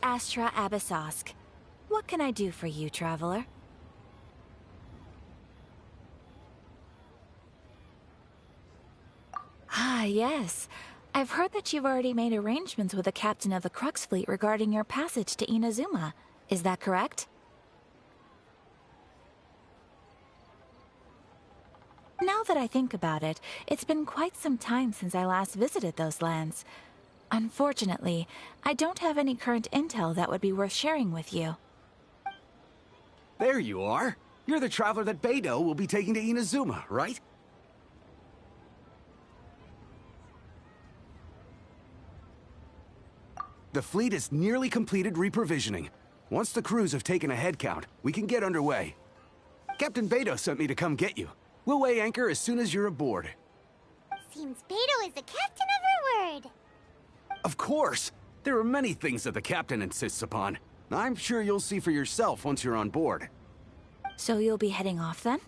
Astra Abyssosk. What can I do for you, traveler? Ah, yes. I've heard that you've already made arrangements with the captain of the Crux fleet regarding your passage to Inazuma. Is that correct? Now that I think about it, it's been quite some time since I last visited those lands. Unfortunately, I don't have any current intel that would be worth sharing with you. There you are. You're the traveler that Beidou will be taking to Inazuma, right? The fleet is nearly completed reprovisioning. Once the crews have taken a head count, we can get underway. Captain Beidou sent me to come get you. We'll weigh anchor as soon as you're aboard. Seems Beidou is the captain of her word. Of course! There are many things that the captain insists upon. I'm sure you'll see for yourself once you're on board. So you'll be heading off then?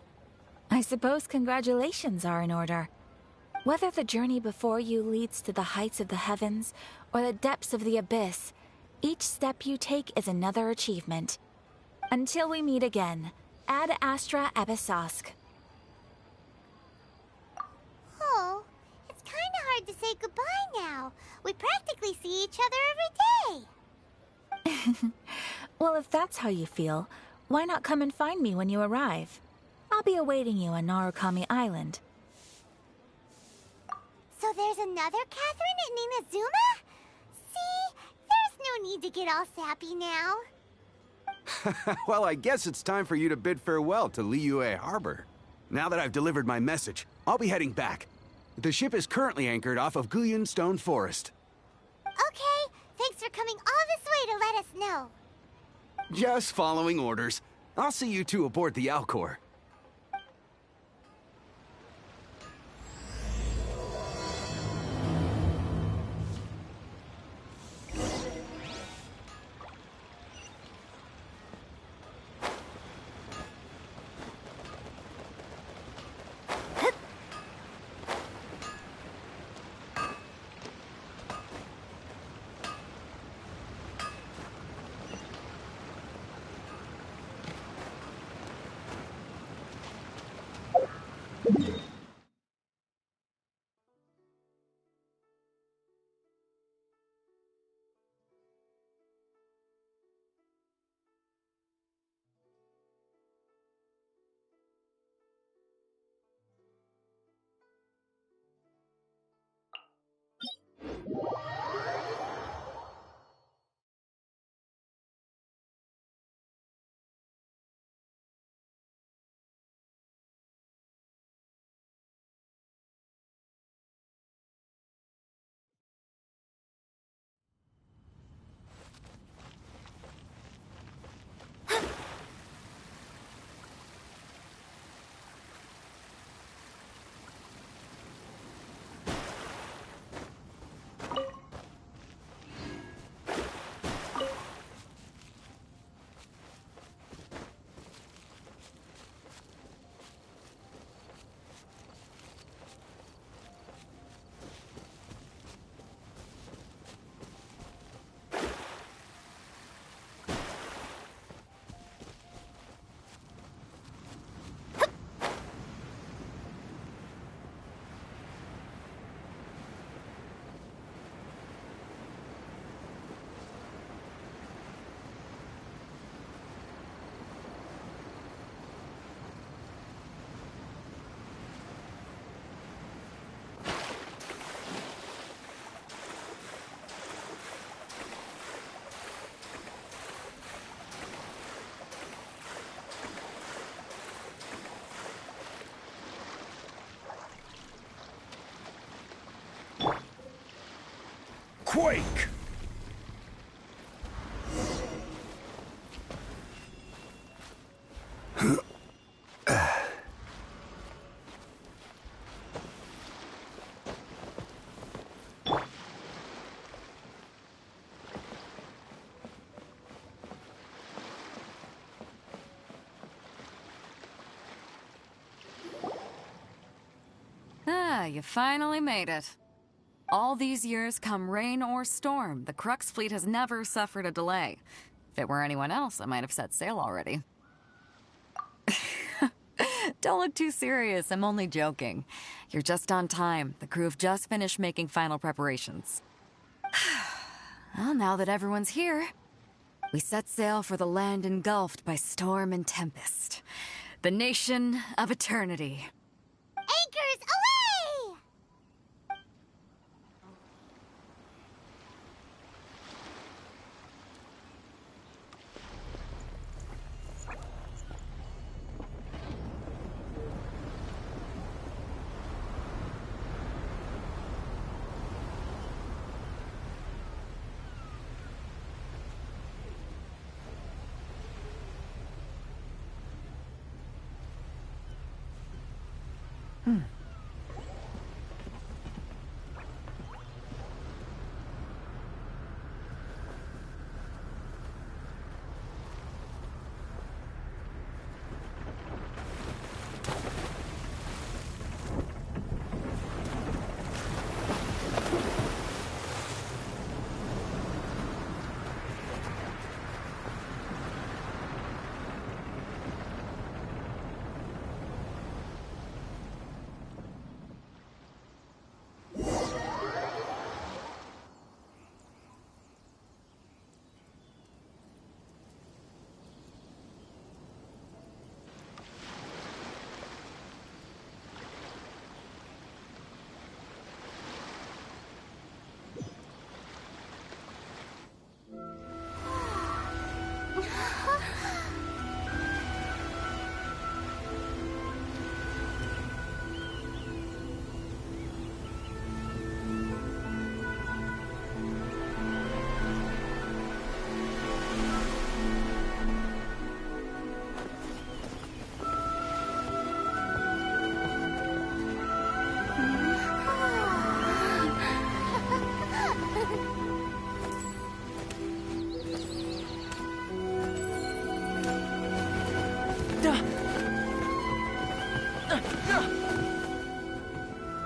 I suppose congratulations are in order. Whether the journey before you leads to the heights of the heavens or the depths of the abyss, each step you take is another achievement. Until we meet again, Ad Astra Abyssosk. Oh, it's kinda hard to say goodbye now. We practically see each other every day. Well, if that's how you feel, why not come and find me when you arrive? I'll be awaiting you on Narukami Island. So there's another Catherine in Inazuma? See, there's no need to get all sappy now. Well, I guess it's time for you to bid farewell to Liyue Harbor. Now that I've delivered my message, I'll be heading back. The ship is currently anchored off of Guyun Stone Forest. Okay, thanks for coming all this way to let us know. Just following orders. I'll see you two aboard the Alcor. Quake! Ah, you finally made it. All these years, come rain or storm, the Crux fleet has never suffered a delay. If it were anyone else, I might have set sail already. Don't look too serious, I'm only joking. You're just on time. The crew have just finished making final preparations. Well, now that everyone's here, we set sail for the land engulfed by storm and tempest. The nation of eternity. Anchors away!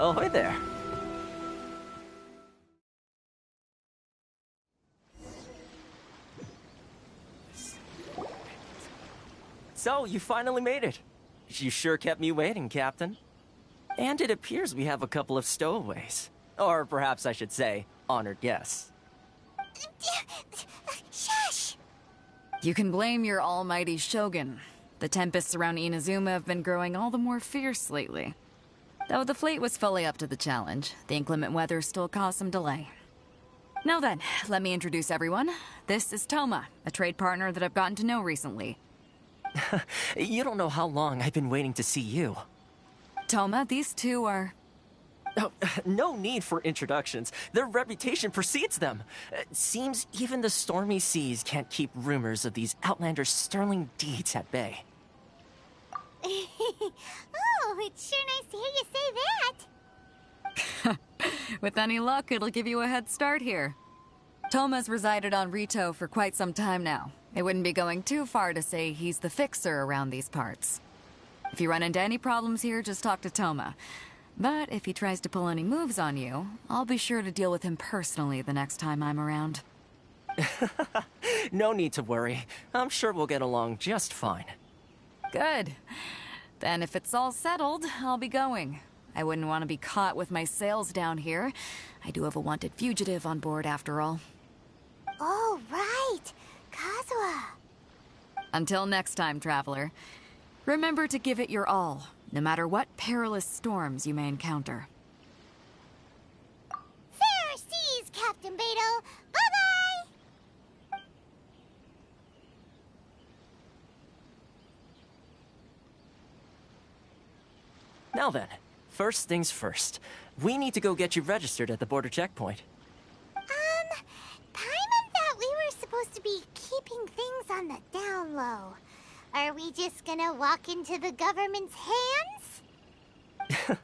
Ahoy there. So, you finally made it. You sure kept me waiting, Captain. And it appears we have a couple of stowaways. Or perhaps I should say, honored guests. Shush! You can blame your almighty Shogun. The tempests around Inazuma have been growing all the more fierce lately. Though the fleet was fully up to the challenge, the inclement weather still caused some delay. Now then, let me introduce everyone. This is Toma, a trade partner that I've gotten to know recently. You don't know how long I've been waiting to see you. Toma, these two are... Oh, no need for introductions. Their reputation precedes them. Seems even the stormy seas can't keep rumors of these outlanders' sterling deeds at bay. Oh, it's sure nice to hear you say that. With any luck, it'll give you a head start here. Toma's resided on Rito for quite some time now. It wouldn't be going too far to say he's the fixer around these parts. If you run into any problems here, just talk to Toma. But if he tries to pull any moves on you, I'll be sure to deal with him personally the next time I'm around. No need to worry. I'm sure we'll get along just fine. Good. Then if it's all settled, I'll be going. I wouldn't want to be caught with my sails down here. I do have a wanted fugitive on board after all. Oh, right. Kazuha. Until next time, traveler. Remember to give it your all, no matter what perilous storms you may encounter. Fair seas, Captain Beidou. Bye-bye! Now then, first things first. We need to go get you registered at the border checkpoint. Paimon thought we were supposed to be keeping things on the down low. Are we just gonna walk into the government's hands?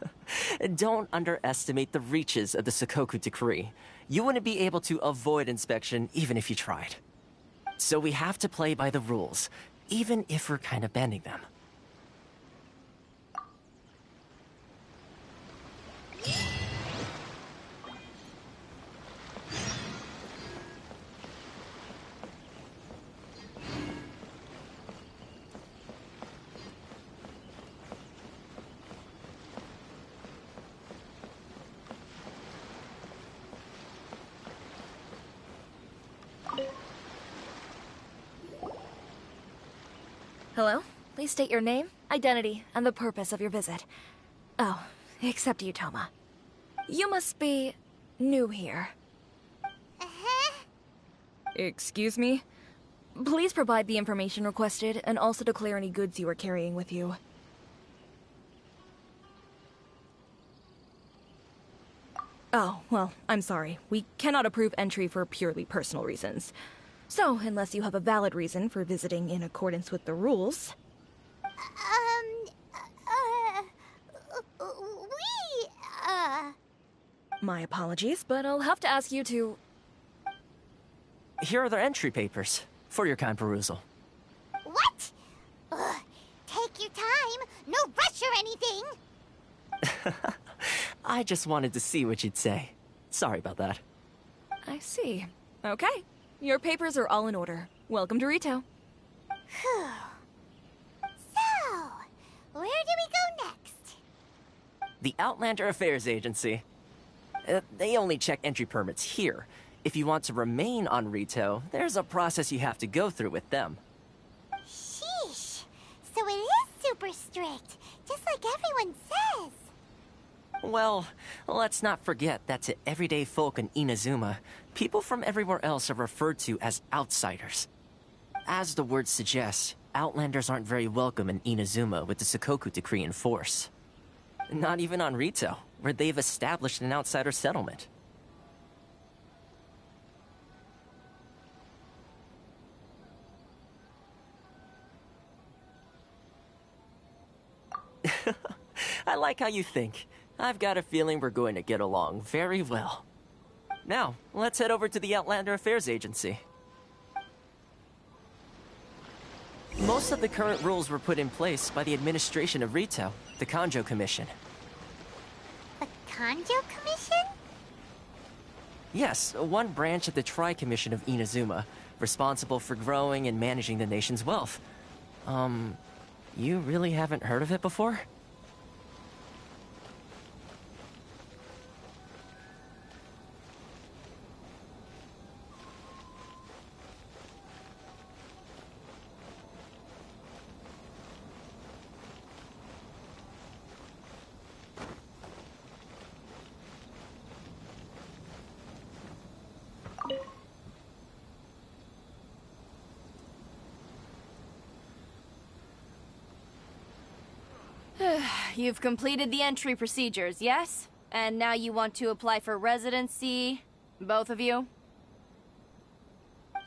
Don't underestimate the reaches of the Sakoku Decree. You wouldn't be able to avoid inspection even if you tried. So we have to play by the rules, even if we're kind of bending them. Hello? Please state your name, identity, and the purpose of your visit. Oh, except you, Toma. You must be new here. Uh-huh. Excuse me? Please provide the information requested and also declare any goods you are carrying with you. Oh, well, I'm sorry. We cannot approve entry for purely personal reasons. So, unless you have a valid reason for visiting in accordance with the rules... My apologies, but I'll have to ask you to... Here are their entry papers, for your kind perusal. What? Ugh, take your time. No rush or anything. I just wanted to see what you'd say. Sorry about that. I see. Okay. Your papers are all in order. Welcome to Rito. Whew. So, where do we go next? The Outlander Affairs Agency. They only check entry permits here. If you want to remain on Rito, there's a process you have to go through with them. Sheesh. So it is super strict, just like everyone says. Well, let's not forget that to everyday folk in Inazuma, people from everywhere else are referred to as outsiders. As the word suggests, Outlanders aren't very welcome in Inazuma with the Sakoku Decree in force. Not even on Rito, where they've established an outsider settlement. I like how you think. I've got a feeling we're going to get along very well. Now, let's head over to the Outlander Affairs Agency. Most of the current rules were put in place by the administration of Rito, the Kanjo Commission. The Kanjo Commission? Yes, one branch of the Tri-Commission of Inazuma, responsible for growing and managing the nation's wealth. You really haven't heard of it before? You've completed the entry procedures, yes? And now you want to apply for residency? Both of you?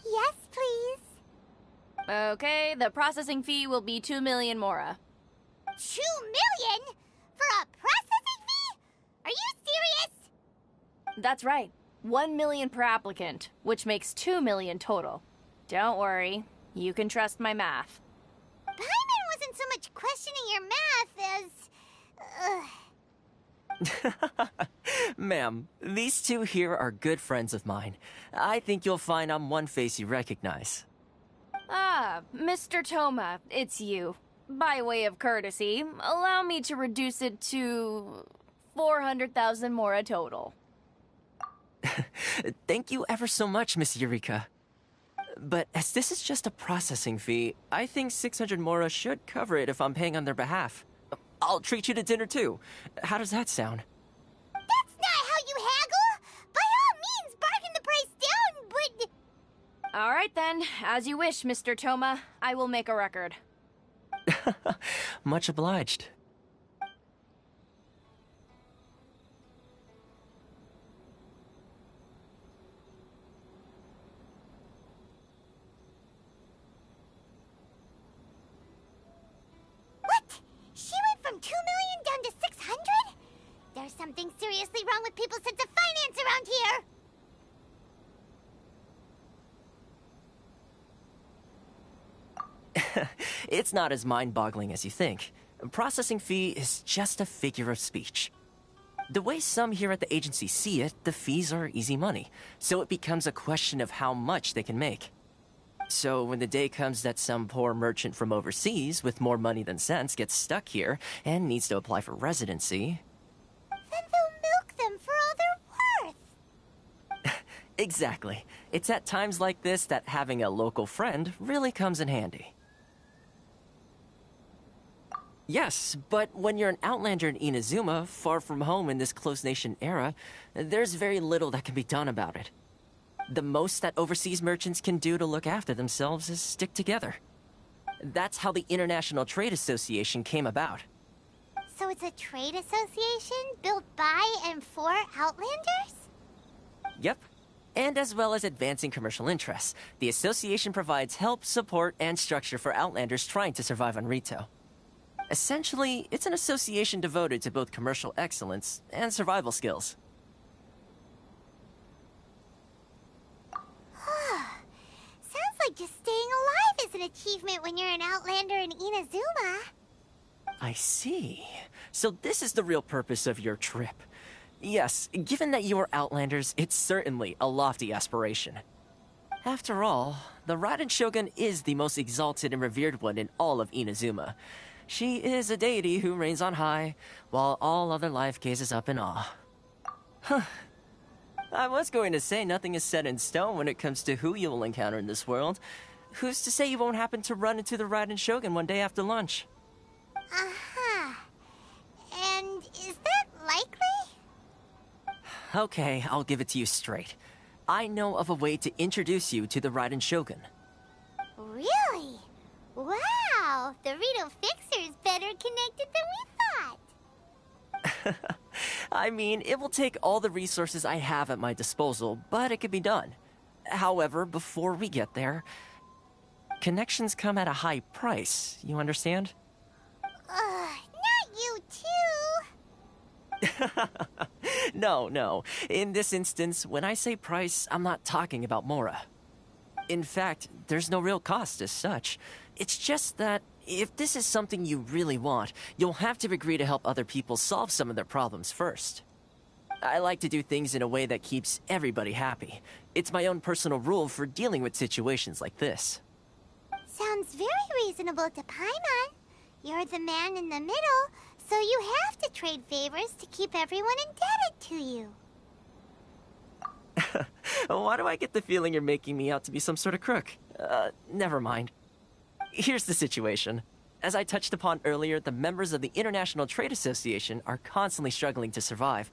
Yes, please. Okay, the processing fee will be 2 million mora. 2 million? For a processing fee? Are you serious? That's right. 1 million per applicant, which makes 2 million total. Don't worry, you can trust my math. Paimon wasn't so much questioning your math as... Ma'am, these two here are good friends of mine. I think you'll find I'm one face you recognize. Ah, Mr. Toma, it's you. By way of courtesy, allow me to reduce it to 400,000 mora total. Thank you ever so much, Miss Eureka. But as this is just a processing fee, I think 600 mora should cover it if I'm paying on their behalf. I'll treat you to dinner too. How does that sound? That's not how you haggle! By all means, bargain the price down, but... All right then, as you wish, Mr. Toma. I will make a record. Much obliged. What? She went from 2 million down to 600? There's something seriously wrong with people's sense of finance around here! It's not as mind-boggling as you think. Processing fee is just a figure of speech. The way some here at the agency see it, the fees are easy money, so it becomes a question of how much they can make. So when the day comes that some poor merchant from overseas with more money than sense gets stuck here and needs to apply for residency... Then they'll milk them for all they're worth! Exactly. It's at times like this that having a local friend really comes in handy. Yes, but when you're an outlander in Inazuma, far from home in this closed nation era, there's very little that can be done about it. The most that overseas merchants can do to look after themselves is stick together. That's how the International Trade Association came about. So it's a trade association built by and for Outlanders? Yep. And as well as advancing commercial interests, the association provides help, support, and structure for Outlanders trying to survive on Rito. Essentially, it's an association devoted to both commercial excellence and survival skills. Sounds like just staying alive is an achievement when you're an Outlander in Inazuma. I see. So this is the real purpose of your trip. Yes, given that you are Outlanders, it's certainly a lofty aspiration. After all, the Raiden Shogun is the most exalted and revered one in all of Inazuma. She is a deity who reigns on high, while all other life gazes up in awe. Huh. I was going to say nothing is set in stone when it comes to who you will encounter in this world. Who's to say you won't happen to run into the Raiden Shogun one day after lunch? Uh-huh. And is that likely? Okay, I'll give it to you straight. I know of a way to introduce you to the Raiden Shogun. Really? Wow! The Rito Fixer's better connected than we thought. I mean, it will take all the resources I have at my disposal, but it can be done. However, before we get there, connections come at a high price, you understand? Not you too! No. In this instance, when I say price, I'm not talking about Mora. In fact, there's no real cost as such. It's just that if this is something you really want, you'll have to agree to help other people solve some of their problems first. I like to do things in a way that keeps everybody happy. It's my own personal rule for dealing with situations like this. Sounds very reasonable to Paimon. You're the man in the middle, so you have to trade favors to keep everyone indebted to you. Why do I get the feeling you're making me out to be some sort of crook? Never mind. Here's the situation. As I touched upon earlier, the members of the International Trade Association are constantly struggling to survive.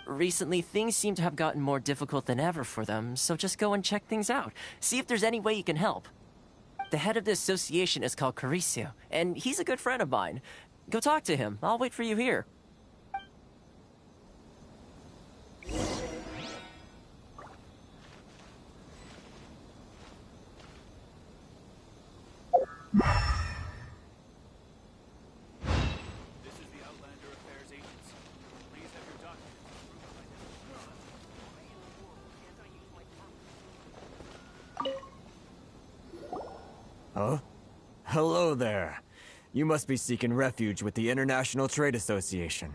Recently, things seem to have gotten more difficult than ever for them, so just go and check things out. See if there's any way you can help. The head of the association is called Caricio, and he's a good friend of mine. Go talk to him. I'll wait for you here. This is the Outlander Affairs Agency. Please have your documents approved by Huh? Hello there. You must be seeking refuge with the International Trade Association.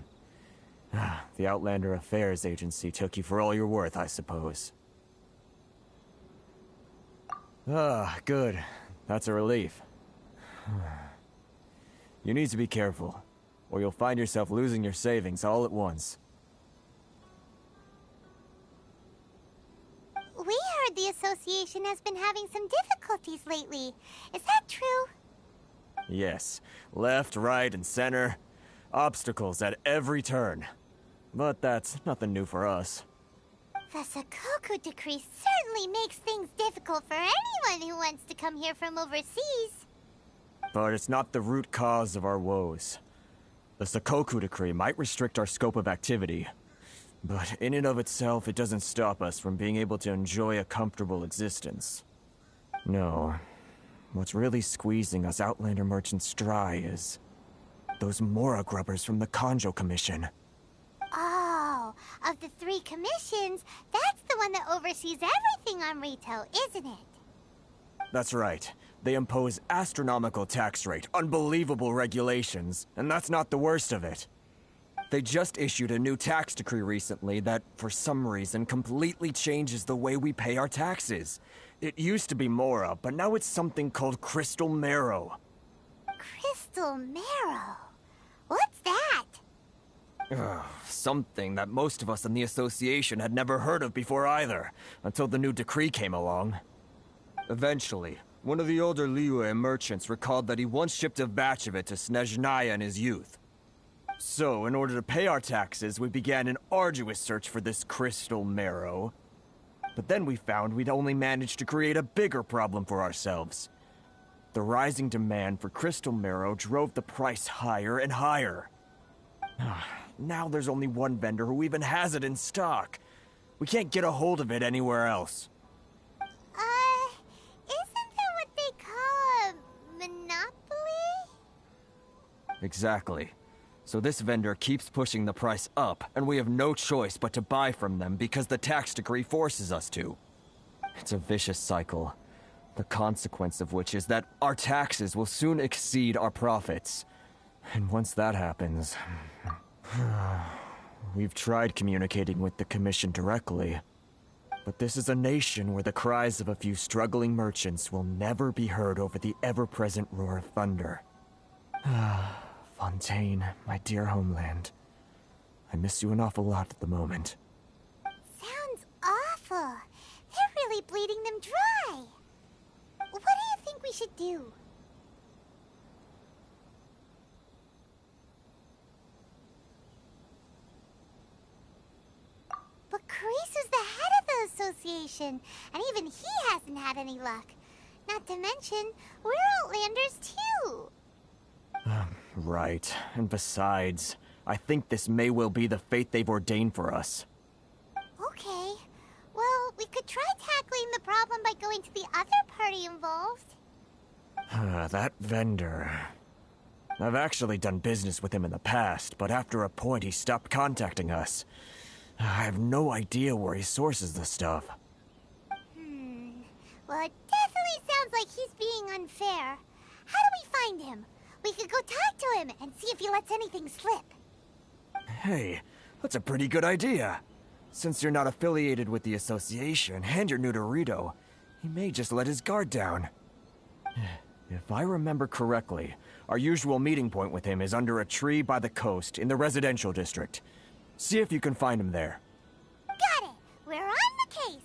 The Outlander Affairs Agency took you for all you're worth, I suppose. Good. That's a relief. You need to be careful, or you'll find yourself losing your savings all at once. We heard the association has been having some difficulties lately. Is that true? Yes. Left, right, and center. Obstacles at every turn. But that's nothing new for us. The Sakoku Decree certainly makes things difficult for anyone who wants to come here from overseas. But it's not the root cause of our woes. The Sakoku Decree might restrict our scope of activity, but in and of itself, it doesn't stop us from being able to enjoy a comfortable existence. No. What's really squeezing us Outlander merchants dry is those Mora grubbers from the Kanjo Commission. Oh, of the 3 commissions, that's the one that oversees everything on Rito, isn't it? That's right. They impose astronomical tax rate, unbelievable regulations, and that's not the worst of it. They just issued a new tax decree recently that, for some reason, completely changes the way we pay our taxes. It used to be Mora, but now it's something called Crystal Marrow. Crystal Marrow? What's that? Something that most of us in the association had never heard of before either, until the new decree came along. Eventually, One of the older Liyue merchants recalled that he once shipped a batch of it to Snezhnaya in his youth. So, in order to pay our taxes, we began an arduous search for this crystal marrow. But then we found we'd only managed to create a bigger problem for ourselves. The rising demand for crystal marrow drove the price higher and higher. Now there's only one vendor who even has it in stock. We can't get a hold of it anywhere else. Isn't that what they call a monopoly? Exactly. So this vendor keeps pushing the price up, and we have no choice but to buy from them because the tax decree forces us to. It's a vicious cycle, the consequence of which is that our taxes will soon exceed our profits. And once that happens... We've tried communicating with the Commission directly, but this is a nation where the cries of a few struggling merchants will never be heard over the ever-present roar of thunder. Fontaine, my dear homeland. I miss you an awful lot at the moment. Sounds awful. They're really bleeding them dry. What do you think we should do? But Carice is the head of the association, and even he hasn't had any luck. Not to mention, we're Outlanders too. Right. And besides, I think this may well be the fate they've ordained for us. Okay. Well, we could try tackling the problem by going to the other party involved. That vendor... I've actually done business with him in the past, but after a point he stopped contacting us. I have no idea where he sources the stuff. Well, it definitely sounds like he's being unfair. How do we find him? We could go talk to him and see if he lets anything slip. Hey, that's a pretty good idea. Since you're not affiliated with the association and you're new to Rito, he may just let his guard down. If I remember correctly, our usual meeting point with him is under a tree by the coast in the residential district. See if you can find him there. Got it! We're on the case!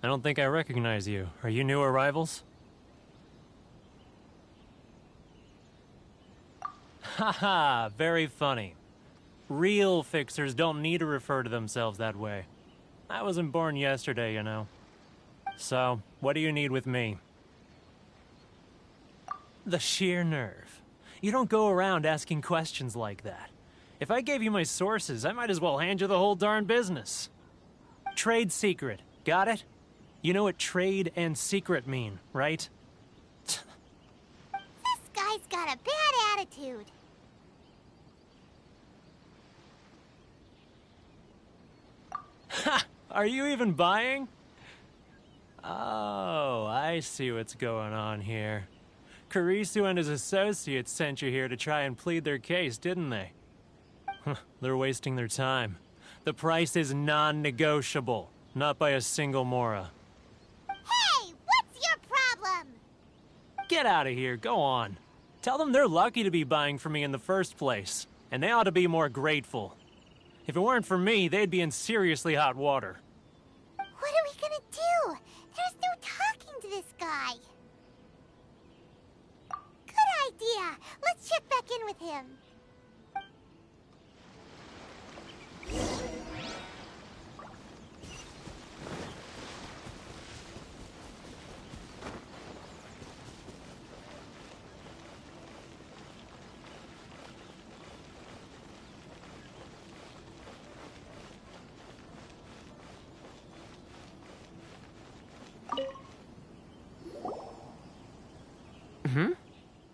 I don't think I recognize you. Are you new arrivals? Haha, very funny. Real fixers don't need to refer to themselves that way. I wasn't born yesterday, you know. So, what do you need with me? The sheer nerve. You don't go around asking questions like that. If I gave you my sources, I might as well hand you the whole darn business. Trade secret. Got it? You know what trade and secret mean, right? This guy's got a bad attitude. Ha! Are you even buying? Oh, I see what's going on here. Carisu and his associates sent you here to try and plead their case, didn't they? They're wasting their time. The price is non-negotiable, not by a single Mora. Hey, what's your problem? Get out of here, go on. Tell them they're lucky to be buying from me in the first place, and they ought to be more grateful. If it weren't for me, they'd be in seriously hot water. What are we gonna do? There's no talking to this guy. Good idea. Let's check back in with him.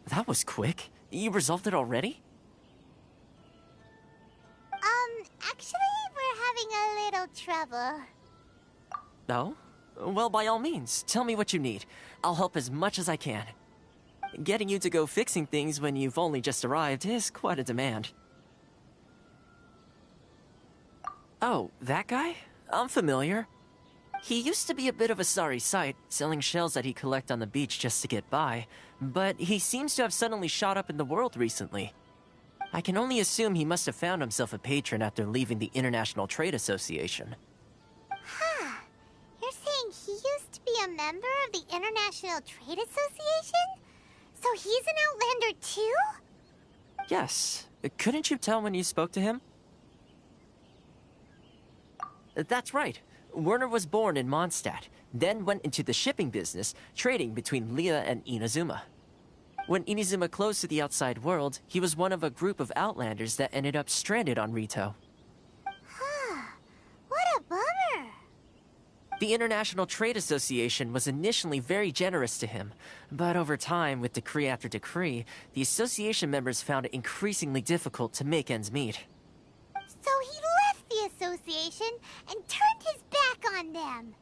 That was quick. You resolved it already? Actually, we're having a Oh? Well, by all means, tell me what you need. I'll help as much as I can. Getting you to go fixing things when you've only just arrived is quite a demand. Oh, that guy? I'm familiar. He used to be a bit of a sorry sight, selling shells that he'd collect on the beach just to get by, but he seems to have suddenly shot up in the world recently. I can only assume he must have found himself a patron after leaving the International Trade Association. Huh. You're saying he used to be a member of the International Trade Association? So he's an Outlander too? Yes. Couldn't you tell when you spoke to him? That's right. Werner was born in Mondstadt, then went into the shipping business, trading between Leah and Inazuma. When Inazuma closed to the outside world, he was one of a group of Outlanders that ended up stranded on Rito. Huh. What a bummer. The International Trade Association was initially very generous to him, but over time, with decree after decree, the association members found it increasingly difficult to make ends meet. So he left the association and turned his back on them.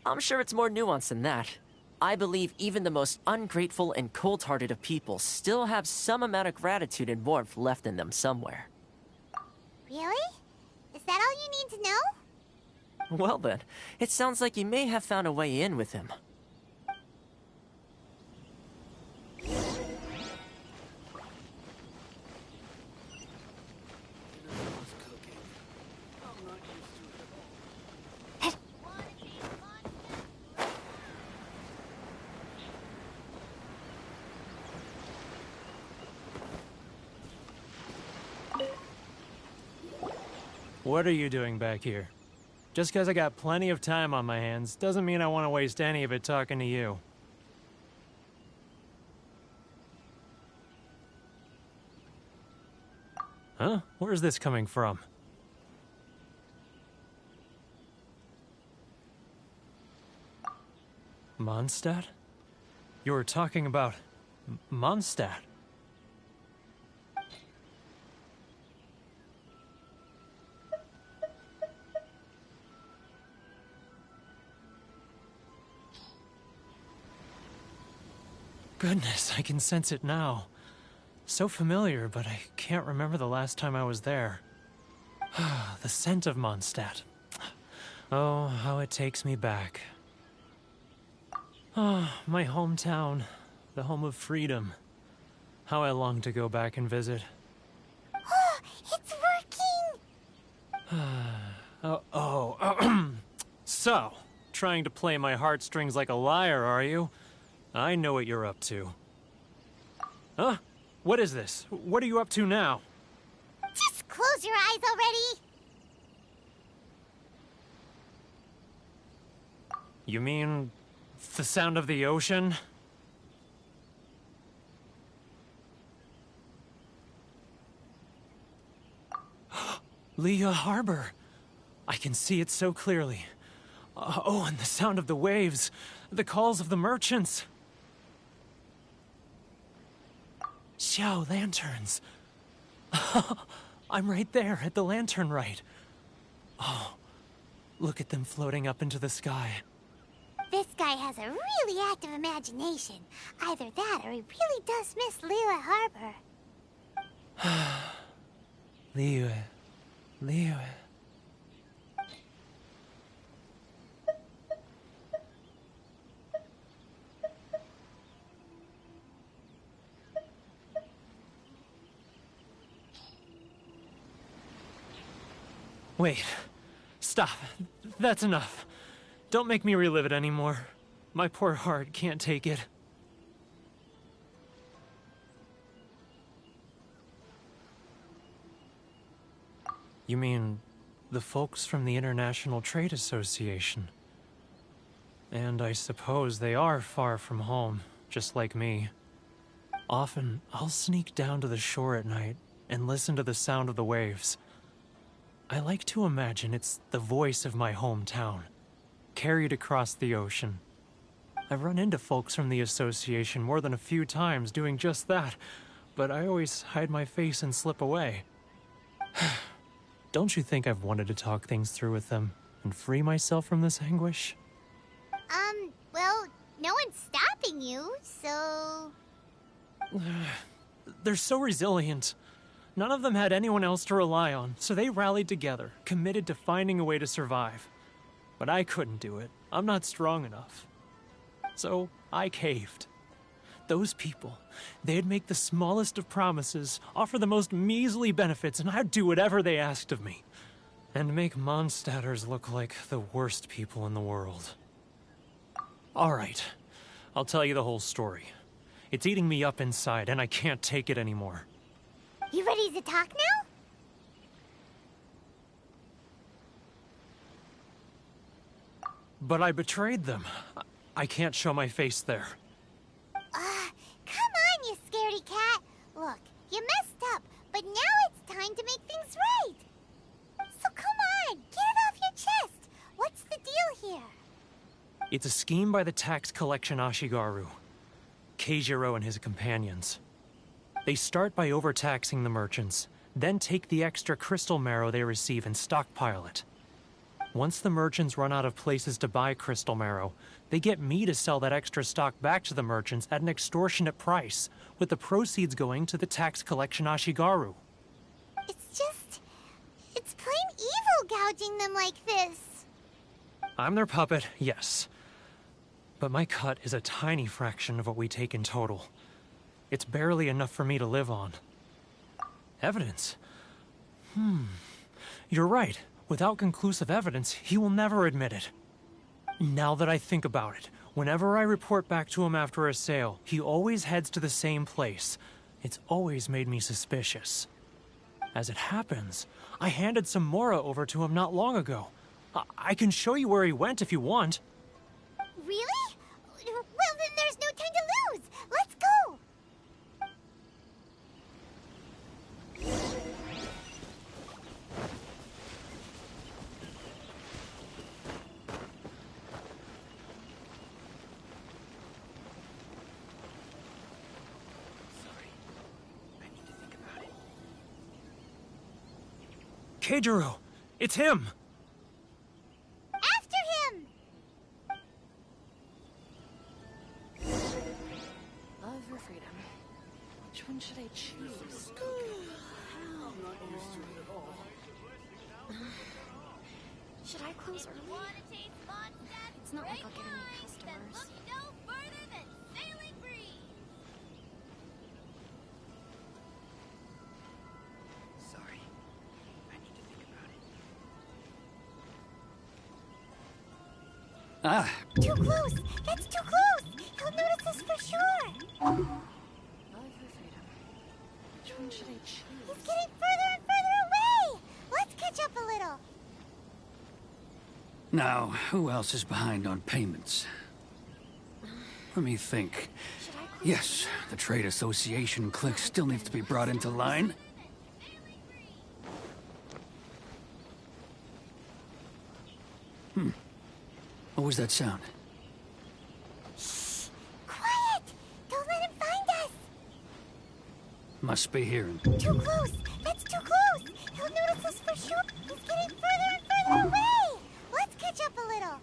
I'm sure it's more nuanced than that. I believe even the most ungrateful and cold-hearted of people still have some amount of gratitude and warmth left in them somewhere. Really? Is that all you need to know? Well then, it sounds like you may have found a way in with him. What are you doing back here? Just because I got plenty of time on my hands doesn't mean I want to waste any of it talking to you. Huh? Where's this coming from? Mondstadt? You were talking about Mondstadt. Goodness, I can sense it now. So familiar, but I can't remember the last time I was there. The scent of Mondstadt. Oh, how it takes me back. Oh, my hometown, the home of freedom. How I long to go back and visit. Oh, it's working! So, trying to play my heartstrings like a liar, are you? I know what you're up to. Huh? What is this? What are you up to now? Just close your eyes already! You mean the sound of the ocean? Leah Harbor. I can see it so clearly. Oh, and the sound of the waves. The calls of the merchants. Xiao lanterns. I'm right there at the lantern right. Oh, look at them floating up into the sky. This guy has a really active imagination. Either that or he really does miss Liyue Harbor. Liyue. Wait. Stop. That's enough. Don't make me relive it anymore. My poor heart can't take it. You mean the folks from the International Trade Association? And I suppose they are far from home, just like me. Often, I'll sneak down to the shore at night and listen to the sound of the waves. I like to imagine it's the voice of my hometown, carried across the ocean. I've run into folks from the association more than a few times doing just that, but I always hide my face and slip away. Don't you think I've wanted to talk things through with them, and free myself from this anguish? Well, no one's stopping you, so... They're so resilient. None of them had anyone else to rely on, so they rallied together, committed to finding a way to survive. But I couldn't do it. I'm not strong enough. So I caved. Those people, they'd make the smallest of promises, offer the most measly benefits, and I'd do whatever they asked of me. And make Mondstadters look like the worst people in the world. Alright, I'll tell you the whole story. It's eating me up inside, and I can't take it anymore. You ready to talk now? But I betrayed them. I can't show my face there. Come on, you scaredy cat. Look, you messed up, but now it's time to make things right. So come on, get it off your chest. What's the deal here? It's a scheme by the tax collection Ashigaru, Keijiro and his companions. They start by overtaxing the merchants, then take the extra crystal marrow they receive and stockpile it. Once the merchants run out of places to buy crystal marrow, they get me to sell that extra stock back to the merchants at an extortionate price, with the proceeds going to the tax collection Ashigaru. It's plain evil gouging them like this. I'm their puppet, yes. But my cut is a tiny fraction of what we take in total. It's barely enough for me to live on. Evidence? You're right. Without conclusive evidence, he will never admit it. Now that I think about it, whenever I report back to him after a sale, he always heads to the same place. It's always made me suspicious. As it happens, I handed some Mora over to him not long ago. I can show you where he went if you want. Really? Well, then there's no time to lose. Let's go. Sorry. I need to think about it. Keijiro! It's him! After him! Love or freedom? Which one should I choose? Should I close early? It's not like I'll get any customers. Sorry. I need to think about it. Ah, Too close! That's too close! He'll notice us for sure! Love or freedom? Which one should I choose? He's getting further and further away! Let's catch up a little! Now, who else is behind on payments? Let me think. Should I close Yes, the Trade Association clique still needs to be brought into line. What was that sound? Quiet! Don't let him find us! Must be hearing. Too close! That's too close! He'll notice us for sure! He's getting further and further away! Let's catch up a little!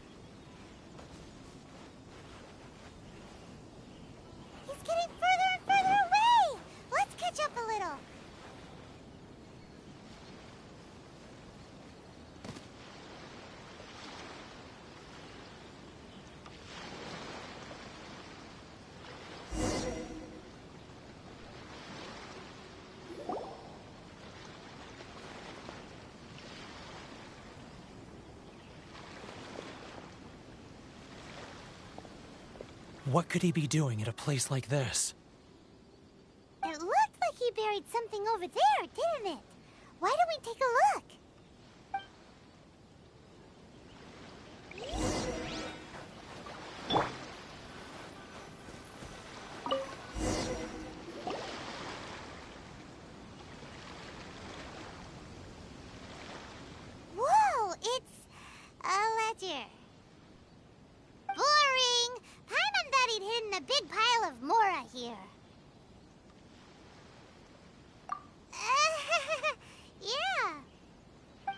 He's getting further and further away! Let's catch up a little! What could he be doing at a place like this? It looked like he buried something over there, didn't it? Why don't we take a look? Whoa, it's a ledger. Boring! Paimon thought he'd hidden a big pile of Mora here. Yeah.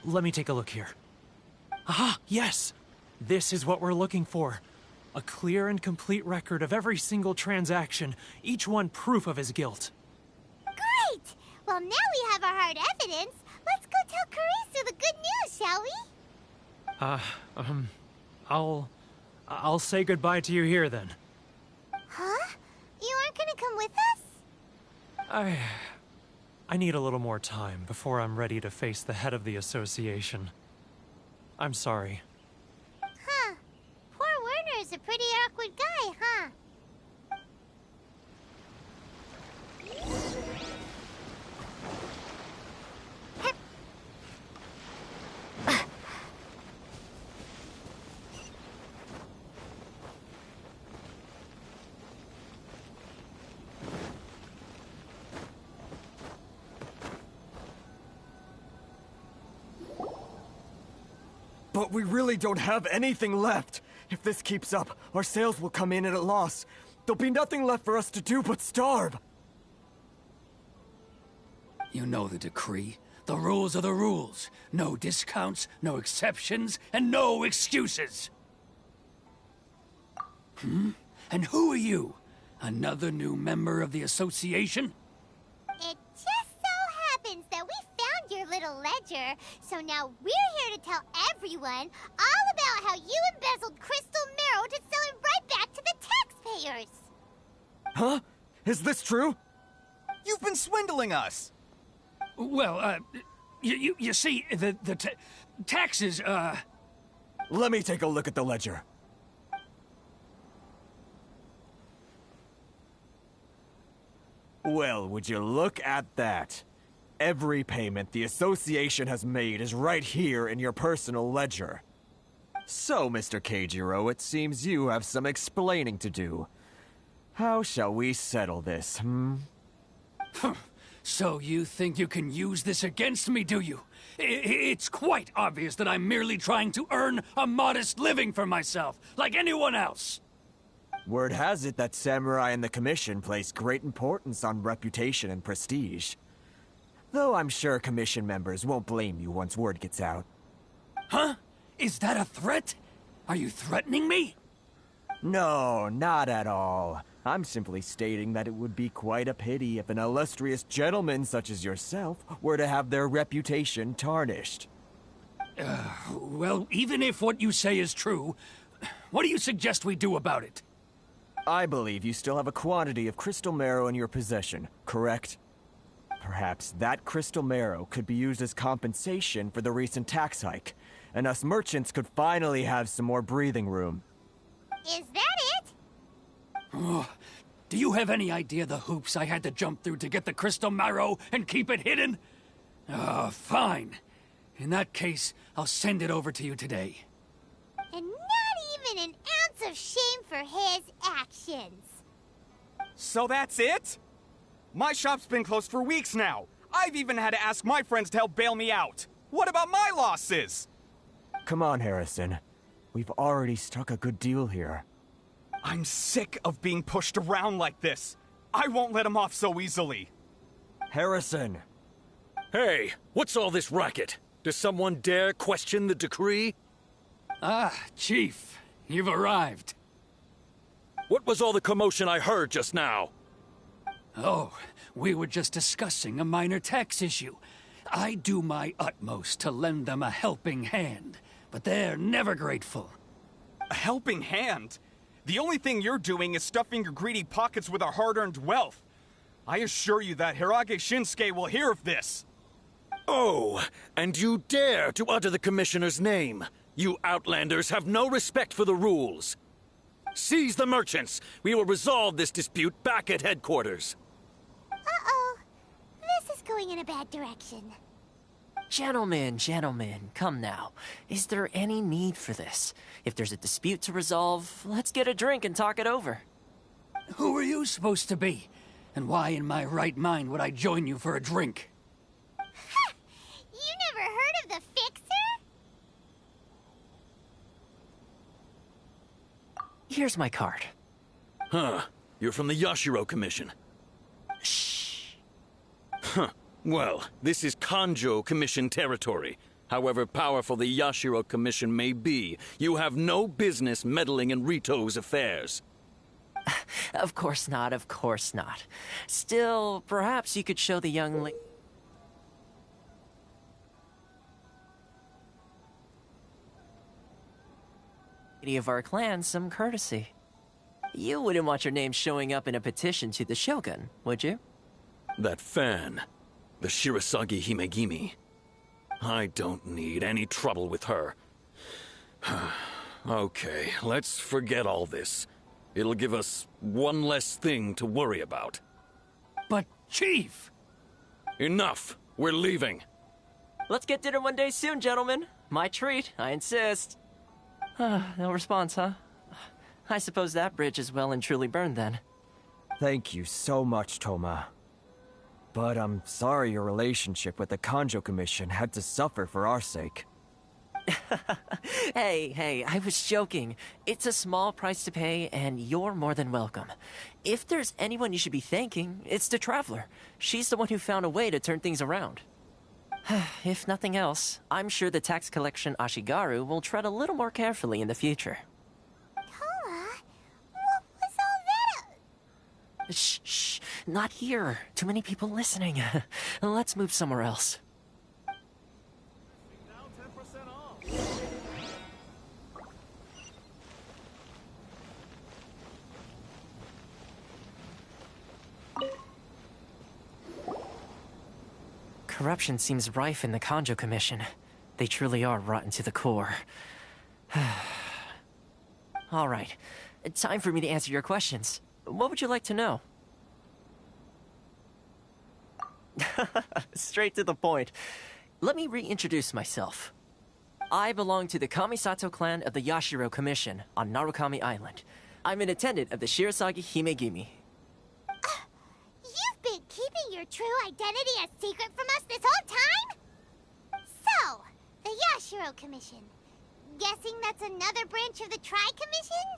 Let me take a look here. Ah, yes! This is what we're looking for. A clear and complete record of every single transaction, each one proof of his guilt. Great! Well, now we have our hard evidence. Let's go tell Karisu the good news, shall we? I'll say goodbye to you here then. Huh? You aren't gonna come with us? I need a little more time before I'm ready to face the head of the association. I'm sorry. Huh. Poor Werner's a pretty awkward guy, huh? But we really don't have anything left. If this keeps up, our sales will come in at a loss. There'll be nothing left for us to do but starve. You know the decree. The rules are the rules. No discounts, no exceptions, and no excuses. And who are you? Another new member of the association? It just so happens that we found your little ledger, so now we're here to tell everyone all about how you embezzled crystal marrow to sell it right back to the taxpayers. Huh? Is this true? You've been swindling us! Well, you see, the taxes, Let me take a look at the ledger. Well, would you look at that? Every payment the association has made is right here in your personal ledger. So, Mr. Keijiro, it seems you have some explaining to do. How shall we settle this, So you think you can use this against me, do you? It's quite obvious that I'm merely trying to earn a modest living for myself, like anyone else. Word has it that Samurai and the Commission place great importance on reputation and prestige. Though I'm sure Commission members won't blame you once word gets out. Huh? Is that a threat? Are you threatening me? No, not at all. I'm simply stating that it would be quite a pity if an illustrious gentleman such as yourself were to have their reputation tarnished. Well, even if what you say is true, what do you suggest we do about it? I believe you still have a quantity of crystal marrow in your possession, correct? Perhaps that crystal marrow could be used as compensation for the recent tax hike, and us merchants could finally have some more breathing room. Is that it? Oh, do you have any idea the hoops I had to jump through to get the crystal marrow and keep it hidden? Fine. In that case, I'll send it over to you today. And not even an ounce of shame for his actions. So that's it? My shop's been closed for weeks now. I've even had to ask my friends to help bail me out. What about my losses? Come on, Harrison. We've already struck a good deal here. I'm sick of being pushed around like this. I won't let him off so easily. Harrison! Hey, what's all this racket? Does someone dare question the decree? Ah, Chief, you've arrived. What was all the commotion I heard just now? Oh, we were just discussing a minor tax issue. I do my utmost to lend them a helping hand, but they're never grateful. A helping hand? The only thing you're doing is stuffing your greedy pockets with our hard-earned wealth. I assure you that Hirage Shinsuke will hear of this. Oh, and you dare to utter the Commissioner's name. You Outlanders have no respect for the rules. Seize the merchants. We will resolve this dispute back at headquarters. Uh-oh. This is going in a bad direction. Gentlemen, come now. Is there any need for this? If there's a dispute to resolve, let's get a drink and talk it over. Who are you supposed to be? And why in my right mind would I join you for a drink? Ha! You never heard of the Fixer? Here's my card. Huh. You're from the Yashiro Commission. Shh. Huh. Well, this is Kanjo Commission territory. However powerful the Yashiro Commission may be, you have no business meddling in Rito's affairs. Of course not, of course not. Still, perhaps you could show the young lady of our clan some courtesy. You wouldn't want your name showing up in a petition to the Shogun, would you? That fan, the Shirasagi Himegimi. I don't need any trouble with her. Okay, let's forget all this. It'll give us one less thing to worry about. But, Chief! Enough! We're leaving. Let's get dinner one day soon, gentlemen. My treat, I insist. No response, huh? I suppose that bridge is well and truly burned then. Thank you so much, Toma. But I'm sorry your relationship with the Kanjo Commission had to suffer for our sake. Hey, I was joking. It's a small price to pay, and you're more than welcome. If there's anyone you should be thanking, it's the Traveler. She's the one who found a way to turn things around. If nothing else, I'm sure the tax collection Ashigaru will tread a little more carefully in the future. Toma, what was all that? Shh, not here. Too many people listening. Let's move somewhere else. Corruption seems rife in the Kanjo Commission. They truly are rotten to the core. All right, time for me to answer your questions. What would you like to know? Straight to the point. Let me reintroduce myself. I belong to the Kamisato clan of the Yashiro Commission on Narukami Island. I'm an attendant of the Shirasagi Himegimi. You've been keeping your true identity a secret from us this whole time? So, the Yashiro Commission. Guessing that's another branch of the Tri-Commission?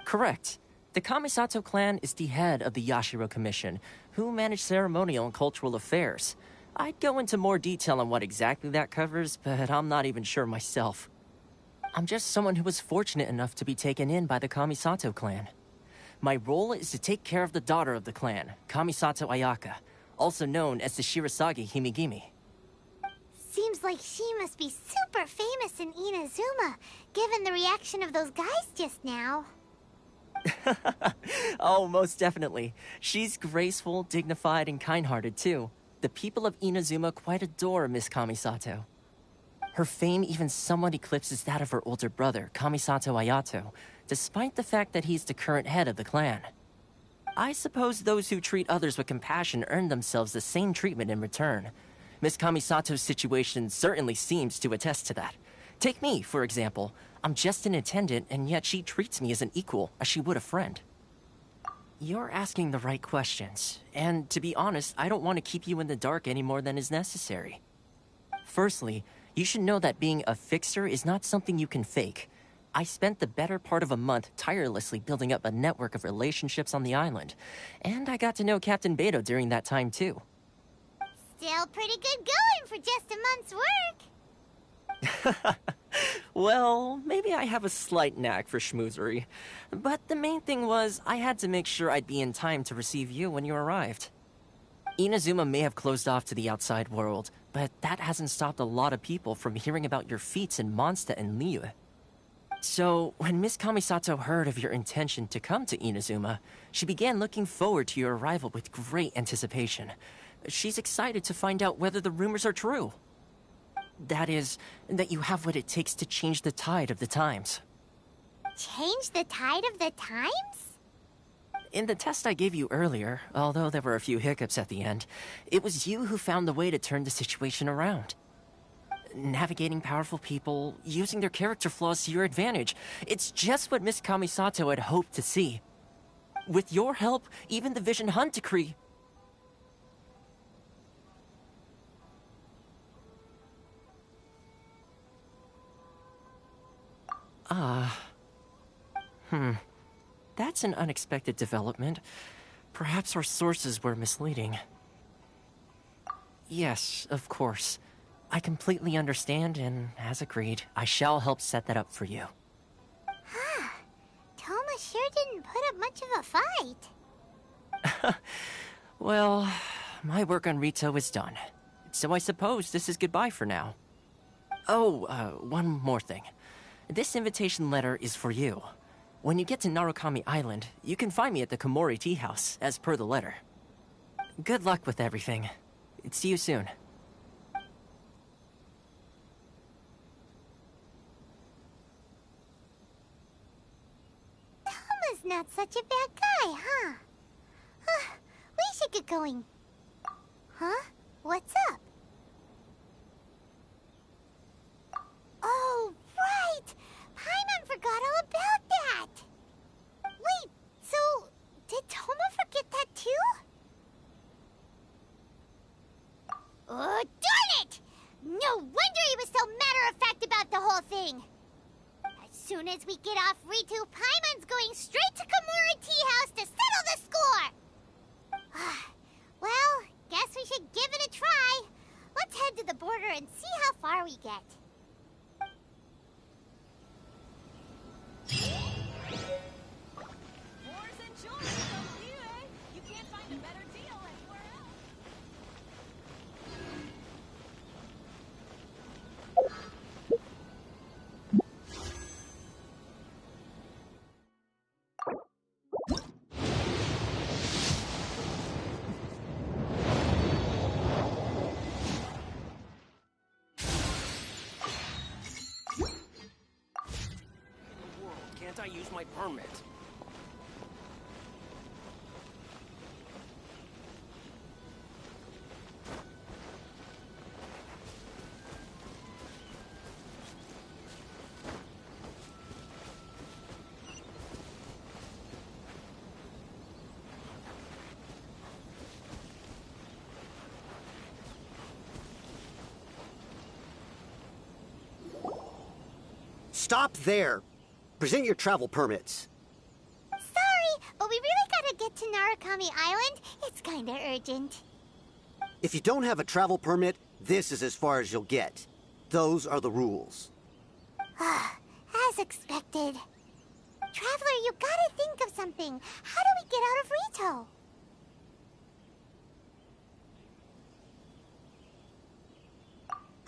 Correct. The Kamisato clan is the head of the Yashiro Commission, who manage ceremonial and cultural affairs. I'd go into more detail on what exactly that covers, but I'm not even sure myself. I'm just someone who was fortunate enough to be taken in by the Kamisato clan. My role is to take care of the daughter of the clan, Kamisato Ayaka, also known as the Shirasagi Himegimi. Seems like she must be super famous in Inazuma, given the reaction of those guys just now. Oh, most definitely. She's graceful, dignified, and kind-hearted, too. The people of Inazuma quite adore Miss Kamisato. Her fame even somewhat eclipses that of her older brother, Kamisato Ayato, despite the fact that he's the current head of the clan. I suppose those who treat others with compassion earn themselves the same treatment in return. Miss Kamisato's situation certainly seems to attest to that. Take me, for example. I'm just an attendant, and yet she treats me as an equal, as she would a friend. You're asking the right questions, and to be honest, I don't want to keep you in the dark any more than is necessary. Firstly, you should know that being a fixer is not something you can fake. I spent the better part of a month tirelessly building up a network of relationships on the island, and I got to know Captain Beto during that time too. Still pretty good going for just a month's work. Well, maybe I have a slight knack for schmoozery. But the main thing was, I had to make sure I'd be in time to receive you when you arrived. Inazuma may have closed off to the outside world, but that hasn't stopped a lot of people from hearing about your feats in Mondstadt and Liyue. So, when Miss Kamisato heard of your intention to come to Inazuma, she began looking forward to your arrival with great anticipation. She's excited to find out whether the rumors are true. That is, that you have what it takes to change the tide of the times. Change the tide of the times? In the test I gave you earlier, although there were a few hiccups at the end, it was you who found the way to turn the situation around. Navigating powerful people, using their character flaws to your advantage. It's just what Miss Kamisato had hoped to see. With your help, even the Vision Hunt Decree... That's an unexpected development. Perhaps our sources were misleading. Yes, of course. I completely understand, and as agreed, I shall help set that up for you. Toma sure didn't put up much of a fight. Well, my work on Rito is done. So I suppose this is goodbye for now. Oh, one more thing. This invitation letter is for you. When you get to Narukami Island, you can find me at the Komori Tea House, as per the letter. Good luck with everything. See you soon. Toma's not such a bad guy, huh? We should get going. Huh? What's up? Oh, right! Paimon forgot all about that! Wait, so did Toma forget that too? Oh, darn it! No wonder he was so matter-of-fact about the whole thing! As soon as we get off Ritu, Paimon's going straight to Komori Tea House to settle the score! Well, guess we should give it a try. Let's head to the border and see how far we get. You can't find a better deal anywhere else. Can't I use my permit? Stop there! Present your travel permits. Sorry, but we really gotta get to Narukami Island. It's kinda urgent. If you don't have a travel permit, this is as far as you'll get. Those are the rules. As expected. Traveler, you gotta think of something. How do we get out of Rito?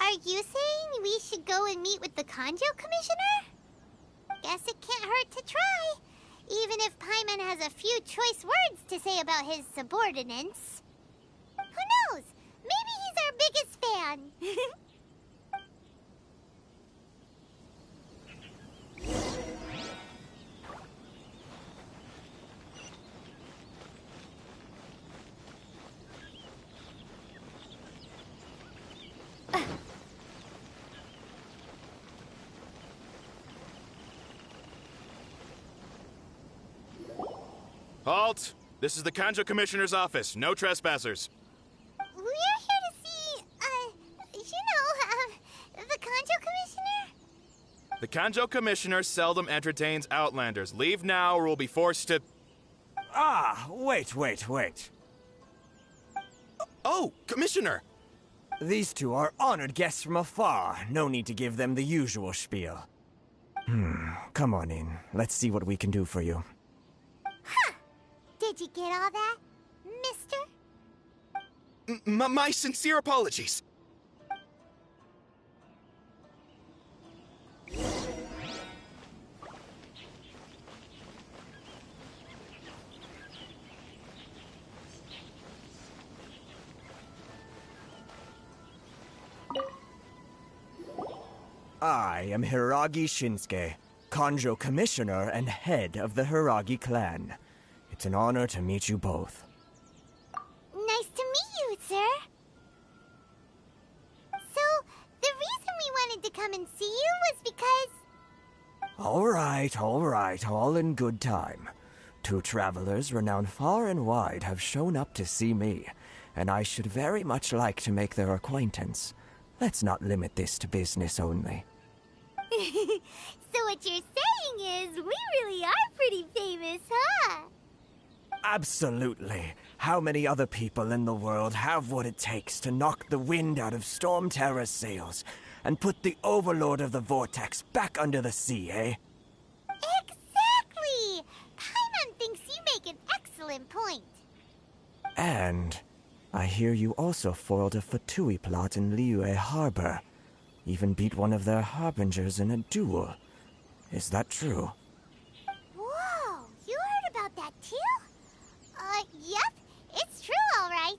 Are you saying we should go and meet with the Kanjo Commissioner? Guess it can't hurt to try. Even if Paimon has a few choice words to say about his subordinates. Who knows? Maybe he's our biggest fan. Halt! This is the Kanjo Commissioner's office. No trespassers. We're here to see, the Kanjo Commissioner? The Kanjo Commissioner seldom entertains Outlanders. Leave now or we'll be forced to... Ah, wait. Oh, Commissioner! These two are honored guests from afar. No need to give them the usual spiel. Come on in. Let's see what we can do for you. Huh! Did you get all that, mister? My sincere apologies. I am Hiragi Shinsuke, Kanjo Commissioner and head of the Hiragi clan. It's an honor to meet you both. Nice to meet you, sir. So, the reason we wanted to come and see you was because... All right, all in good time. Two travelers renowned far and wide have shown up to see me, and I should very much like to make their acquaintance. Let's not limit this to business only. So what you're saying is, we really are pretty famous, huh? Absolutely. How many other people in the world have what it takes to knock the wind out of Storm Terror's sails and put the Overlord of the Vortex back under the sea, eh? Exactly! Paimon thinks you make an excellent point. And I hear you also foiled a Fatui plot in Liyue Harbor. Even beat one of their harbingers in a duel. Is that true? Whoa, you heard about that too? Yep, it's true, all right.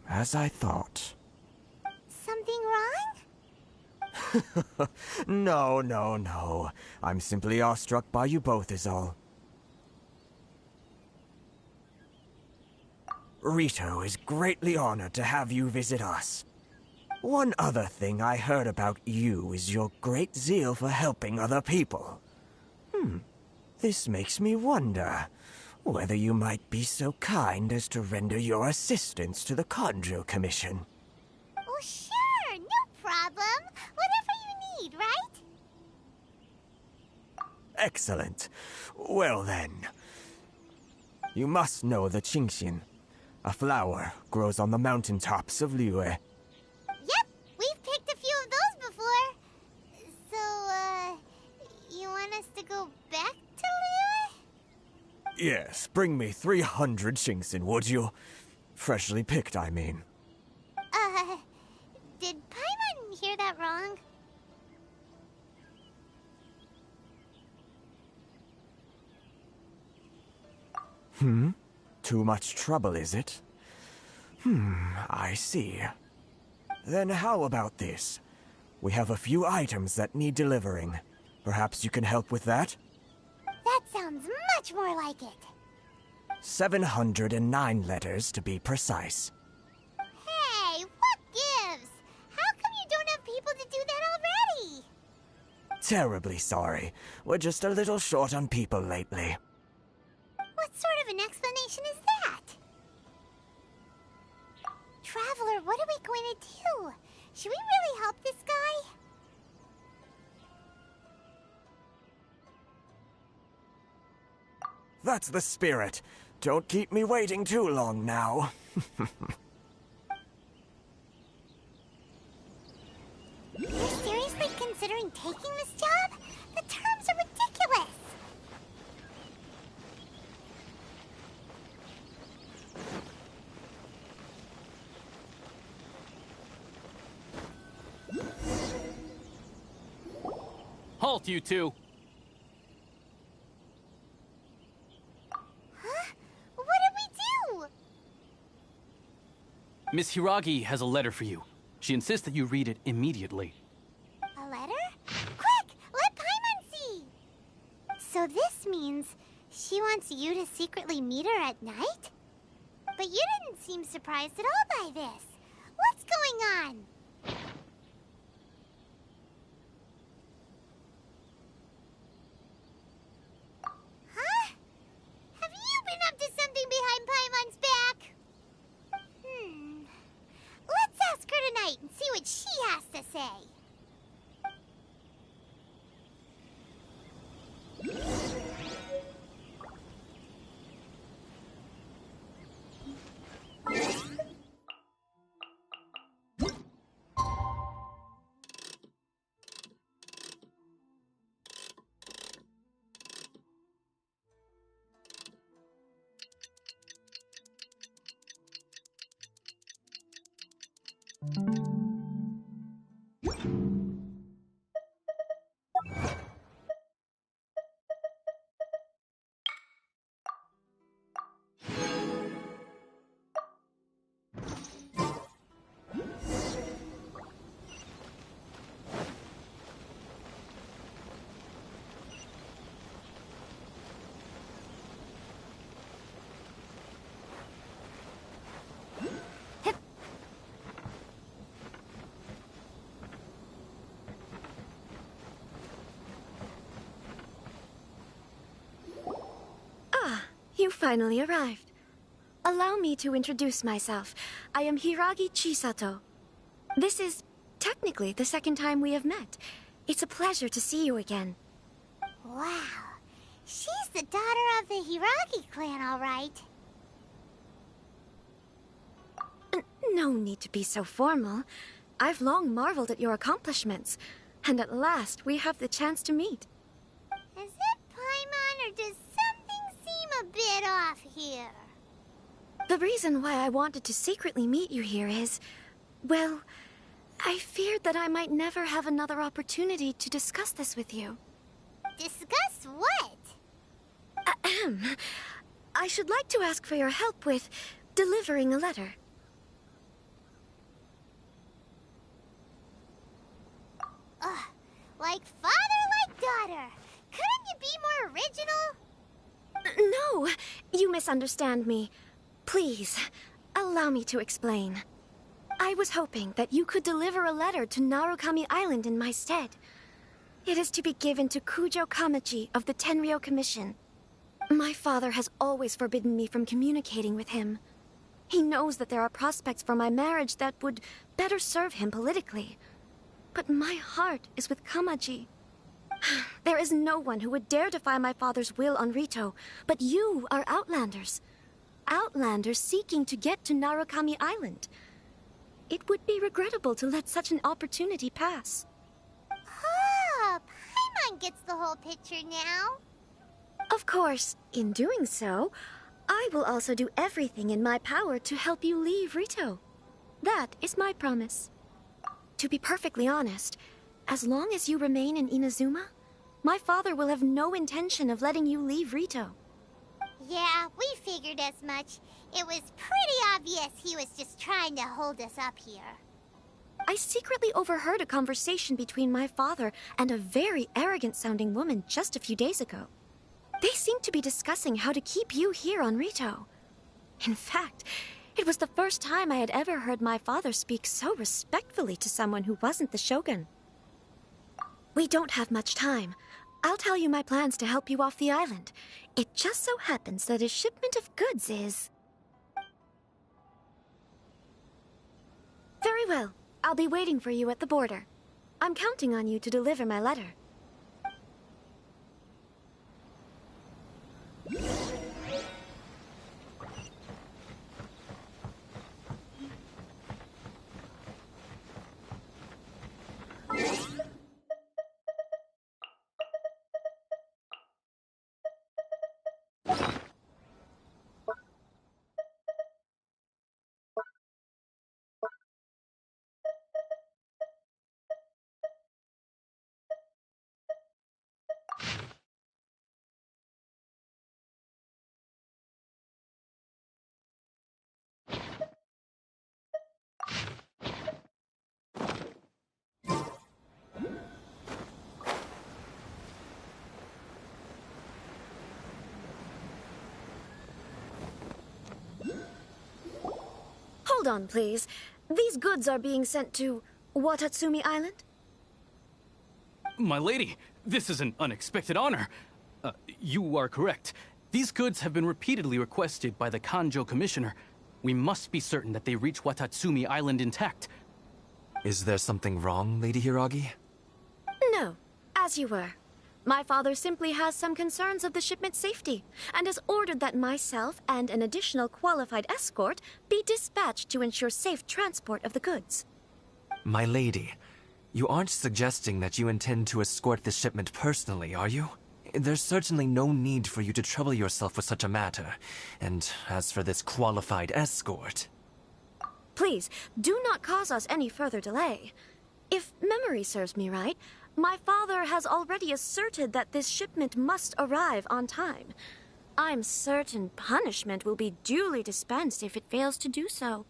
As I thought. Something wrong? No. I'm simply awestruck by you both is all. Rito is greatly honored to have you visit us. One other thing I heard about you is your great zeal for helping other people. This makes me wonder whether you might be so kind as to render your assistance to the Conjo Commission. Oh, sure, no problem. Whatever you need, right? Excellent. Well then, you must know the Qingxian. A flower grows on the mountaintops of Liyue. Yep, we've picked a few of those before. So, you want us to go back to Liyue? Yes, bring me 300 Qingxian, would you? Freshly picked, I mean. Did Paimon hear that wrong? Too much trouble, is it? I see. Then how about this? We have a few items that need delivering. Perhaps you can help with that? That sounds much more like it. 709 letters, to be precise. Hey, what gives? How come you don't have people to do that already? Terribly sorry. We're just a little short on people lately. What sort of an explanation is that? Traveler, what are we going to do? Should we really help this guy? That's the spirit. Don't keep me waiting too long now. You're seriously considering taking this job? The terms are ridiculous. Halt, you two! Huh? What did we do? Miss Hiragi has a letter for you. She insists that you read it immediately. A letter? Quick! Let Paimon see! So this means she wants you to secretly meet her at night? But you didn't seem surprised at all by this. What's going on? Huh? Have you been up to something behind Paimon's back? Let's ask her tonight and see what she has to say. You finally arrived. Allow me to introduce myself. I am Hiragi Chisato. This is technically the second time we have met. It's a pleasure to see you again. Wow. She's the daughter of the Hiragi clan, all right. No need to be so formal. I've long marveled at your accomplishments, and at last we have the chance to meet. Is it Paimon, or does something seem a bit off here? The reason why I wanted to secretly meet you here is, well, I feared that I might never have another opportunity to discuss this with you. Discuss what? Ahem. I should like to ask for your help with delivering a letter. Ugh, like father, like daughter. Couldn't you be more original? No, you misunderstand me. Please, allow me to explain. I was hoping that you could deliver a letter to Narukami Island in my stead. It is to be given to Kujo Kamachi of the Tenryou Commission. My father has always forbidden me from communicating with him. He knows that there are prospects for my marriage that would better serve him politically. But my heart is with Kamaji. There is no one who would dare defy my father's will on Rito, but you are Outlanders. Outlanders seeking to get to Narukami Island. It would be regrettable to let such an opportunity pass. Oh, Paimon gets the whole picture now. Of course, in doing so, I will also do everything in my power to help you leave Rito. That is my promise. To be perfectly honest, as long as you remain in Inazuma, my father will have no intention of letting you leave Rito. Yeah, we figured as much. It was pretty obvious he was just trying to hold us up here. I secretly overheard a conversation between my father and a very arrogant-sounding woman just a few days ago. They seemed to be discussing how to keep you here on Rito. In fact, it was the first time I had ever heard my father speak so respectfully to someone who wasn't the Shogun. We don't have much time. I'll tell you my plans to help you off the island. It just so happens that a shipment of goods is... Very well. I'll be waiting for you at the border. I'm counting on you to deliver my letter. Hold on, please. These goods are being sent to Watatsumi Island? My lady, this is an unexpected honor. You are correct. These goods have been repeatedly requested by the Kanjo Commissioner. We must be certain that they reach Watatsumi Island intact. Is there something wrong, Lady Hiragi? No, as you were. My father simply has some concerns of the shipment's safety, and has ordered that myself and an additional qualified escort be dispatched to ensure safe transport of the goods. My lady, you aren't suggesting that you intend to escort this shipment personally, are you? There's certainly no need for you to trouble yourself with such a matter. And as for this qualified escort... Please, do not cause us any further delay. If memory serves me right, my father has already asserted that this shipment must arrive on time. I'm certain punishment will be duly dispensed if it fails to do so.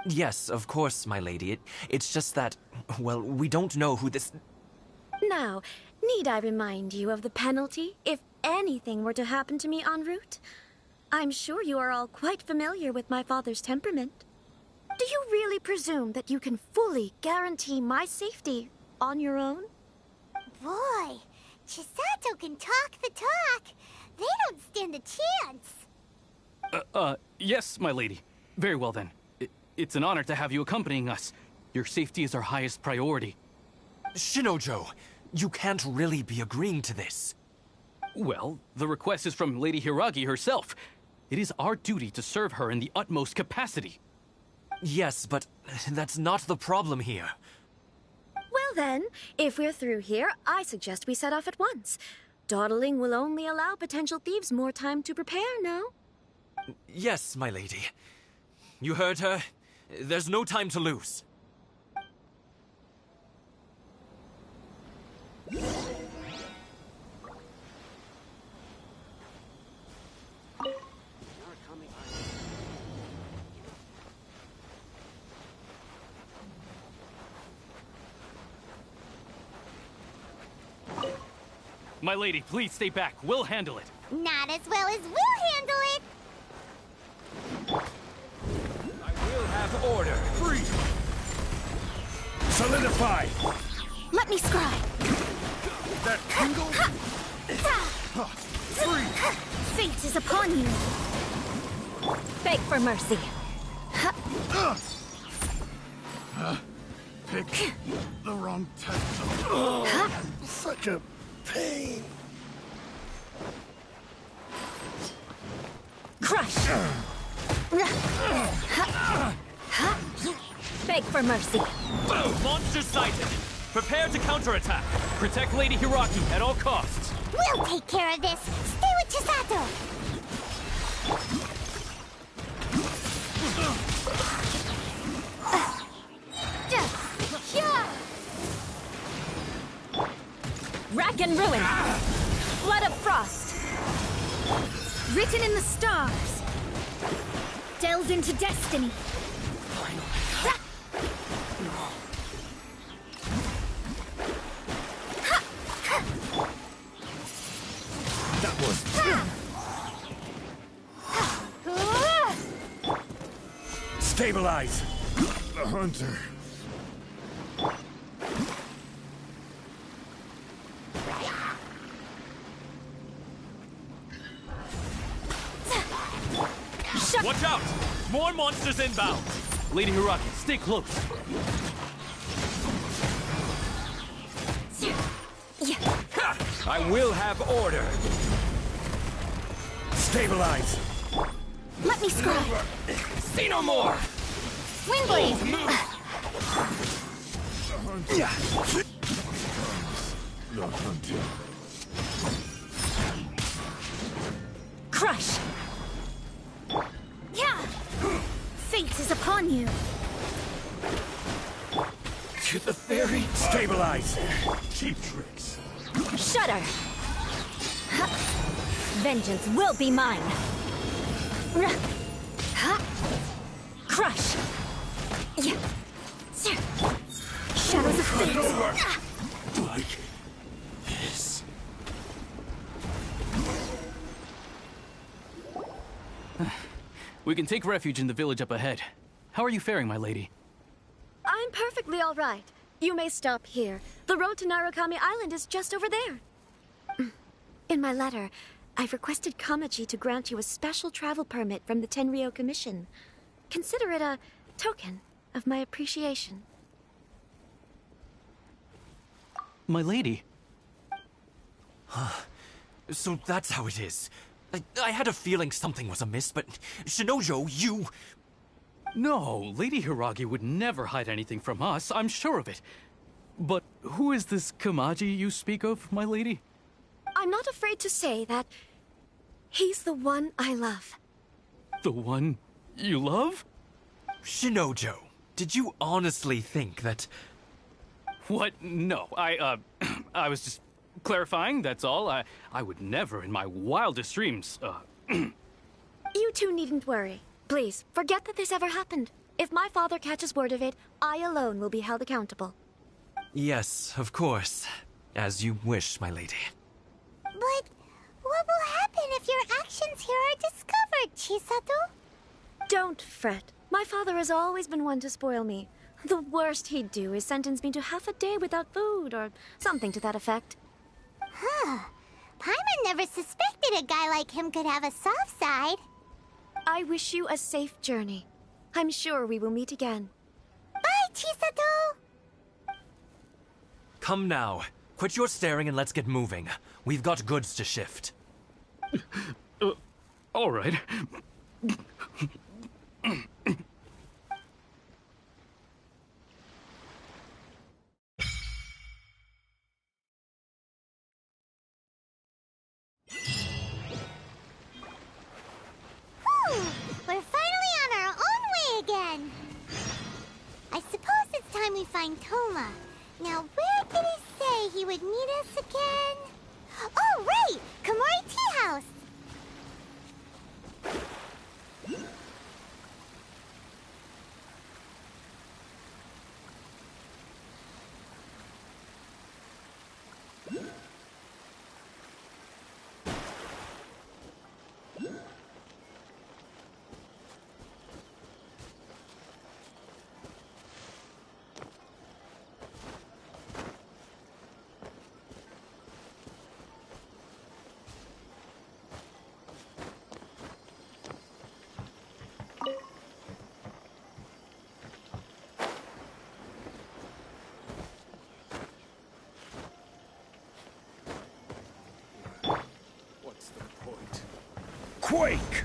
Yes, of course, my lady. It's just that, well, we don't know who this... Now, need I remind you of the penalty if anything were to happen to me en route? I'm sure you are all quite familiar with my father's temperament. Do you really presume that you can fully guarantee my safety on your own? Boy, Chisato can talk the talk. They don't stand a chance. Yes, my lady. Very well then. It's an honor to have you accompanying us. Your safety is our highest priority. Shinojo, you can't really be agreeing to this. Well, the request is from Lady Hiragi herself. It is our duty to serve her in the utmost capacity. Yes, but that's not the problem here. Well then, if we're through here, I suggest we set off at once. Dawdling will only allow potential thieves more time to prepare, no? Yes, my lady. You heard her. There's no time to lose. My lady, please stay back. We'll handle it. Not as well as we'll handle it. I will have order. Free. Solidify. Let me scry. That tingle. Free. Fate is upon you. Beg for mercy. Pick the wrong tactile. Such a pain. Crush. Beg for mercy. Monster sighted. Prepare to counterattack. Protect Lady Hiragi at all costs. We'll take care of this. Stay with Chisato. Rack and ruin. Blood of frost. Written in the stars. Delved into destiny. That was. Stabilize. The hunter. Watch out! More monsters inbound! Lady Hiragi, stay close. I will have order. Stabilize. Let me scry. See no more. Windblade. The hunter. Crush. Yeah. Fate is upon you. To the ferry. Stabilize. Cheap tricks. Shudder. Vengeance will be mine. Crush. Shadows of fears. Like this. We can take refuge in the village up ahead. How are you faring, my lady? I'm perfectly all right. You may stop here. The road to Narukami Island is just over there. In my letter, I've requested Kamaji to grant you a special travel permit from the Tenryou Commission. Consider it a token of my appreciation. My lady. So that's how it is. I had a feeling something was amiss, but Shinojo, you... No, Lady Hiragi would never hide anything from us, I'm sure of it. But who is this Kamaji you speak of, my lady? I'm not afraid to say that he's the one I love. The one you love? Shinojo, did you honestly think that... What? No, I was just clarifying, that's all. I would never in my wildest dreams, You two needn't worry. Please, forget that this ever happened. If my father catches word of it, I alone will be held accountable. Yes, of course. As you wish, my lady. But what will happen if your actions here are discovered, Chisato? Don't fret. My father has always been one to spoil me. The worst he'd do is sentence me to half a day without food, or something to that effect. Huh. Paimon never suspected a guy like him could have a soft side. I wish you a safe journey. I'm sure we will meet again. Bye, Chisato! Come now. Quit your staring and let's get moving. We've got goods to shift. All right. Whew! We're finally on our own way again. I suppose it's time we find Toma. Now, where did he say he would meet us again? Oh, right! Komori Tea House! Quake!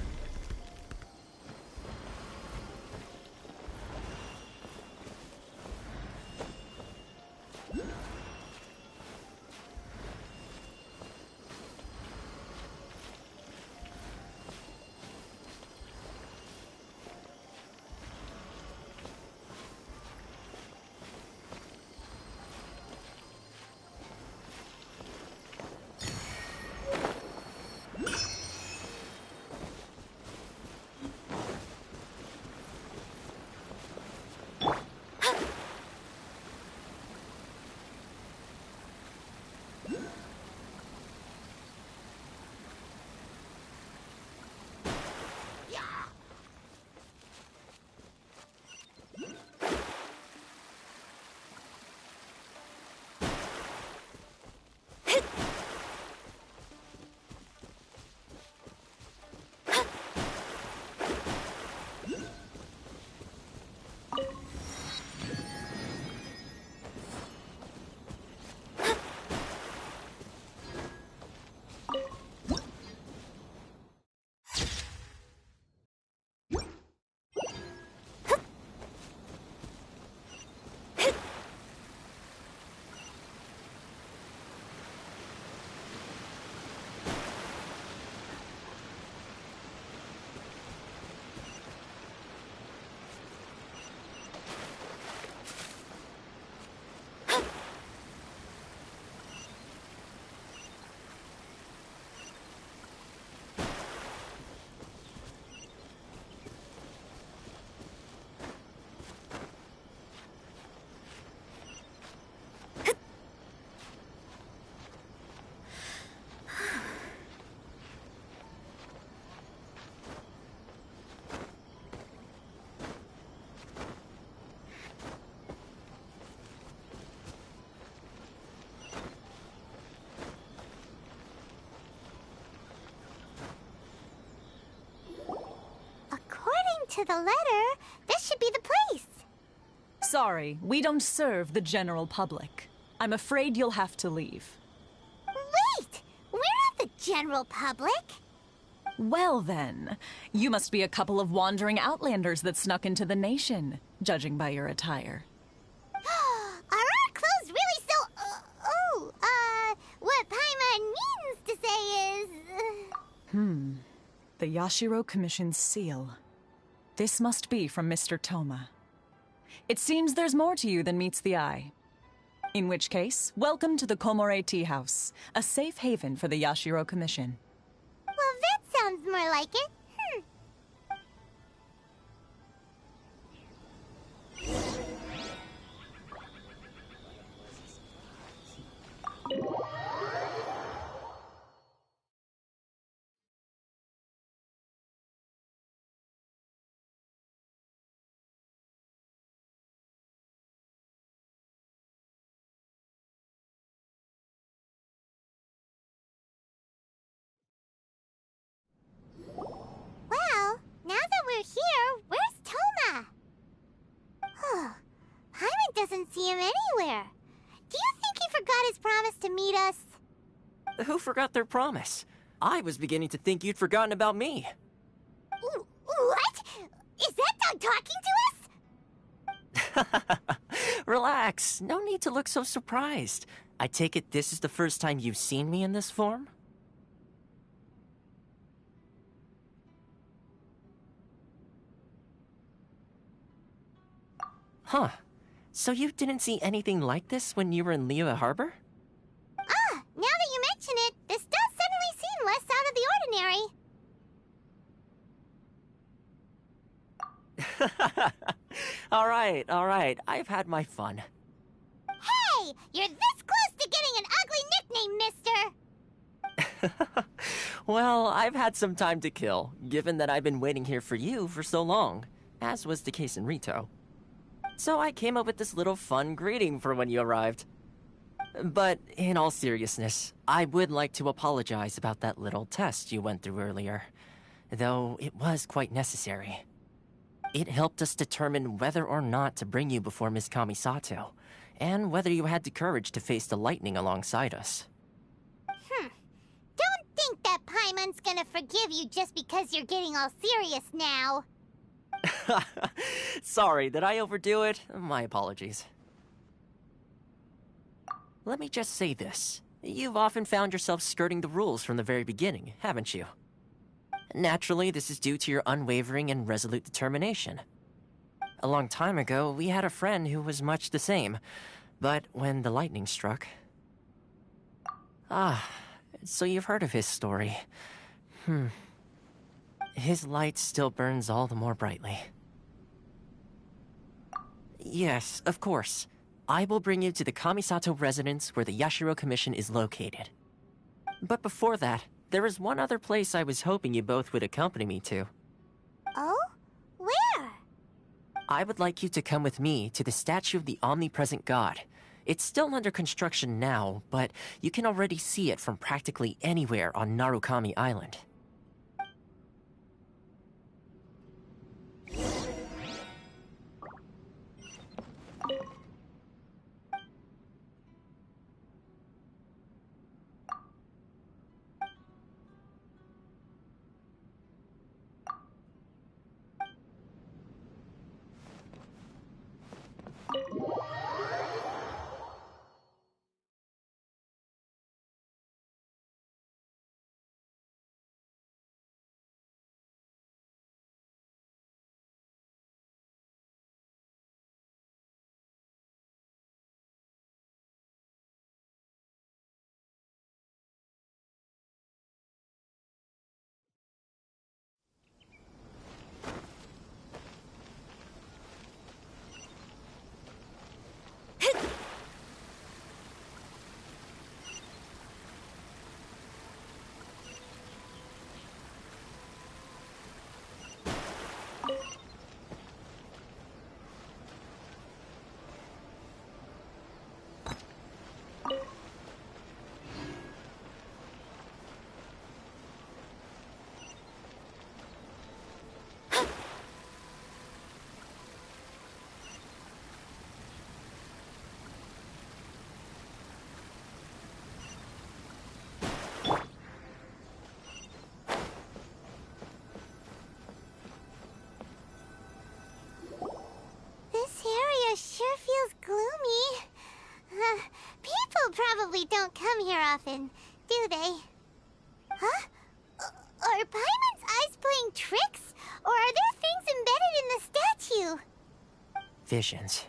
To the letter, this should be the place. Sorry, we don't serve the general public. I'm afraid you'll have to leave. Wait! We're not the general public. Well then, you must be a couple of wandering outlanders that snuck into the nation, judging by your attire. Are our clothes really so... what Paimon means to say is... The Yashiro Commission's seal. This must be from Mr. Toma. It seems there's more to you than meets the eye. In which case, welcome to the Komore Tea House, a safe haven for the Yashiro Commission. Well, that sounds more like it. Who forgot their promise? I was beginning to think you'd forgotten about me. What? Is that dog talking to us? Relax. No need to look so surprised. I take it this is the first time you've seen me in this form? Huh. So you didn't see anything like this when you were in Liyue Harbor? Ah, now that you mention it, this does suddenly seem less out of the ordinary. All right. I've had my fun. Hey! You're this close to getting an ugly nickname, mister! Well, I've had some time to kill, given that I've been waiting here for you for so long, as was the case in Rito. So I came up with this little fun greeting for when you arrived. But in all seriousness, I would like to apologize about that little test you went through earlier, though it was quite necessary. It helped us determine whether or not to bring you before Miss Kamisato, and whether you had the courage to face the lightning alongside us. Don't think that Paimon's gonna forgive you just because you're getting all serious now. Sorry, did I overdo it? My apologies. Let me just say this. You've often found yourself skirting the rules from the very beginning, haven't you? Naturally, this is due to your unwavering and resolute determination. A long time ago, we had a friend who was much the same, but when the lightning struck... Ah, so you've heard of his story. His light still burns all the more brightly. Yes, of course. I will bring you to the Kamisato residence where the Yashiro Commission is located. But before that, there is one other place I was hoping you both would accompany me to. Oh? Where? I would like you to come with me to the statue of the omnipresent god. It's still under construction now, but you can already see it from practically anywhere on Narukami Island. Sure feels gloomy. People probably don't come here often, do they? Huh? Are Paimon's eyes playing tricks? Or are there things embedded in the statue? Visions.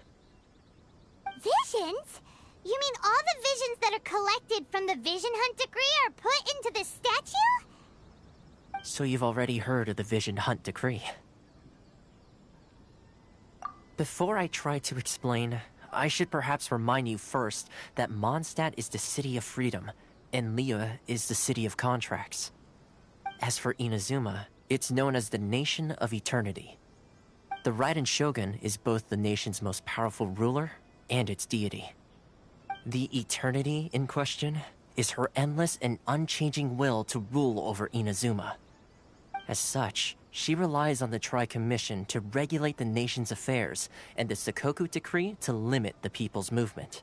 Visions? You mean all the visions that are collected from the Vision Hunt decree are put into the statue? So you've already heard of the Vision Hunt decree. Before I try to explain, I should perhaps remind you first that Mondstadt is the city of freedom, and Liyue is the city of contracts. As for Inazuma, it's known as the Nation of Eternity. The Raiden Shogun is both the nation's most powerful ruler and its deity. The Eternity in question is her endless and unchanging will to rule over Inazuma. As such, she relies on the Tri-Commission to regulate the nation's affairs and the Sakoku Decree to limit the people's movement.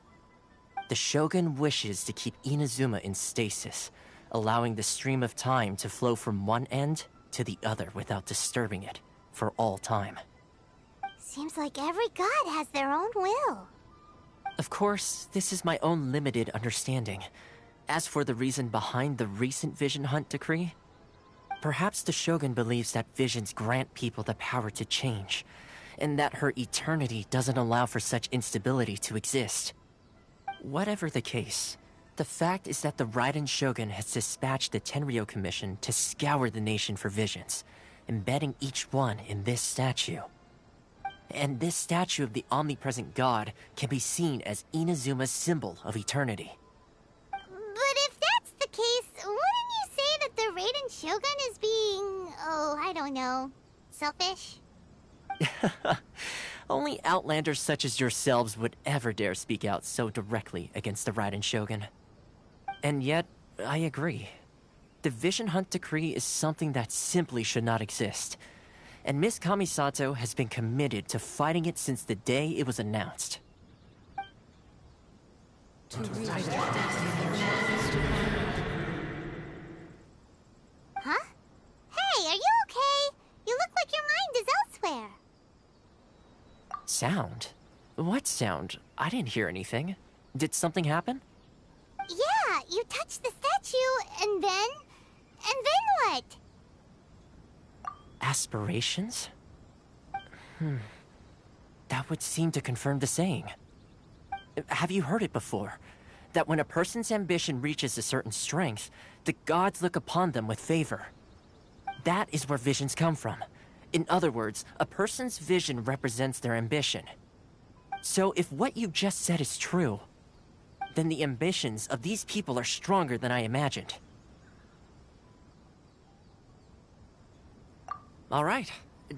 The Shogun wishes to keep Inazuma in stasis, allowing the stream of time to flow from one end to the other without disturbing it for all time. Seems like every god has their own will. Of course, this is my own limited understanding. As for the reason behind the recent Vision Hunt decree, perhaps the Shogun believes that visions grant people the power to change, and that her eternity doesn't allow for such instability to exist. Whatever the case, the fact is that the Raiden Shogun has dispatched the Tenryo Commission to scour the nation for visions, embedding each one in this statue. And this statue of the omnipresent god can be seen as Inazuma's symbol of eternity. But if that's the case, wouldn't you say that the Raiden Shogun is being, I don't know, selfish? Only outlanders such as yourselves would ever dare speak out so directly against the Raiden Shogun. And yet, I agree. The Vision Hunt decree is something that simply should not exist. And Miss Kamisato has been committed to fighting it since the day it was announced. Huh? Hey, are you okay? You look like your mind is elsewhere. Sound? What sound? I didn't hear anything. Did something happen? Yeah, you touched the statue, and then what? Aspirations? That would seem to confirm the saying. Have you heard it before? That when a person's ambition reaches a certain strength, the gods look upon them with favor. That is where visions come from. In other words, a person's vision represents their ambition. So if what you just said is true, then the ambitions of these people are stronger than I imagined. All right,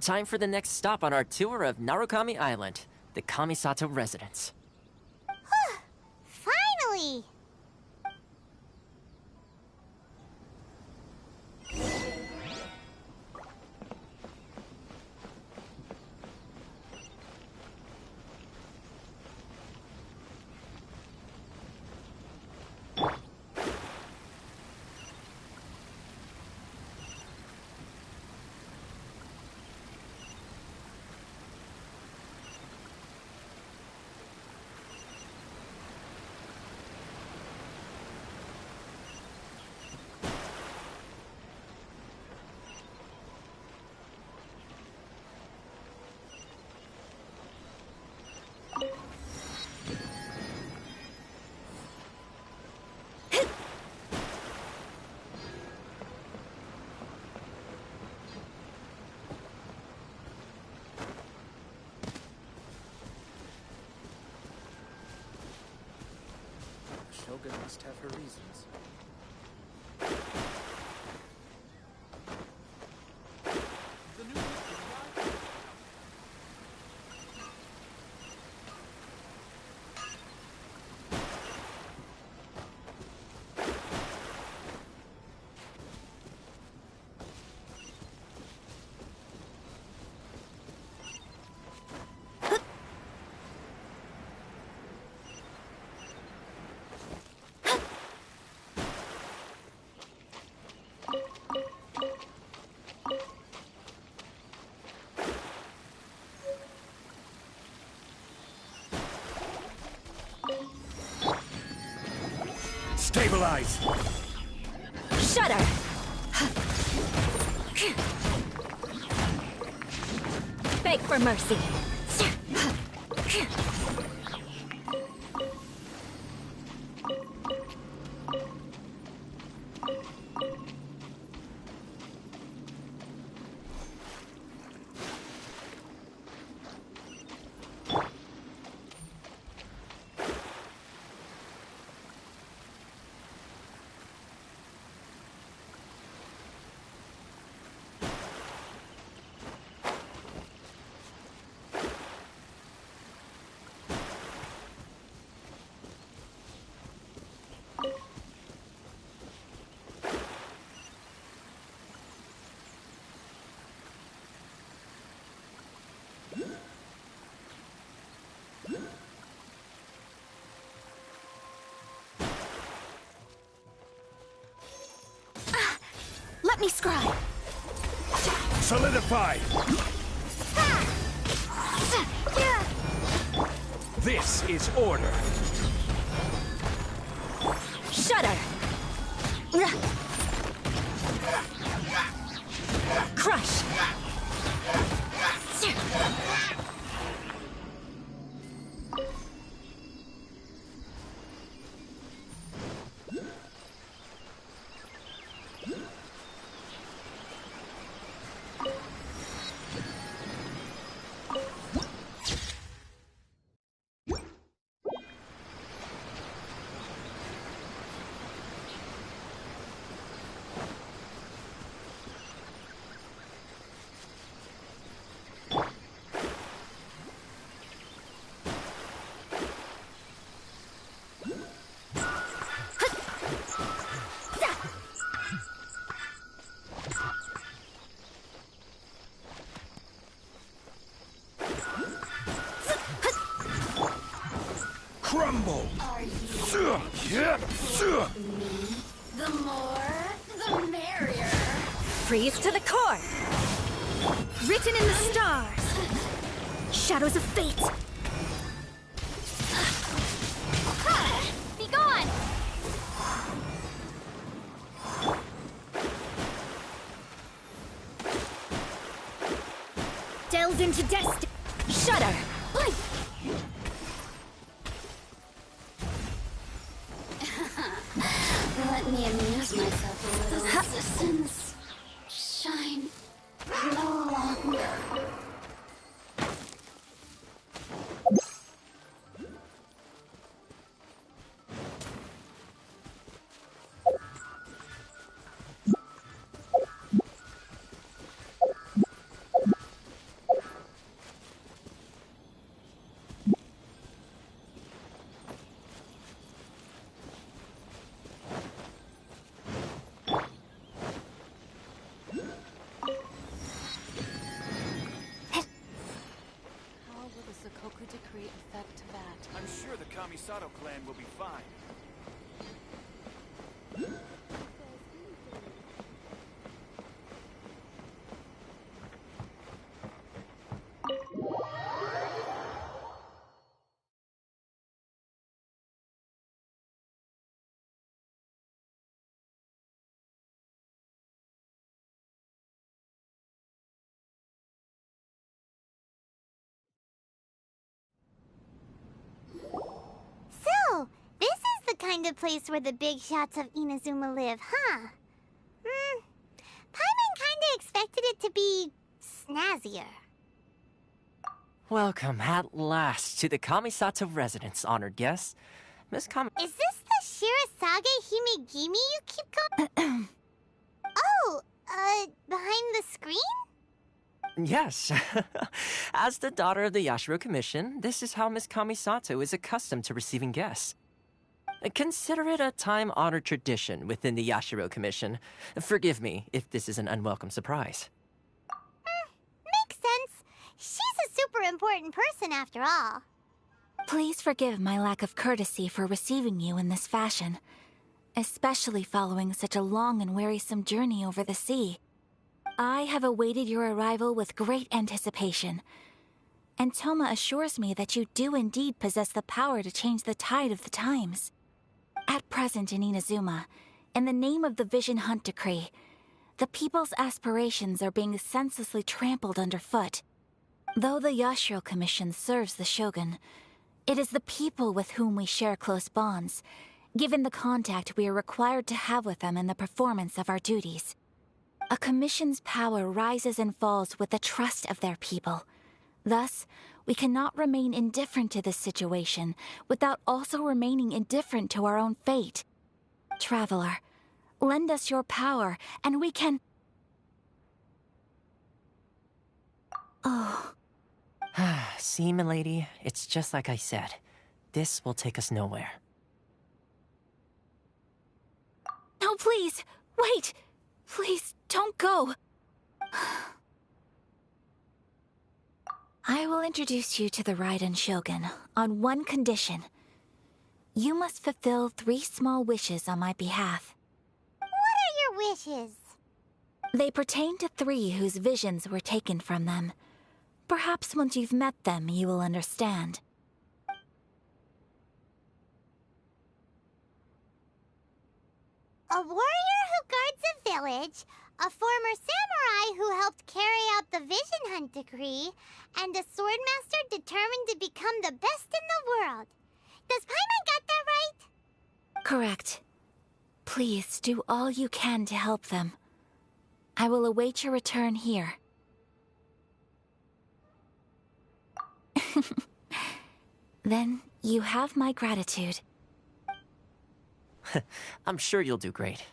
time for the next stop on our tour of Narukami Island, the Kamisato residence. Finally! Shogun must have her reasons. Stabilize! Shudder! Beg for mercy. Let me scry. Solidify! This is order. Shudder. Crush. Crumble! The more, the merrier. Freeze to the core. Written in the stars. Shadows of fate. Be gone! Delved into destiny. Shudder. Let me amuse myself a little. Resistance. Shine. No longer. Decree affect that? I'm sure the Kamisato clan will be fine. So, this is the kind of place where the big shots of Inazuma live, huh? Paimon kinda expected it to be snazzier. Welcome at last to the Kamisato residence, honored guests. Miss Kami... Is this the Shirazage Himegimi you keep calling? Oh, behind the screen? Yes. As the daughter of the Yashiro Commission, this is how Miss Kamisato is accustomed to receiving guests. Consider it a time-honored tradition within the Yashiro Commission. Forgive me if this is an unwelcome surprise. Makes sense. She's a super important person after all. Please forgive my lack of courtesy for receiving you in this fashion, especially following such a long and wearisome journey over the sea. I have awaited your arrival with great anticipation, and Toma assures me that you do indeed possess the power to change the tide of the times. At present in Inazuma, in the name of the Vision Hunt Decree, the people's aspirations are being senselessly trampled underfoot. Though the Yashiro Commission serves the Shogun, it is the people with whom we share close bonds, given the contact we are required to have with them in the performance of our duties. A commission's power rises and falls with the trust of their people. Thus, we cannot remain indifferent to this situation without also remaining indifferent to our own fate. Traveler, lend us your power, and we can... Oh. See, milady, it's just like I said. This will take us nowhere. No, please! Wait! Please, don't go! I will introduce you to the Raiden Shogun on one condition. You must fulfill 3 small wishes on my behalf. What are your wishes? They pertain to 3 whose visions were taken from them. Perhaps once you've met them, you will understand. A warrior who guards a village, a former samurai who helped carry out the Vision Hunt decree, and a swordmaster determined to become the best in the world. Does Paimon got that right? Correct. Please do all you can to help them. I will await your return here. Then you have my gratitude. I'm sure you'll do great.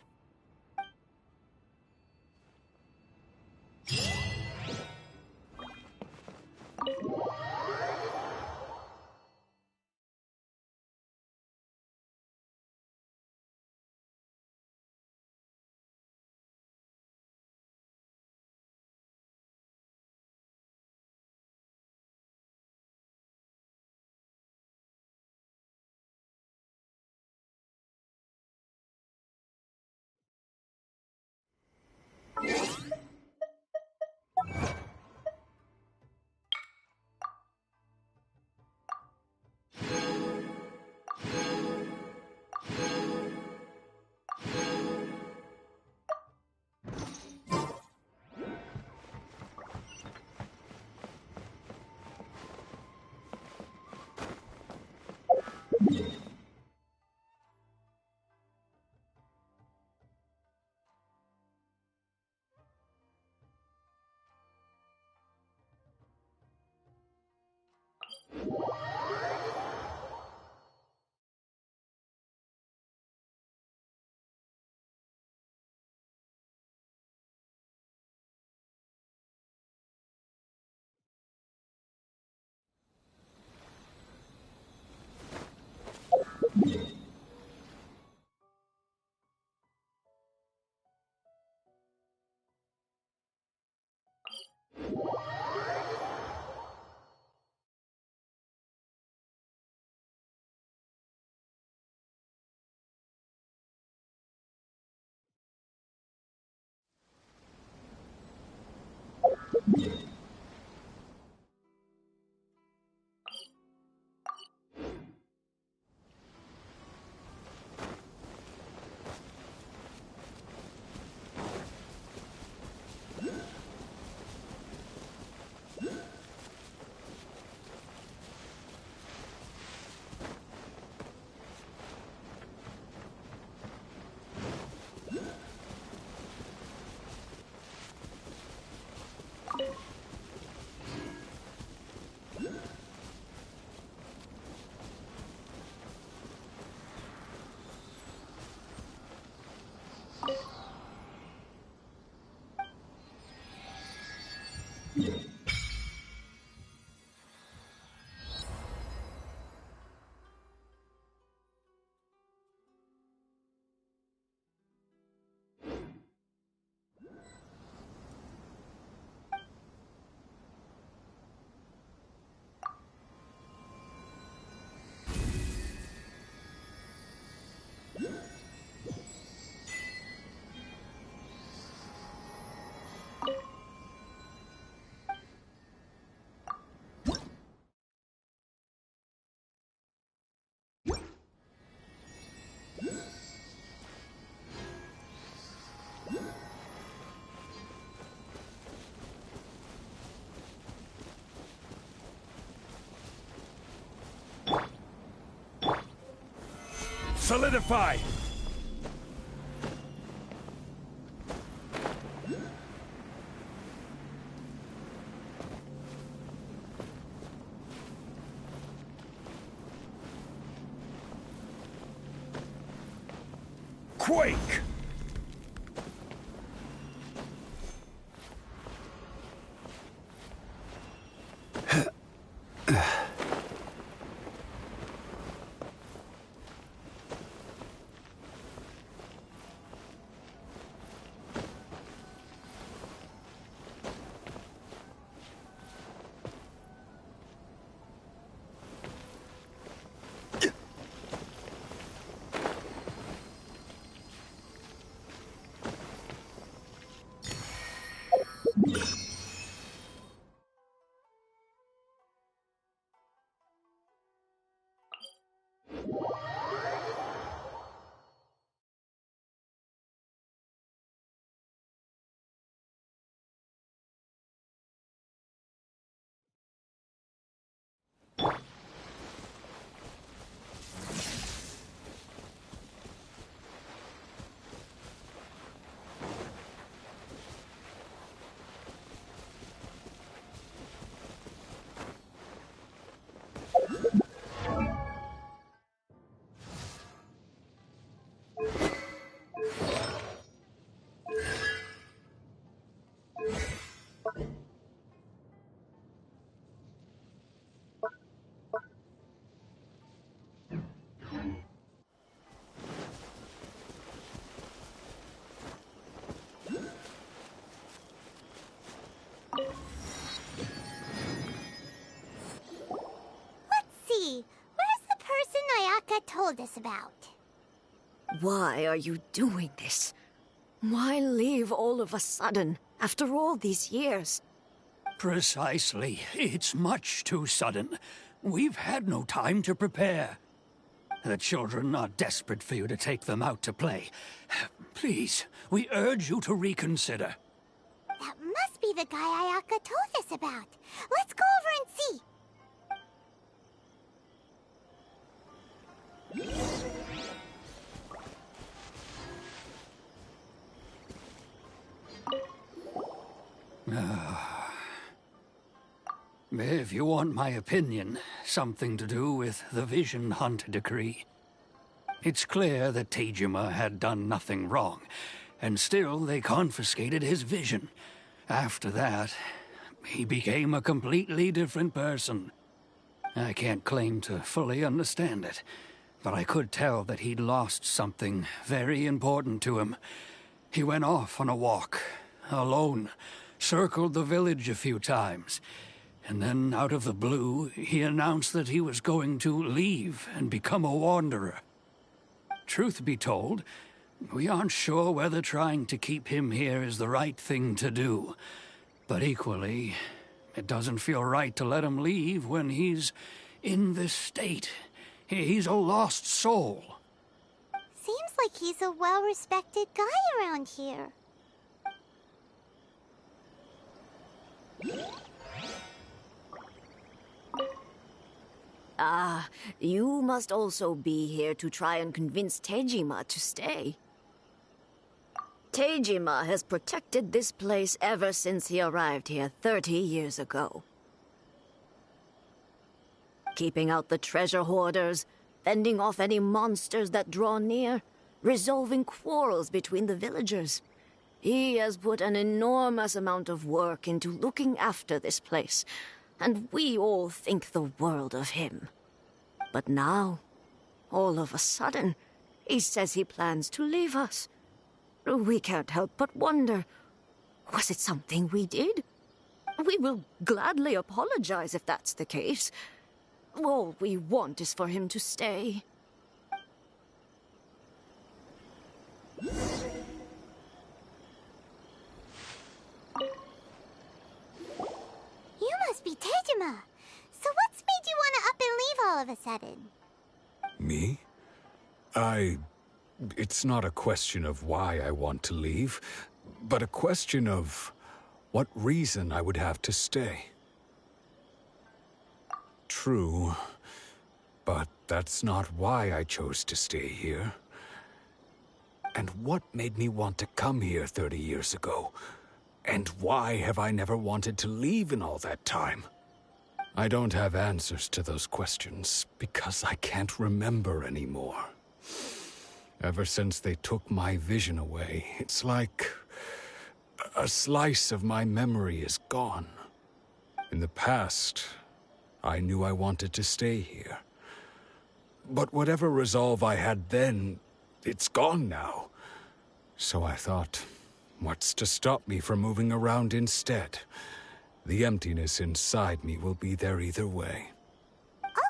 Solidify! Quake! told us about. Why are you doing this? Why leave all of a sudden, after all these years? Precisely. It's much too sudden. We've had no time to prepare. The children are desperate for you to take them out to play. Please, we urge you to reconsider. That must be the guy Ayaka told us about. Let's go over and see. If you want my opinion, something to do with the Vision Hunt decree. It's clear that Tejima had done nothing wrong, and still they confiscated his vision. After that, he became a completely different person. I can't claim to fully understand it, but I could tell that he'd lost something very important to him. He went off on a walk, alone, circled the village a few times, and then, out of the blue, he announced that he was going to leave and become a wanderer. Truth be told, we aren't sure whether trying to keep him here is the right thing to do. But equally, it doesn't feel right to let him leave when he's in this state. He's a lost soul. Seems like he's a well-respected guy around here. Ah, you must also be here to try and convince Tejima to stay. Tejima has protected this place ever since he arrived here 30 years ago. Keeping out the treasure hoarders, fending off any monsters that draw near, resolving quarrels between the villagers. He has put an enormous amount of work into looking after this place, and we all think the world of him. But now, all of a sudden, he says he plans to leave us. We can't help but wonder, was it something we did? We will gladly apologize if that's the case. All we want is for him to stay. You must be Tejima. So what's made you want to up and leave all of a sudden? Me? It's not a question of why I want to leave, but a question of what reason I would have to stay. True, but that's not why I chose to stay here. And what made me want to come here 30 years ago? And why have I never wanted to leave in all that time? I don't have answers to those questions because I can't remember anymore. Ever since they took my vision away, it's like a slice of my memory is gone. In the past, I knew I wanted to stay here. But whatever resolve I had then, it's gone now. So I thought, what's to stop me from moving around instead? The emptiness inside me will be there either way.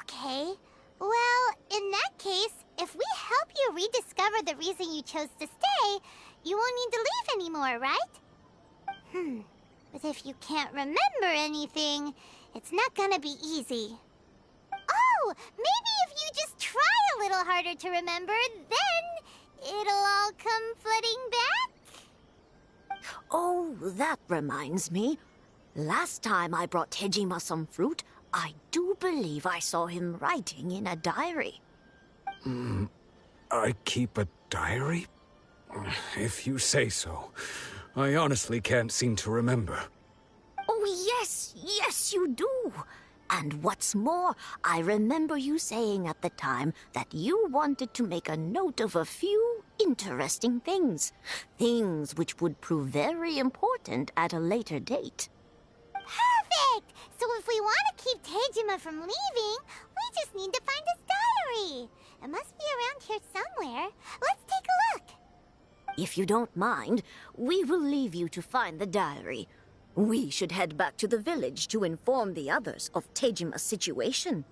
Okay. Well, in that case, if we help you rediscover the reason you chose to stay, you won't need to leave anymore, right? But if you can't remember anything, it's not gonna be easy. Oh, maybe if you just try a little harder to remember, then it'll all come flooding back? Oh, that reminds me. Last time I brought Tejima some fruit, I do believe I saw him writing in a diary. I keep a diary? If you say so. I honestly can't seem to remember. Oh, yes, you do. And what's more, I remember you saying at the time that you wanted to make a note of a few interesting things. Things which would prove very important at a later date. Perfect! So if we want to keep Tejima from leaving, we just need to find his diary. It must be around here somewhere. Let's take a look. If you don't mind, we will leave you to find the diary. We should head back to the village to inform the others of Tejima's situation.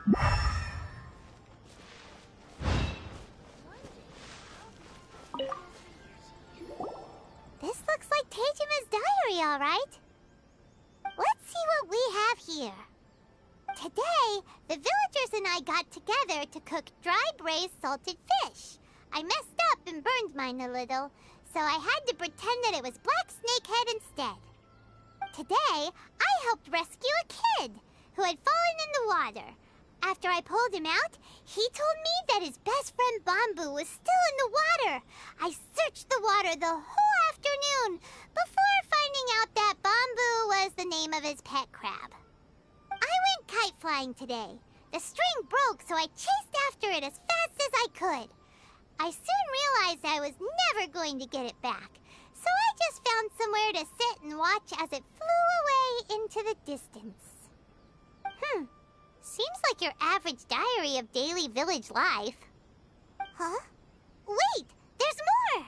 This looks like Teijima's diary, all right. Let's see what we have here. Today, the villagers and I got together to cook dry braised salted fish. I messed up and burned mine a little, so I had to pretend that it was black snakehead instead. Today, I helped rescue a kid who had fallen in the water. After I pulled him out, he told me that his best friend Bamboo was still in the water. I searched the water the whole afternoon before finding out that Bamboo was the name of his pet crab. I went kite flying today. The string broke, so I chased after it as fast as I could. I soon realized I was never going to get it back, so I just found somewhere to sit and watch as it flew away into the distance. Seems like your average diary of daily village life. Huh? Wait, there's more!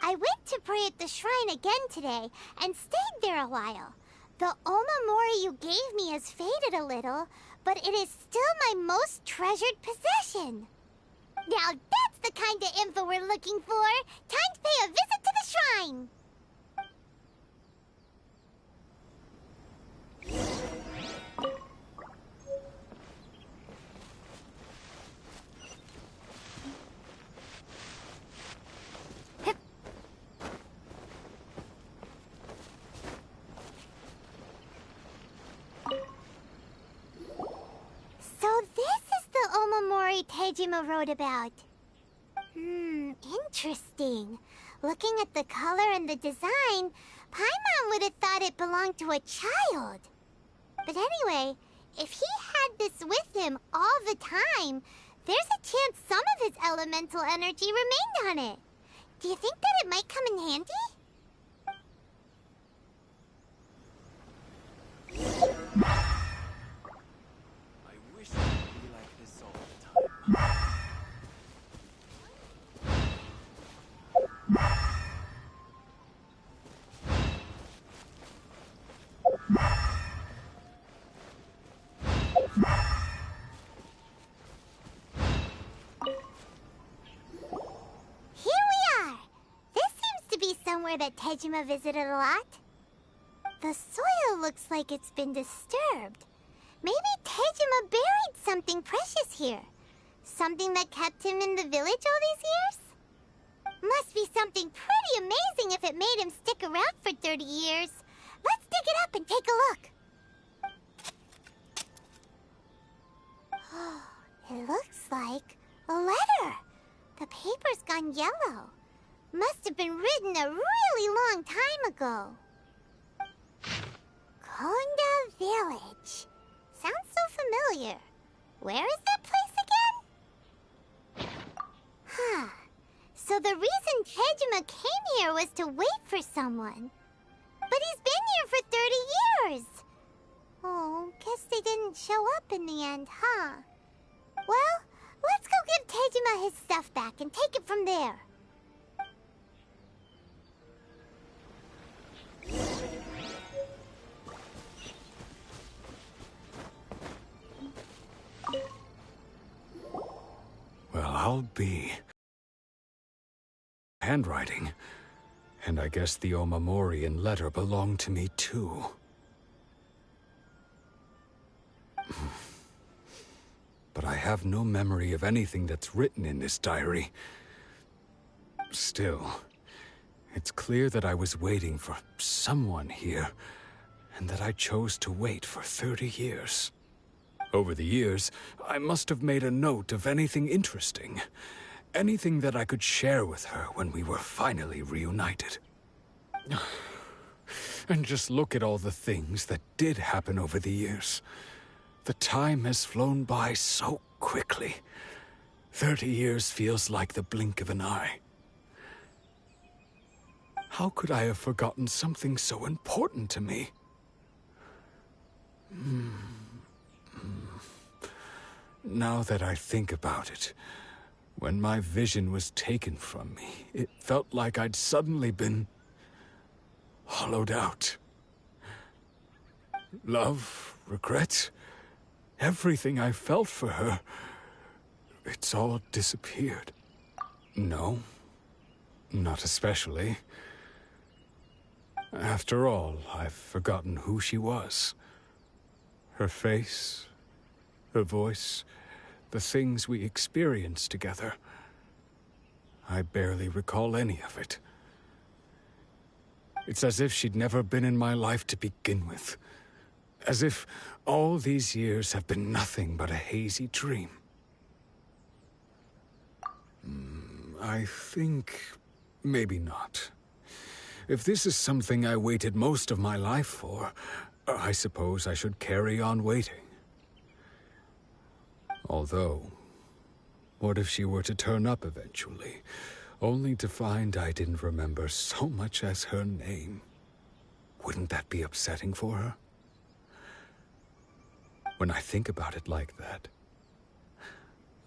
I went to pray at the shrine again today and stayed there a while. The omamori you gave me has faded a little, but it is still my most treasured possession. Now that's the kind of info we're looking for. Time to pay a visit to the shrine. So this is the omamori Tejima wrote about. Interesting. Looking at the color and the design, Paimon would have thought it belonged to a child. But anyway, if he had this with him all the time, there's a chance some of his elemental energy remained on it. Do you think that it might come in handy? I wish it could be like this all the time. Here we are! This seems to be somewhere that Tejima visited a lot. The soil looks like it's been disturbed. Maybe Tejima buried something precious here. Something that kept him in the village all these years? Must be something pretty amazing if it made him stick around for 30 years. Let's dig it up and take a look. It looks like a letter. The paper's gone yellow. Must have been written a really long time ago. Konda Village. Sounds so familiar. Where is that place again? So the reason Tejima came here was to wait for someone. But he's been here for 30 years. Oh, guess they didn't show up in the end, huh? Well, let's go give Tejima his stuff back and take it from there. Well, I'll be... handwriting. And I guess the omamori and letter belong to me too. But I have no memory of anything that's written in this diary. Still, it's clear that I was waiting for someone here, and that I chose to wait for 30 years. Over the years, I must have made a note of anything interesting. Anything that I could share with her when we were finally reunited. And just look at all the things that did happen over the years. The time has flown by so quickly. 30 years feels like the blink of an eye. How could I have forgotten something so important to me? Now that I think about it, when my vision was taken from me, it felt like I'd suddenly been hollowed out. Love, regret, everything I felt for her, it's all disappeared. No, not especially. After all, I've forgotten who she was. Her face, her voice, the things we experienced together. I barely recall any of it. It's as if she'd never been in my life to begin with. As if all these years have been nothing but a hazy dream. I think maybe not. If this is something I waited most of my life for, I suppose I should carry on waiting. Although, what if she were to turn up eventually, only to find I didn't remember so much as her name? Wouldn't that be upsetting for her? When I think about it like that,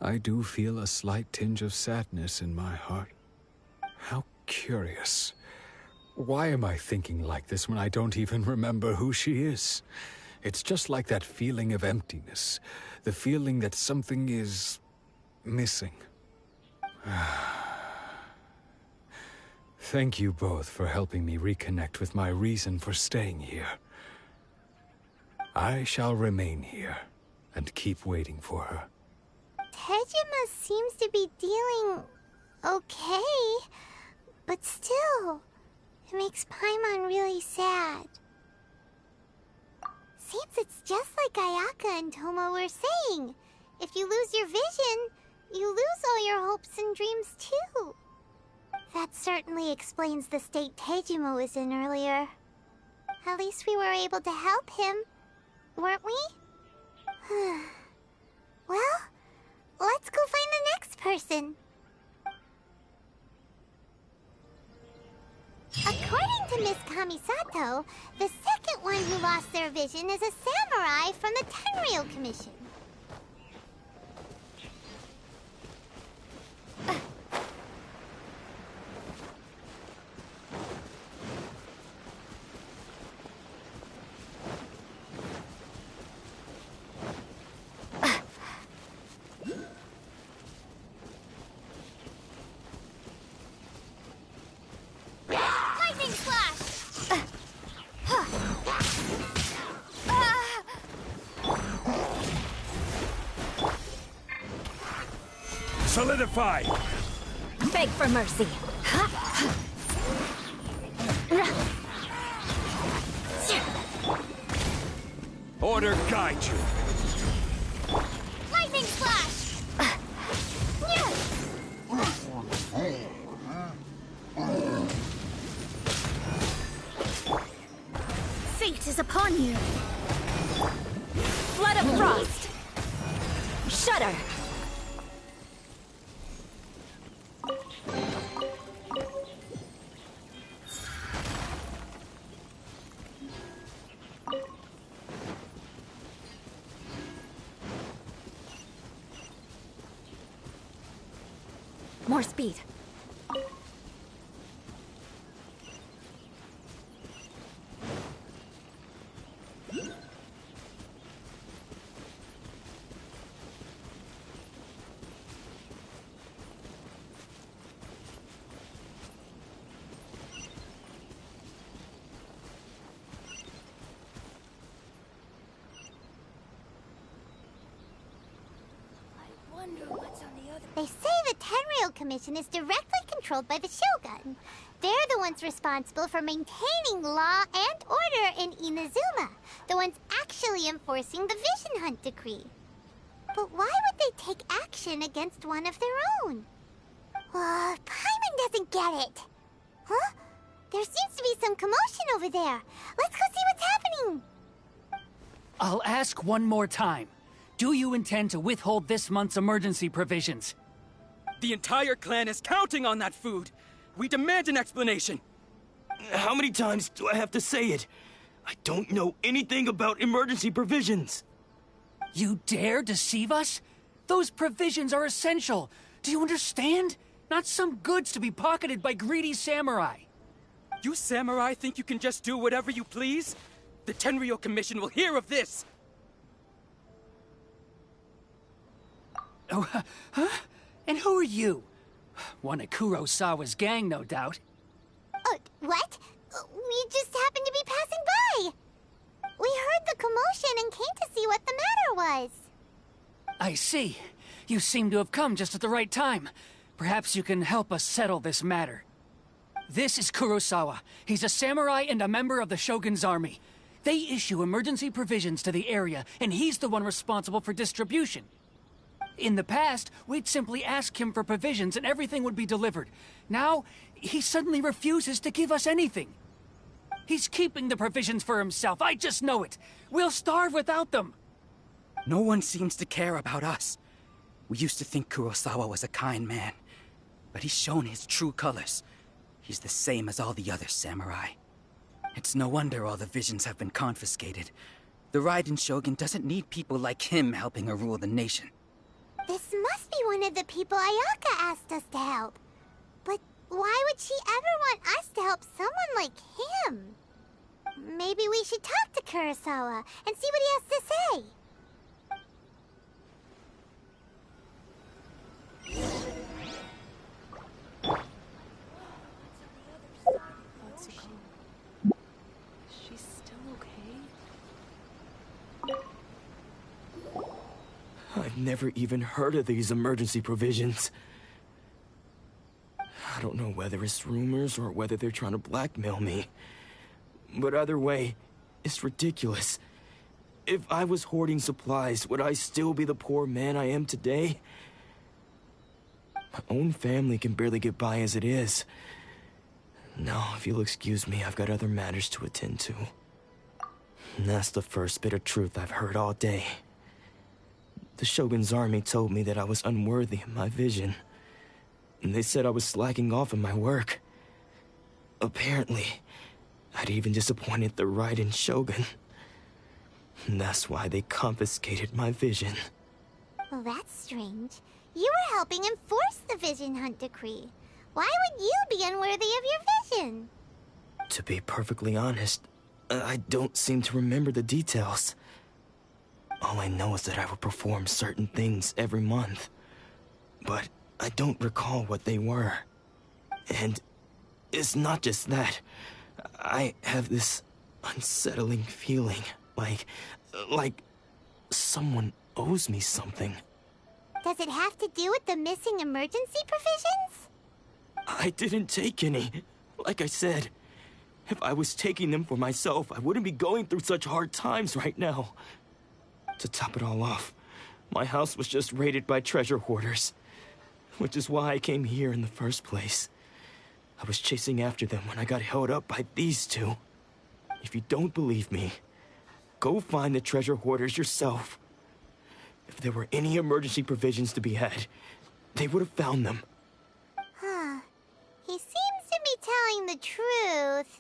I do feel a slight tinge of sadness in my heart. How curious. Why am I thinking like this when I don't even remember who she is? It's just like that feeling of emptiness. The feeling that something is missing. Thank you both for helping me reconnect with my reason for staying here. I shall remain here and keep waiting for her. Tejima seems to be dealing okay, but still, it makes Paimon really sad. Seems it's just like Ayaka and Toma were saying. If you lose your vision, you lose all your hopes and dreams too. That certainly explains the state Tejima was in earlier. At least we were able to help him, weren't we? Well, let's go find the next person. According to Miss Kamisato, the second one who lost their vision is a samurai from the Tenryou Commission. Solidify! Beg for mercy. Order guide you. Lightning Slash! Fate is upon you. Flood of frost. Shudder. More speed. They say the Tenryou Commission is directly controlled by the Shogun. They're the ones responsible for maintaining law and order in Inazuma. The ones actually enforcing the Vision Hunt Decree. But why would they take action against one of their own? Paimon doesn't get it. Huh? There seems to be some commotion over there. Let's go see what's happening. I'll ask one more time. Do you intend to withhold this month's emergency provisions? The entire clan is counting on that food. We demand an explanation. How many times do I have to say it? I don't know anything about emergency provisions. You dare deceive us? Those provisions are essential. Do you understand? Not some goods to be pocketed by greedy samurai. You samurai think you can just do whatever you please? The Tenryou Commission will hear of this! Oh, huh? And who are you? One of Kurosawa's gang, no doubt. What? We just happened to be passing by. We heard the commotion and came to see what the matter was. I see. You seem to have come just at the right time. Perhaps you can help us settle this matter. This is Kurosawa. He's a samurai and a member of the Shogun's army. They issue emergency provisions to the area, and he's the one responsible for distribution. In the past, we'd simply ask him for provisions and everything would be delivered. Now, he suddenly refuses to give us anything. He's keeping the provisions for himself, I just know it. We'll starve without them. No one seems to care about us. We used to think Kurosawa was a kind man, but he's shown his true colors. He's the same as all the other samurai. It's no wonder all the visions have been confiscated. The Raiden Shogun doesn't need people like him helping her rule the nation. This must be one of the people Ayaka asked us to help. But why would she ever want us to help someone like him? Maybe we should talk to Kurosawa and see what he has to say. She's still okay? I've never even heard of these emergency provisions. I don't know whether it's rumors or whether they're trying to blackmail me. But either way, it's ridiculous. If I was hoarding supplies, would I still be the poor man I am today? My own family can barely get by as it is. Now, if you'll excuse me, I've got other matters to attend to. And that's the first bit of truth I've heard all day. The Shogun's army told me that I was unworthy of my vision. And they said I was slacking off in my work. Apparently, I'd even disappointed the Raiden Shogun. And that's why they confiscated my vision. Well, that's strange. You were helping enforce the Vision Hunt decree. Why would you be unworthy of your vision? To be perfectly honest, I don't seem to remember the details. All I know is that I would perform certain things every month. But I don't recall what they were. And it's not just that. I have this unsettling feeling, like someone owes me something. Does it have to do with the missing emergency provisions? I didn't take any. Like I said, if I was taking them for myself, I wouldn't be going through such hard times right now. To top it all off, my house was just raided by treasure hoarders, which is why I came here in the first place. I was chasing after them when I got held up by these two. If you don't believe me, go find the treasure hoarders yourself. If there were any emergency provisions to be had, they would have found them. Huh. He seems to be telling the truth.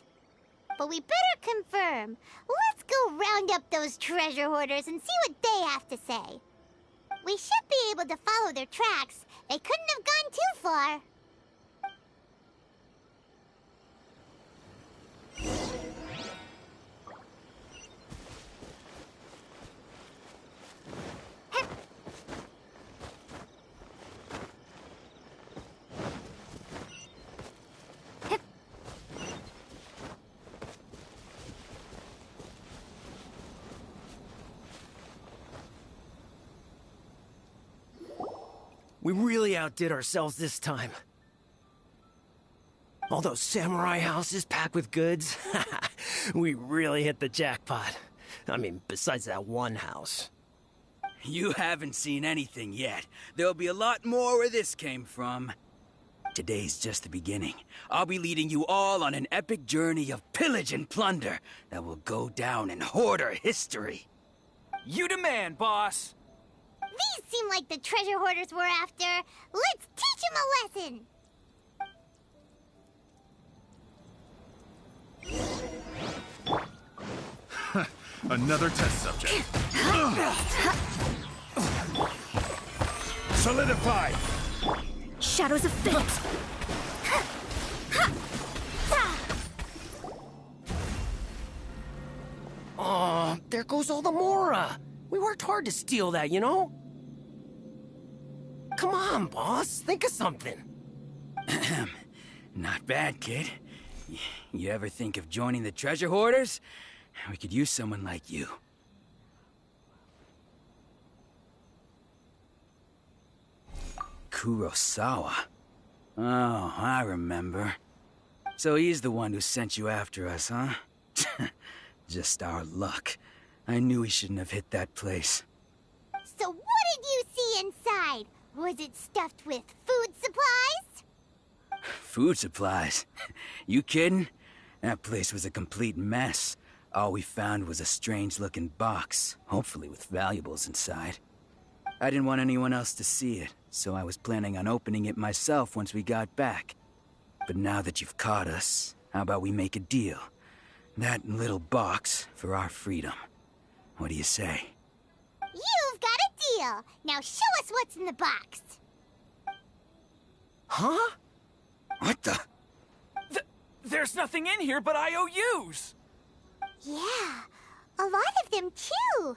But we better confirm. Let's go round up those treasure hoarders and see what they have to say. We should be able to follow their tracks. They couldn't have gone too far. We really outdid ourselves this time. All those samurai houses packed with goods. We really hit the jackpot. I mean, besides that one house. You haven't seen anything yet. There'll be a lot more where this came from. Today's just the beginning. I'll be leading you all on an epic journey of pillage and plunder that will go down in hoarder history. You demand, boss. These seem like the treasure hoarders we're after. Let's teach them a lesson. Another test subject. Solidify! Shadows of fate! There goes all the Mora. We worked hard to steal that, you know? Come on, boss. Think of something. Not bad, kid. You ever think of joining the treasure hoarders? We could use someone like you. Kurosawa. Oh, I remember. So he's the one who sent you after us, huh? Just our luck. I knew he shouldn't have hit that place. So what did you see inside? Was it stuffed with food supplies? Food supplies? You kidding? That place was a complete mess. All we found was a strange-looking box, hopefully with valuables inside. I didn't want anyone else to see it, so I was planning on opening it myself once we got back. But now that you've caught us, how about we make a deal? That little box for our freedom. What do you say? You've got a deal. Now show us what's in the box. Huh? What the? There's nothing in here but IOUs! Yeah, a lot of them too.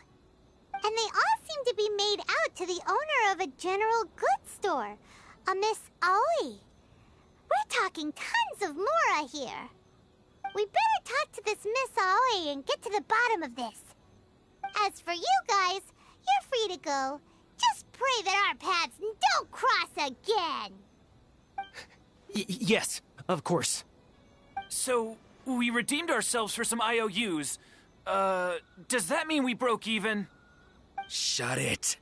And they all seem to be made out to the owner of a general goods store, a Miss Aoi. We're talking tons of Mora here. We better talk to this Miss Aoi and get to the bottom of this. As for you guys, you're free to go. Just pray that our paths don't cross again. Yes, of course. So, we redeemed ourselves for some IOUs. Does that mean we broke even? Shut it.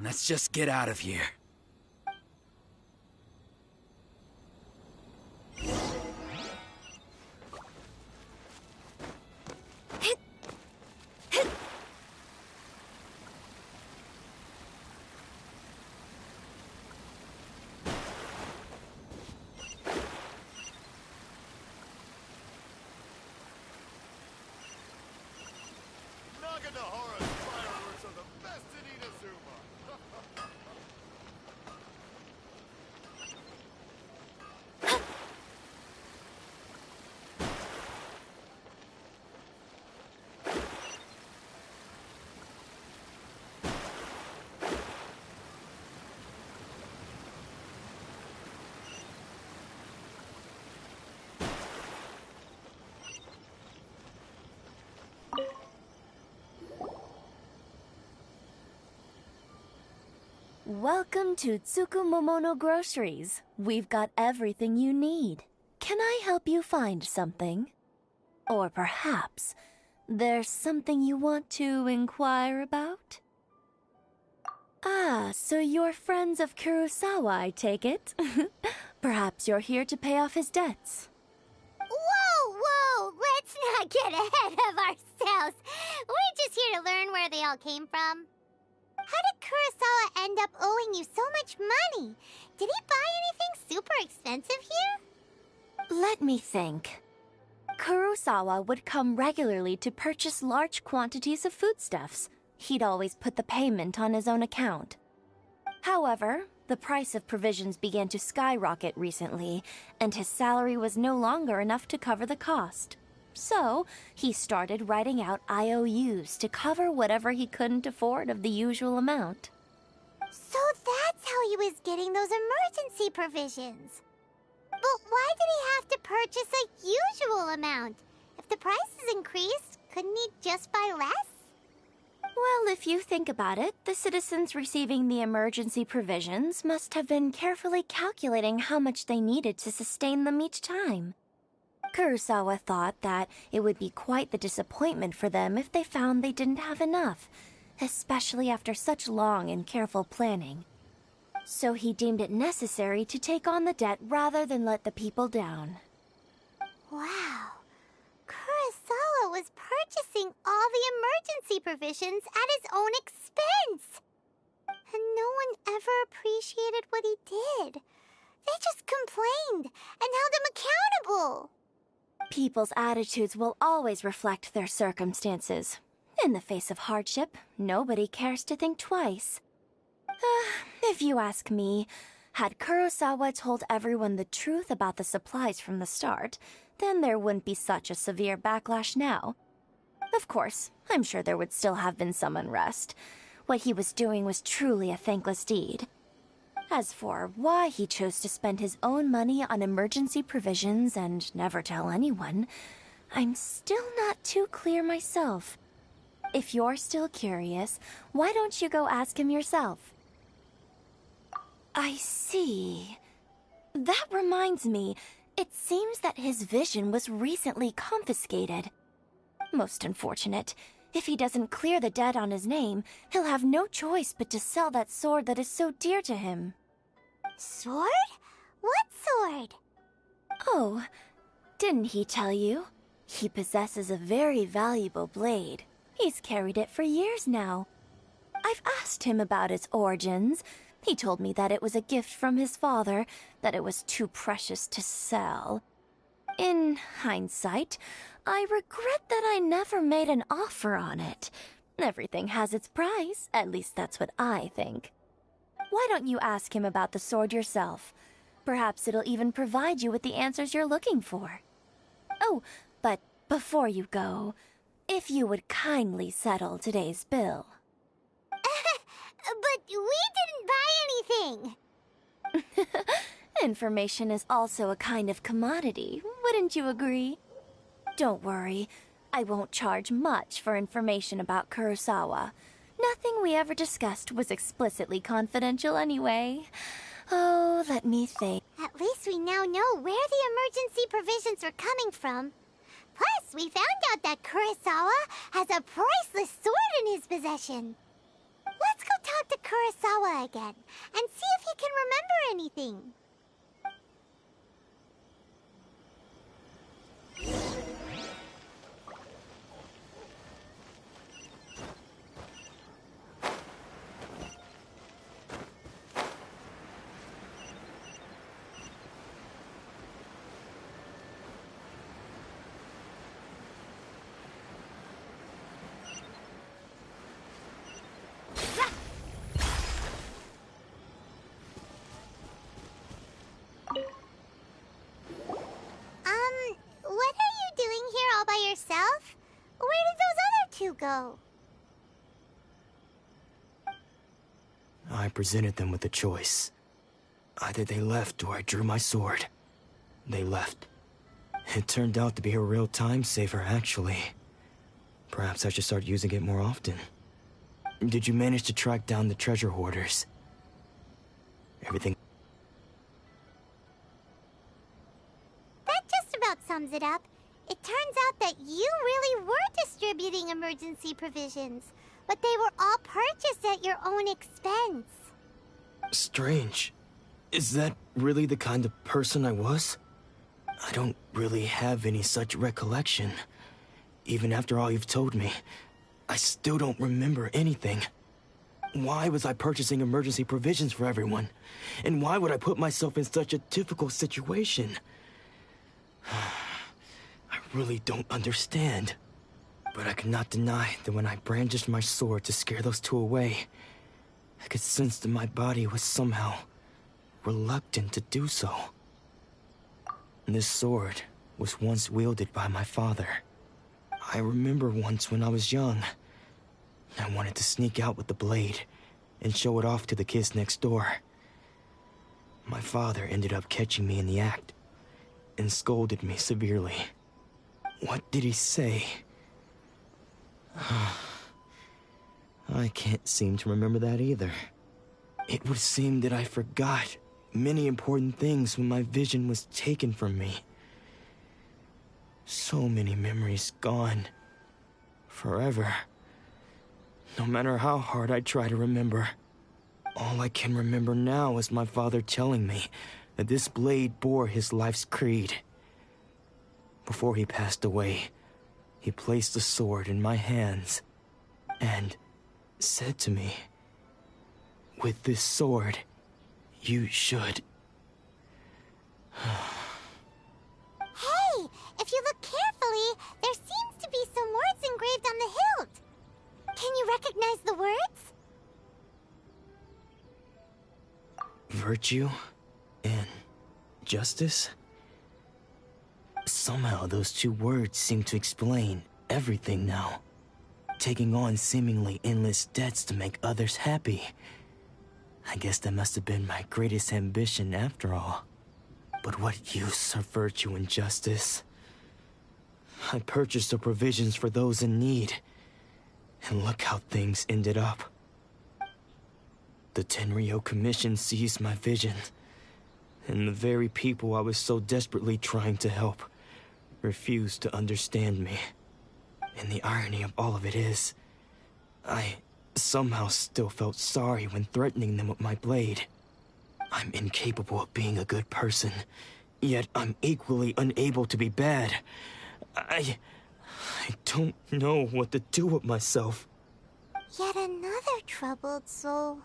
Let's just get out of here. Naganohara's fireworks are the best in Inazuma. Welcome to Tsukumomono Groceries. We've got everything you need. Can I help you find something? Or perhaps there's something you want to inquire about? Ah, so you're friends of Kurosawa, I take it? Perhaps you're here to pay off his debts. Whoa! Let's not get ahead of ourselves. We're just here to learn where they all came from. How did Kurosawa end up owing you so much money? Did he buy anything super expensive here? Let me think. Kurosawa would come regularly to purchase large quantities of foodstuffs. He'd always put the payment on his own account. However, the price of provisions began to skyrocket recently, and his salary was no longer enough to cover the cost. So, he started writing out IOUs to cover whatever he couldn't afford of the usual amount. So that's how he was getting those emergency provisions. But why did he have to purchase a usual amount? If the prices increased, couldn't he just buy less? Well, if you think about it, the citizens receiving the emergency provisions must have been carefully calculating how much they needed to sustain them each time. Kurosawa thought that it would be quite the disappointment for them if they found they didn't have enough, especially after such long and careful planning. So he deemed it necessary to take on the debt rather than let the people down. Wow. Kurosawa was purchasing all the emergency provisions at his own expense. And no one ever appreciated what he did. They just complained and held him accountable. People's attitudes will always reflect their circumstances. In the face of hardship, nobody cares to think twice. If you ask me, had Kurosawa told everyone the truth about the supplies from the start, then there wouldn't be such a severe backlash now. Of course, I'm sure there would still have been some unrest. What he was doing was truly a thankless deed. As for why he chose to spend his own money on emergency provisions and never tell anyone, I'm still not too clear myself. If you're still curious, why don't you go ask him yourself? I see. That reminds me, it seems that his vision was recently confiscated. Most unfortunate. If he doesn't clear the debt on his name, he'll have no choice but to sell that sword that is so dear to him. Sword? What sword? Oh, didn't he tell you? He possesses a very valuable blade. He's carried it for years now. I've asked him about its origins. He told me that it was a gift from his father, that it was too precious to sell. In hindsight, I regret that I never made an offer on it. Everything has its price, at least that's what I think. Why don't you ask him about the sword yourself? Perhaps it'll even provide you with the answers you're looking for. Oh, but before you go, if you would kindly settle today's bill. But we didn't buy anything! Information is also a kind of commodity, wouldn't you agree? Don't worry, I won't charge much for information about Kurosawa. Nothing we ever discussed was explicitly confidential anyway. Oh, let me think. At least we now know where the emergency provisions are coming from. Plus, we found out that Kurosawa has a priceless sword in his possession. Let's go talk to Kurosawa again, and see if he can remember anything. What are you doing here all by yourself? Where did those other two go? I presented them with a choice. Either they left or I drew my sword. They left. It turned out to be a real time saver, actually. Perhaps I should start using it more often. Did you manage to track down the treasure hoarders? Everything... That just about sums it up. It turns out that you really were distributing emergency provisions, but they were all purchased at your own expense. Strange. Is that really the kind of person I was? I don't really have any such recollection. Even after all you've told me, I still don't remember anything. Why was I purchasing emergency provisions for everyone? And why would I put myself in such a difficult situation? I really don't understand. But I cannot deny that when I brandished my sword to scare those two away, I could sense that my body was somehow reluctant to do so. This sword was once wielded by my father. I remember once when I was young, I wanted to sneak out with the blade and show it off to the kids next door. My father ended up catching me in the act and scolded me severely. What did he say? I can't seem to remember that either. It would seem that I forgot many important things when my vision was taken from me. So many memories gone. Forever. No matter how hard I try to remember, all I can remember now is my father telling me that this blade bore his life's creed. Before he passed away, he placed the sword in my hands and said to me, "With this sword, you should..." Hey, if you look carefully, there seems to be some words engraved on the hilt. Can you recognize the words? Virtue and justice? Somehow those two words seem to explain everything now. Taking on seemingly endless debts to make others happy. I guess that must have been my greatest ambition after all. But what use of virtue and justice? I purchased the provisions for those in need. And look how things ended up. The Tenryo Commission seized my vision. And the very people I was so desperately trying to help refused to understand me. And the irony of all of it is, I somehow still felt sorry when threatening them with my blade. I'm incapable of being a good person, yet I'm equally unable to be bad. I don't know what to do with myself. Yet another troubled soul.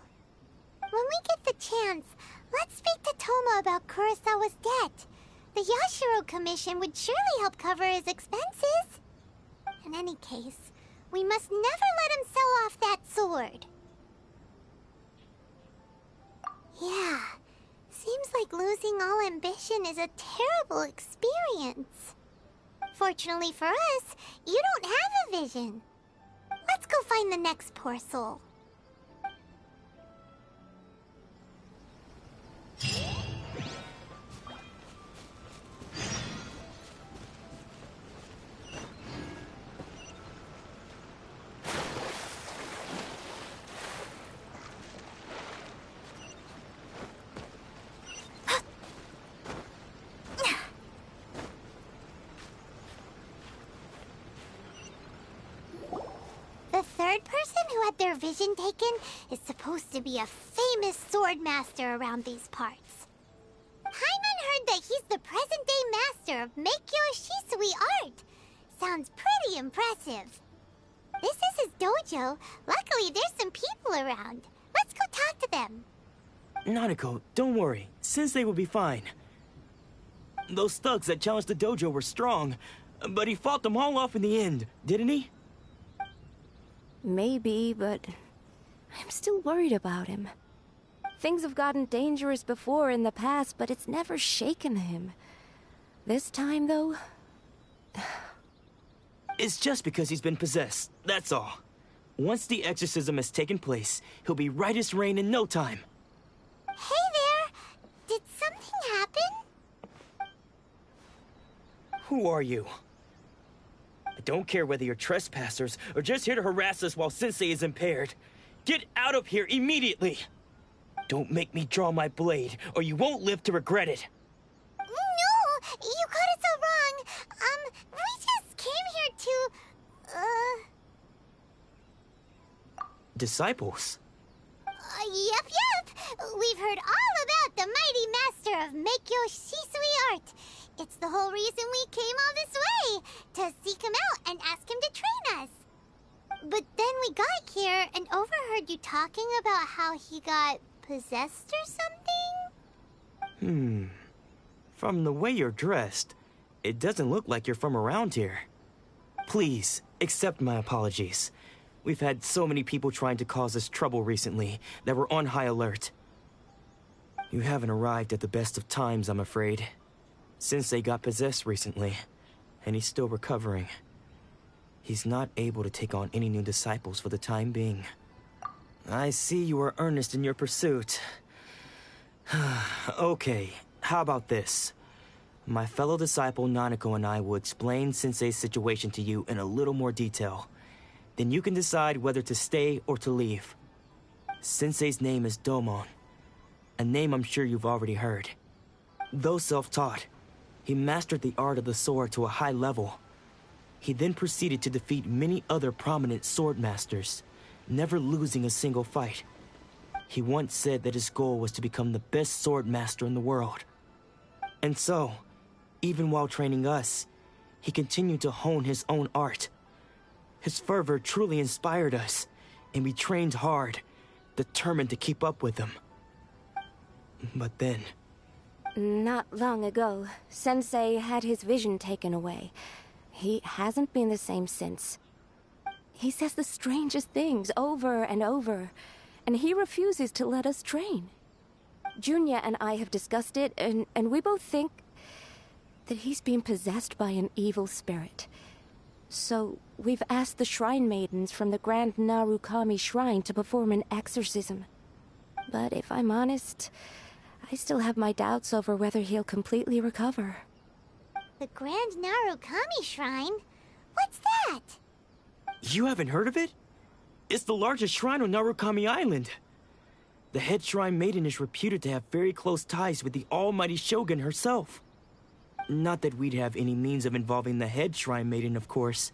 When we get the chance, let's speak to Toma about Kurosawa's debt. The Yashiro Commission would surely help cover his expenses. In any case, we must never let him sell off that sword. Yeah, seems like losing all ambition is a terrible experience. Fortunately for us, you don't have a vision. Let's go find the next poor soul. The third person who had their vision taken is supposed to be a famous sword master around these parts. Paimon heard that he's the present-day master of Meikyo Shisui art. Sounds pretty impressive. This is his dojo. Luckily, there's some people around. Let's go talk to them. Nanako, don't worry. Sensei will be fine. Those thugs that challenged the dojo were strong, but he fought them all off in the end, didn't he? Maybe, but I'm still worried about him. Things have gotten dangerous before in the past, but it's never shaken him. This time, though... It's just because he's been possessed, that's all. Once the exorcism has taken place, he'll be right as rain in no time. Hey there! Did something happen? Who are you? I don't care whether you're trespassers or just here to harass us while Sensei is impaired. Get out of here immediately! Don't make me draw my blade, or you won't live to regret it. No! You got it so wrong! We just came here to... Disciples? Yep! We've heard all about the mighty master of Meikyo Shisui art. It's the whole reason we came all this way, to seek him out and ask him to train us. But then we got here and overheard you talking about how he got possessed or something? From the way you're dressed, it doesn't look like you're from around here. Please, accept my apologies. We've had so many people trying to cause us trouble recently that we're on high alert. You haven't arrived at the best of times, I'm afraid. Sensei got possessed recently, and he's still recovering. He's not able to take on any new disciples for the time being. I see you are earnest in your pursuit. Okay, how about this? My fellow disciple Nanako and I will explain Sensei's situation to you in a little more detail. Then you can decide whether to stay or to leave. Sensei's name is Domon, a name I'm sure you've already heard. Though self-taught, he mastered the art of the sword to a high level. He then proceeded to defeat many other prominent sword masters, never losing a single fight. He once said that his goal was to become the best sword master in the world. And so, even while training us, he continued to hone his own art. His fervor truly inspired us, and we trained hard, determined to keep up with him. But then... Not long ago, Sensei had his vision taken away. He hasn't been the same since. He says the strangest things over and over, and he refuses to let us train. Junya and I have discussed it, and we both think that he's been possessed by an evil spirit. So, we've asked the shrine maidens from the Grand Narukami Shrine to perform an exorcism. But if I'm honest, I still have my doubts over whether he'll completely recover. The Grand Narukami Shrine? What's that? You haven't heard of it? It's the largest shrine on Narukami Island. The head shrine maiden is reputed to have very close ties with the almighty Shogun herself. Not that we'd have any means of involving the head shrine maiden, of course.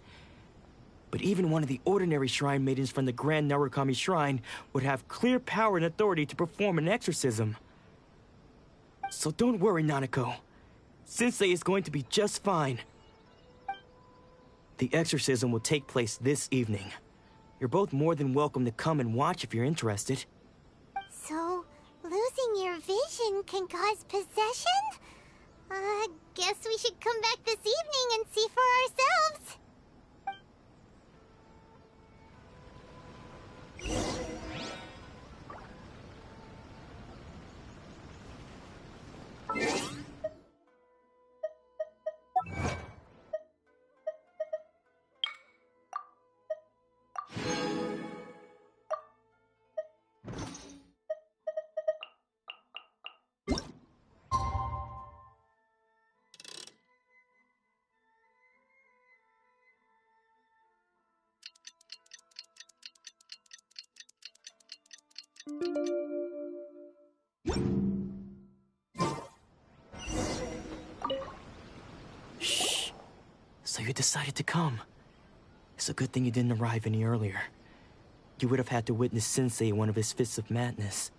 But even one of the ordinary shrine maidens from the Grand Narukami Shrine would have clear power and authority to perform an exorcism. So don't worry, Nanako. Sensei is going to be just fine. The exorcism will take place this evening. You're both more than welcome to come and watch if you're interested. So, losing your vision can cause possession? Guess we should come back this evening and see for ourselves. Shh. So you decided to come. It's a good thing you didn't arrive any earlier. You would have had to witness Sensei in one of his fits of madness.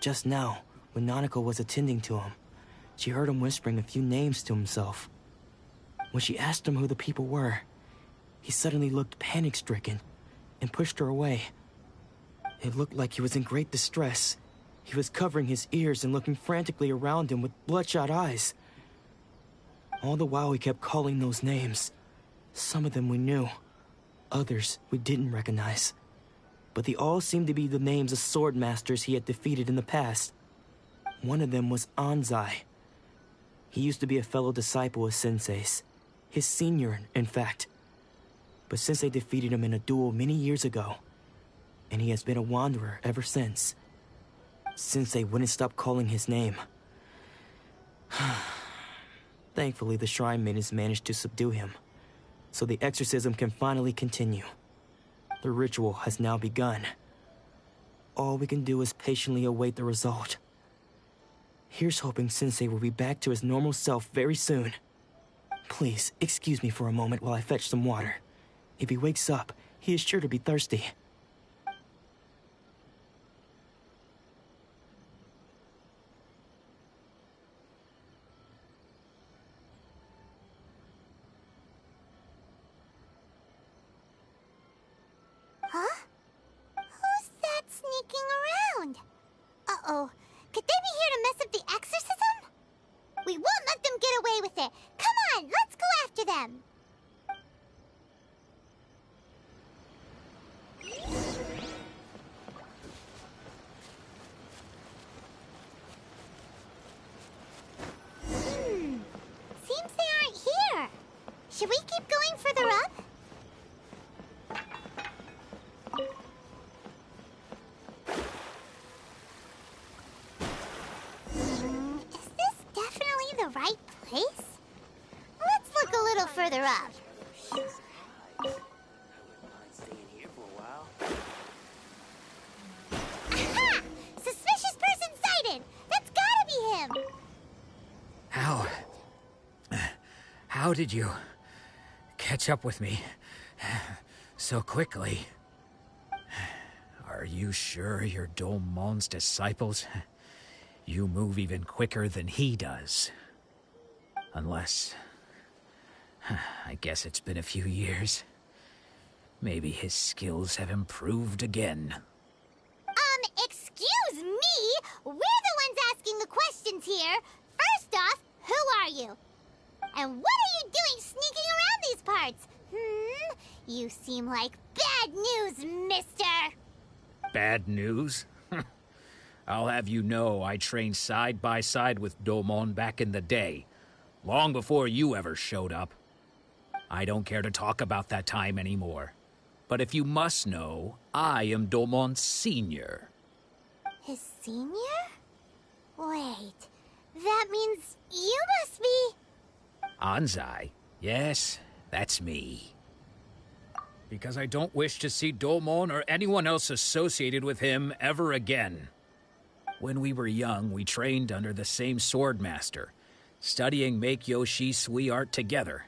Just now, when Nanako was attending to him, she heard him whispering a few names to himself. When she asked him who the people were, he suddenly looked panic-stricken and pushed her away. It looked like he was in great distress. He was covering his ears and looking frantically around him with bloodshot eyes. All the while he kept calling those names. Some of them we knew, others we didn't recognize. But they all seemed to be the names of sword masters he had defeated in the past. One of them was Anzai. He used to be a fellow disciple of Sensei's. His senior, in fact. But Sensei defeated him in a duel many years ago, and he has been a wanderer ever since. Sensei wouldn't stop calling his name. Thankfully, the shrine maidens managed to subdue him, so the exorcism can finally continue. The ritual has now begun. All we can do is patiently await the result. Here's hoping Sensei will be back to his normal self very soon. Please, excuse me for a moment while I fetch some water. If he wakes up, he is sure to be thirsty. Huh? Who's that sneaking around? Uh-oh. Could they be here to mess up the exorcism? We won't let them get away with it. Come on, let's go after them. Seems they aren't here. Should we keep going further up? Is this definitely the right place? Let's look a little further up. Aha! Suspicious person sighted! That's gotta be him! How did you catch up with me so quickly? Are you sure you're Domon's disciples? You move even quicker than he does. Unless... I guess it's been a few years. Maybe his skills have improved again. Excuse me? We're the ones asking the questions here. First off, who are you? And what are you doing sneaking around these parts? You seem like bad news, mister. Bad news? I'll have you know I trained side by side with Domon back in the day, long before you ever showed up. I don't care to talk about that time anymore. But if you must know, I am Domon's senior. His senior? Wait, that means you must be... Anzai? Yes, that's me. Because I don't wish to see Domon or anyone else associated with him ever again. When we were young, we trained under the same sword master, studying Meikyo Shisui art together.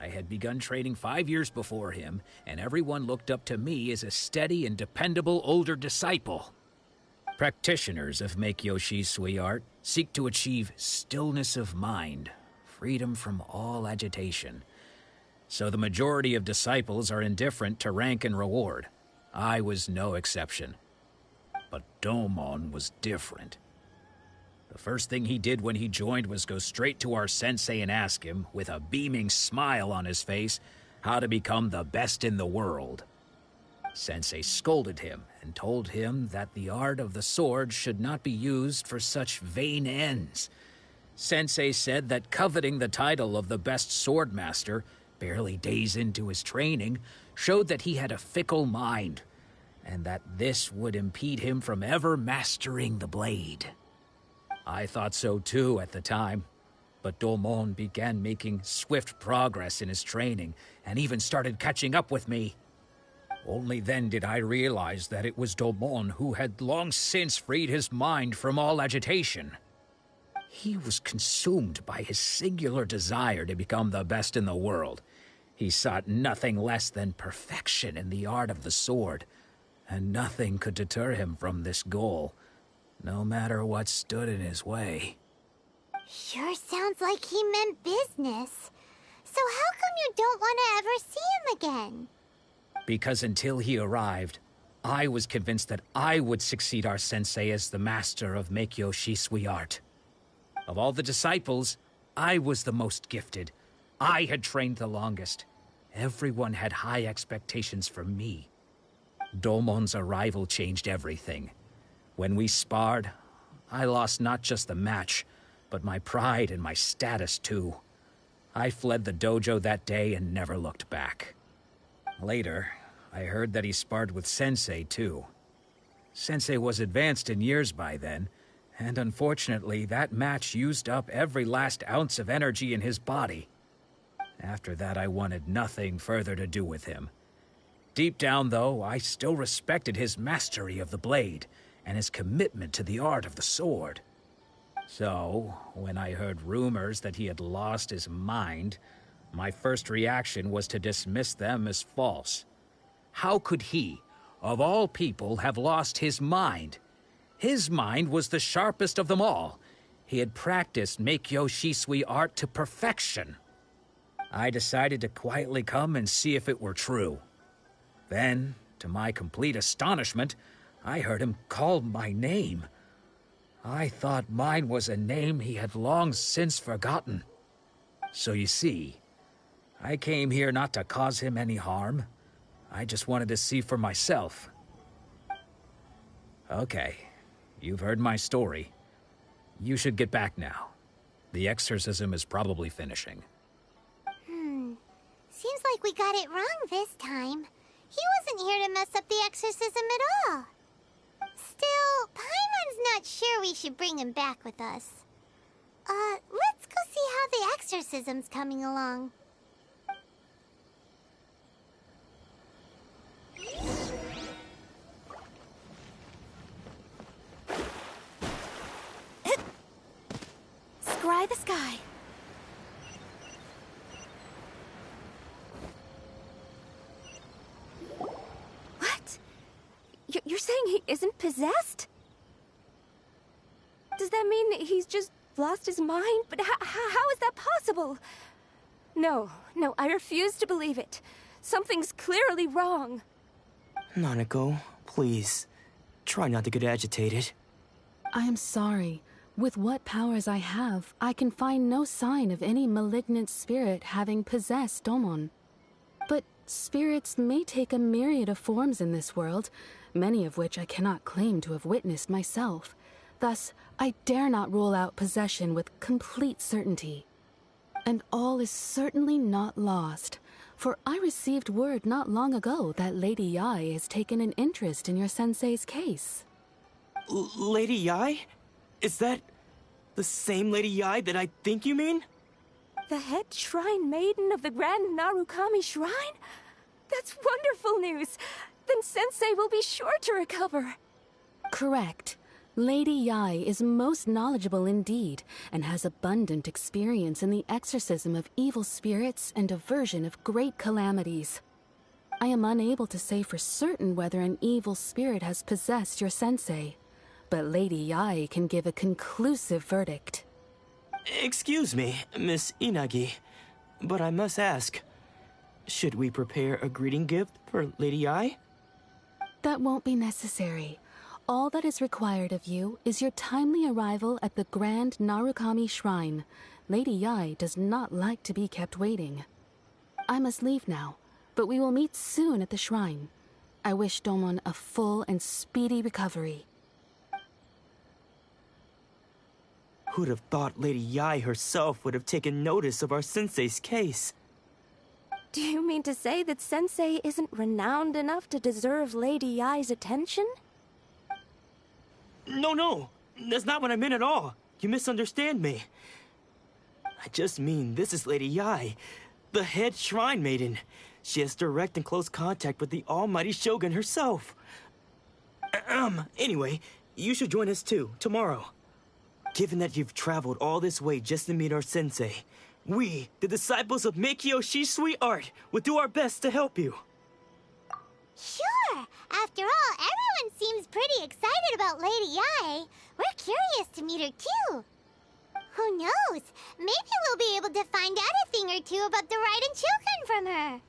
I had begun training 5 years before him, and everyone looked up to me as a steady and dependable older disciple. Practitioners of Meikyo Shisui art seek to achieve stillness of mind, freedom from all agitation. So the majority of disciples are indifferent to rank and reward. I was no exception. But Domon was different. The first thing he did when he joined was go straight to our sensei and ask him, with a beaming smile on his face, how to become the best in the world. Sensei scolded him and told him that the art of the sword should not be used for such vain ends. Sensei said that coveting the title of the best sword master, barely days into his training, showed that he had a fickle mind, and that this would impede him from ever mastering the blade. I thought so too at the time, but Domon began making swift progress in his training, and even started catching up with me. Only then did I realize that it was Domon who had long since freed his mind from all agitation. He was consumed by his singular desire to become the best in the world. He sought nothing less than perfection in the art of the sword, and nothing could deter him from this goal, no matter what stood in his way. Sure sounds like he meant business. So how come you don't want to ever see him again? Because until he arrived, I was convinced that I would succeed our sensei as the master of Meikyo Shisui art. Of all the disciples, I was the most gifted. I had trained the longest. Everyone had high expectations from me. Domon's arrival changed everything. When we sparred, I lost not just the match, but my pride and my status too. I fled the dojo that day and never looked back. Later, I heard that he sparred with Sensei too. Sensei was advanced in years by then, and unfortunately that match used up every last ounce of energy in his body. After that, I wanted nothing further to do with him. Deep down, though, I still respected his mastery of the blade and his commitment to the art of the sword. So, when I heard rumors that he had lost his mind, my first reaction was to dismiss them as false. How could he, of all people, have lost his mind? His mind was the sharpest of them all. He had practiced Meikyo Shisui art to perfection. I decided to quietly come and see if it were true. Then, to my complete astonishment, I heard him call my name. I thought mine was a name he had long since forgotten. So you see, I came here not to cause him any harm. I just wanted to see for myself. Okay, you've heard my story. You should get back now. The exorcism is probably finishing. Seems like we got it wrong this time. He wasn't here to mess up the exorcism at all. Still, Paimon's not sure we should bring him back with us. Let's go see how the exorcism's coming along. Scry the sky. What? You're saying he isn't possessed? Does that mean he's just lost his mind? But how is that possible? No, I refuse to believe it. Something's clearly wrong. Nanako, please. Try not to get agitated. I am sorry. With what powers I have, I can find no sign of any malignant spirit having possessed Domon. But spirits may take a myriad of forms in this world, many of which I cannot claim to have witnessed myself. Thus, I dare not rule out possession with complete certainty. And all is certainly not lost, for I received word not long ago that Lady Yae has taken an interest in your sensei's case. Lady Yai? Is that the same Lady Yai that I think you mean? The head shrine maiden of the Grand Narukami Shrine? That's wonderful news! Then Sensei will be sure to recover. Correct. Lady Yai is most knowledgeable indeed, and has abundant experience in the exorcism of evil spirits and aversion of great calamities. I am unable to say for certain whether an evil spirit has possessed your sensei, but Lady Yai can give a conclusive verdict. Excuse me, Miss Inagi, but I must ask, should we prepare a greeting gift for Lady Yai? That won't be necessary. All that is required of you is your timely arrival at the Grand Narukami Shrine. Lady Yai does not like to be kept waiting. I must leave now, but we will meet soon at the shrine. I wish Domon a full and speedy recovery. Who'd have thought Lady Yai herself would have taken notice of our sensei's case? Do you mean to say that Sensei isn't renowned enough to deserve Lady Yai's attention? No, that's not what I meant at all. You misunderstand me. I just mean this is Lady Yai, the head shrine maiden. She has direct and close contact with the almighty Shogun herself. Anyway, you should join us too, tomorrow. Given that you've traveled all this way just to meet our sensei, we, the disciples of Meikyo Shisui Art, will do our best to help you. Sure! After all, everyone seems pretty excited about Lady Yai. We're curious to meet her too. Who knows? Maybe we'll be able to find out a thing or two about the Raiden children from her.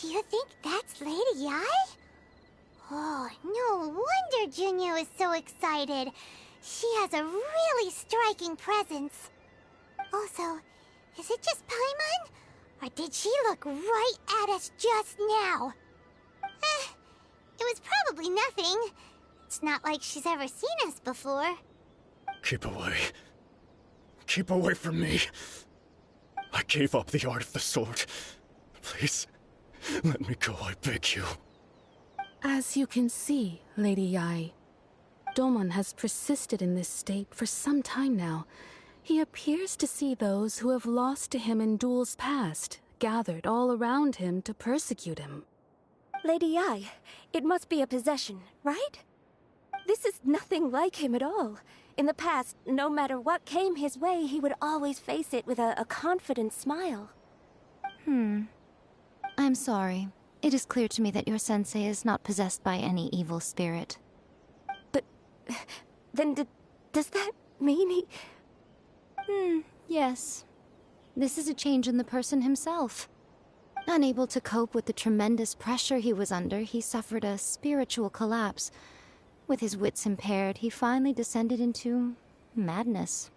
Do you think that's Lady Yai? Oh, no wonder Junior is so excited. She has a really striking presence. Also, is it just Paimon? Or did she look right at us just now? It was probably nothing. It's not like she's ever seen us before. Keep away. Keep away from me. I gave up the art of the sword. Please, let me go, I beg you. As you can see, Lady Yai, Domon has persisted in this state for some time now. He appears to see those who have lost to him in duels past, gathered all around him to persecute him. Lady Yai, it must be a possession, right? This is nothing like him at all. In the past, no matter what came his way, he would always face it with a confident smile. I'm sorry. It is clear to me that your sensei is not possessed by any evil spirit. But then does that mean he... Yes. This is a change in the person himself. Unable to cope with the tremendous pressure he was under, he suffered a spiritual collapse. With his wits impaired, he finally descended into madness.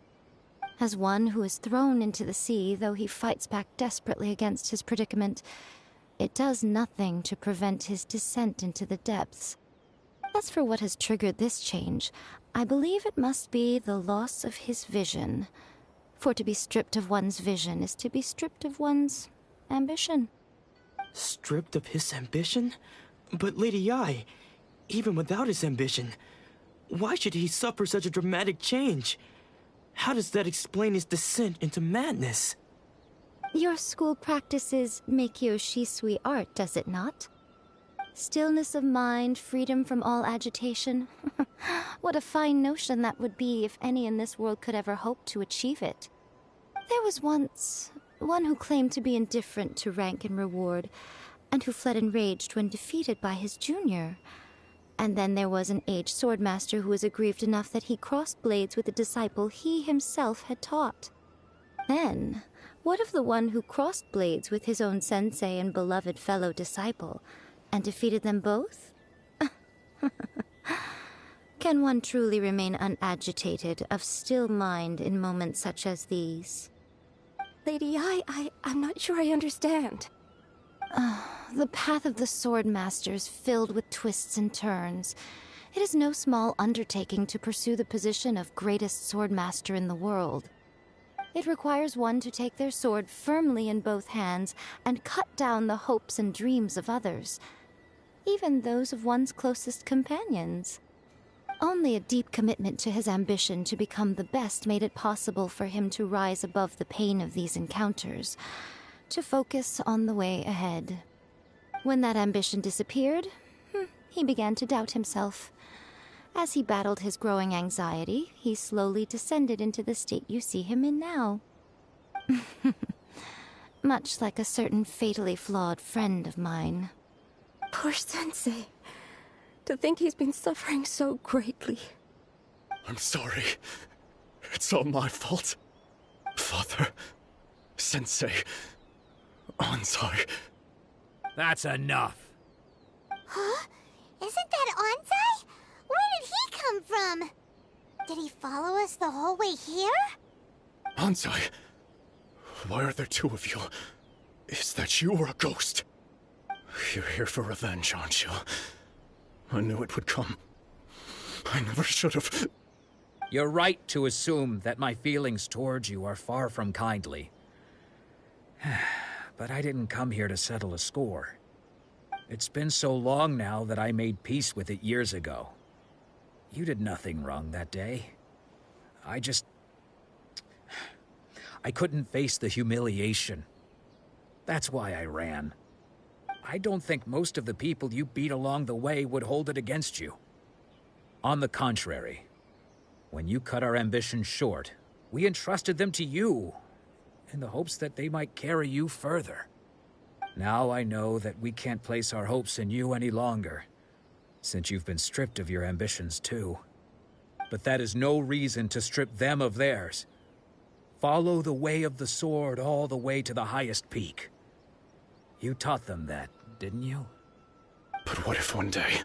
As one who is thrown into the sea, though he fights back desperately against his predicament, it does nothing to prevent his descent into the depths. As for what has triggered this change, I believe it must be the loss of his vision. For to be stripped of one's vision is to be stripped of one's ambition. Stripped of his ambition? But Lady Yai, even without his ambition, why should he suffer such a dramatic change? How does that explain his descent into madness? Your school practices Meikyo Shisui art, does it not? Stillness of mind, freedom from all agitation. What a fine notion that would be if any in this world could ever hope to achieve it. There was once one who claimed to be indifferent to rank and reward, and who fled enraged when defeated by his junior. And then there was an aged swordmaster who was aggrieved enough that he crossed blades with a disciple he himself had taught. Then, what of the one who crossed blades with his own sensei and beloved fellow disciple, and defeated them both? Can one truly remain unagitated, of still mind in moments such as these? Lady Yai, I'm not sure I understand. The path of the swordmaster is filled with twists and turns. It is no small undertaking to pursue the position of greatest swordmaster in the world. It requires one to take their sword firmly in both hands and cut down the hopes and dreams of others, even those of one's closest companions. Only a deep commitment to his ambition to become the best made it possible for him to rise above the pain of these encounters, to focus on the way ahead. When that ambition disappeared, he began to doubt himself. As he battled his growing anxiety, he slowly descended into the state you see him in now. Much like a certain fatally flawed friend of mine. Poor Sensei. To think he's been suffering so greatly. I'm sorry. It's all my fault. Father, Sensei, Anzai. That's enough. Huh? Isn't that Anzai? Where did he come from? Did he follow us the whole way here? Anzai, why are there two of you? Is that you or a ghost? You're here for revenge, aren't you? I knew it would come. I never should have. You're right to assume that my feelings towards you are far from kindly. But I didn't come here to settle a score. It's been so long now that I made peace with it years ago. You did nothing wrong that day. I couldn't face the humiliation. That's why I ran. I don't think most of the people you beat along the way would hold it against you. On the contrary, when you cut our ambitions short, we entrusted them to you, in the hopes that they might carry you further. Now I know that we can't place our hopes in you any longer, since you've been stripped of your ambitions too. But that is no reason to strip them of theirs. Follow the way of the sword all the way to the highest peak. You taught them that didn't you? But what if one day,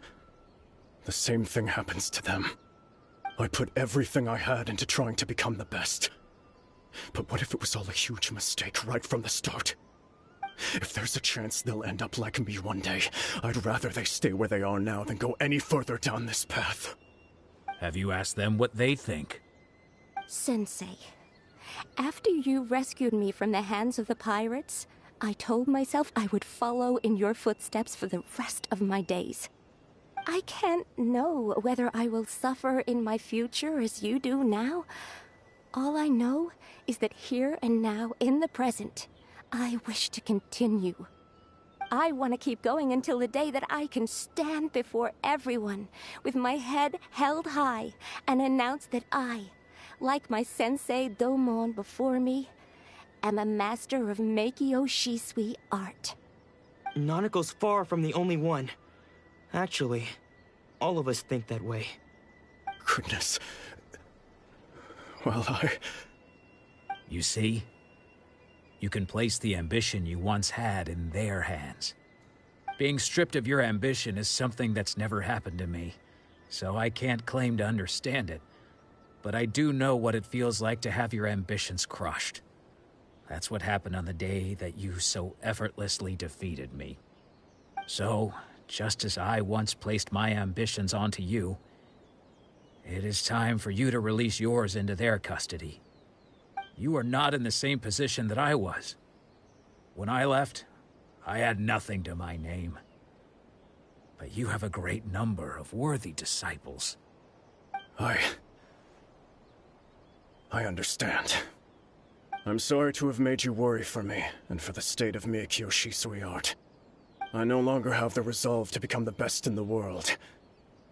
the same thing happens to them? I put everything I had into trying to become the best. But what if it was all a huge mistake right from the start? If there's a chance they'll end up like me one day, I'd rather they stay where they are now than go any further down this path. Have you asked them what they think? Sensei, after you rescued me from the hands of the pirates, I told myself I would follow in your footsteps for the rest of my days. I can't know whether I will suffer in my future as you do now. All I know is that here and now, in the present, I wish to continue. I want to keep going until the day that I can stand before everyone with my head held high and announce that I, like my sensei Domon before me, am a master of Meikyo Shisui art. Nanako's far from the only one. Actually, all of us think that way. Goodness. Well, You see? You can place the ambition you once had in their hands. Being stripped of your ambition is something that's never happened to me, so I can't claim to understand it. But I do know what it feels like to have your ambitions crushed. That's what happened on the day that you so effortlessly defeated me. So, just as I once placed my ambitions onto you, it is time for you to release yours into their custody. You are not in the same position that I was. When I left, I had nothing to my name. But you have a great number of worthy disciples. I understand. I'm sorry to have made you worry for me, and for the state of Meikyo Shisui art. I no longer have the resolve to become the best in the world.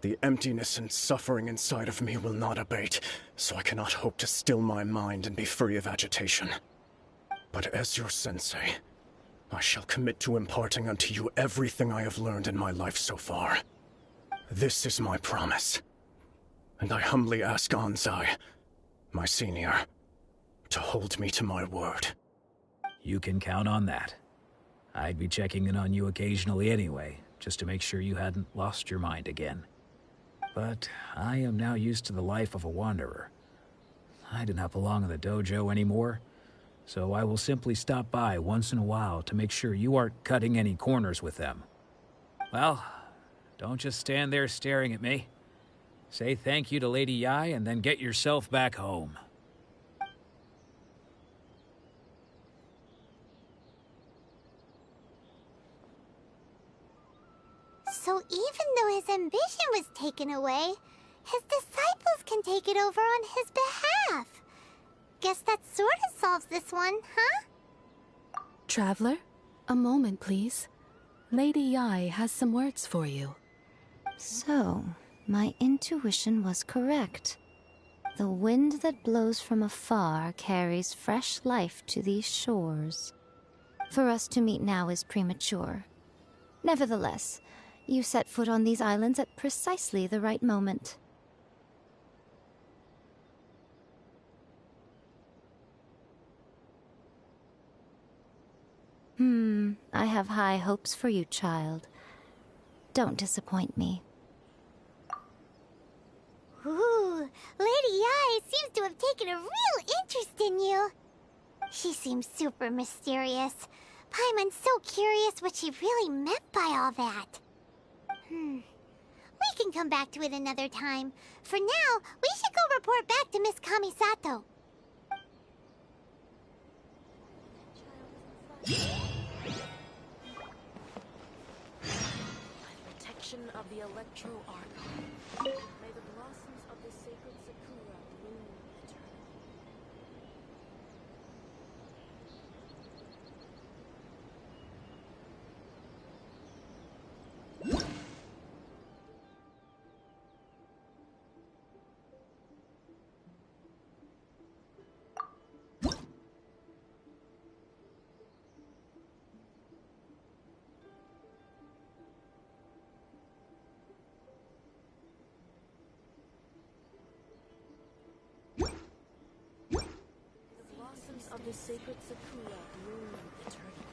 The emptiness and suffering inside of me will not abate, so I cannot hope to still my mind and be free of agitation. But as your sensei, I shall commit to imparting unto you everything I have learned in my life so far. This is my promise. And I humbly ask Anzai, my senior, to hold me to my word. You can count on that. I'd be checking in on you occasionally anyway, just to make sure you hadn't lost your mind again. But I am now used to the life of a wanderer. I do not belong in the dojo anymore, so I will simply stop by once in a while to make sure you aren't cutting any corners with them. Well, don't just stand there staring at me. Say thank you to Lady Yai and then get yourself back home. So even though his ambition was taken away, his disciples can take it over on his behalf. Guess that sort of solves this one, huh? Traveler, a moment, please. Lady Yai has some words for you. So, my intuition was correct. The wind that blows from afar carries fresh life to these shores. For us to meet now is premature. Nevertheless, you set foot on these islands at precisely the right moment. I have high hopes for you, child. Don't disappoint me. Ooh, Lady Yai seems to have taken a real interest in you. She seems super mysterious. Paimon's so curious what she really meant by all that. We can come back to it another time. For now, we should go report back to Miss Kamisato. Protection of the Electro Argon. May the blossoms of the sacred Sakura bloom eternally. Of the sacred Sakura bloom eternally.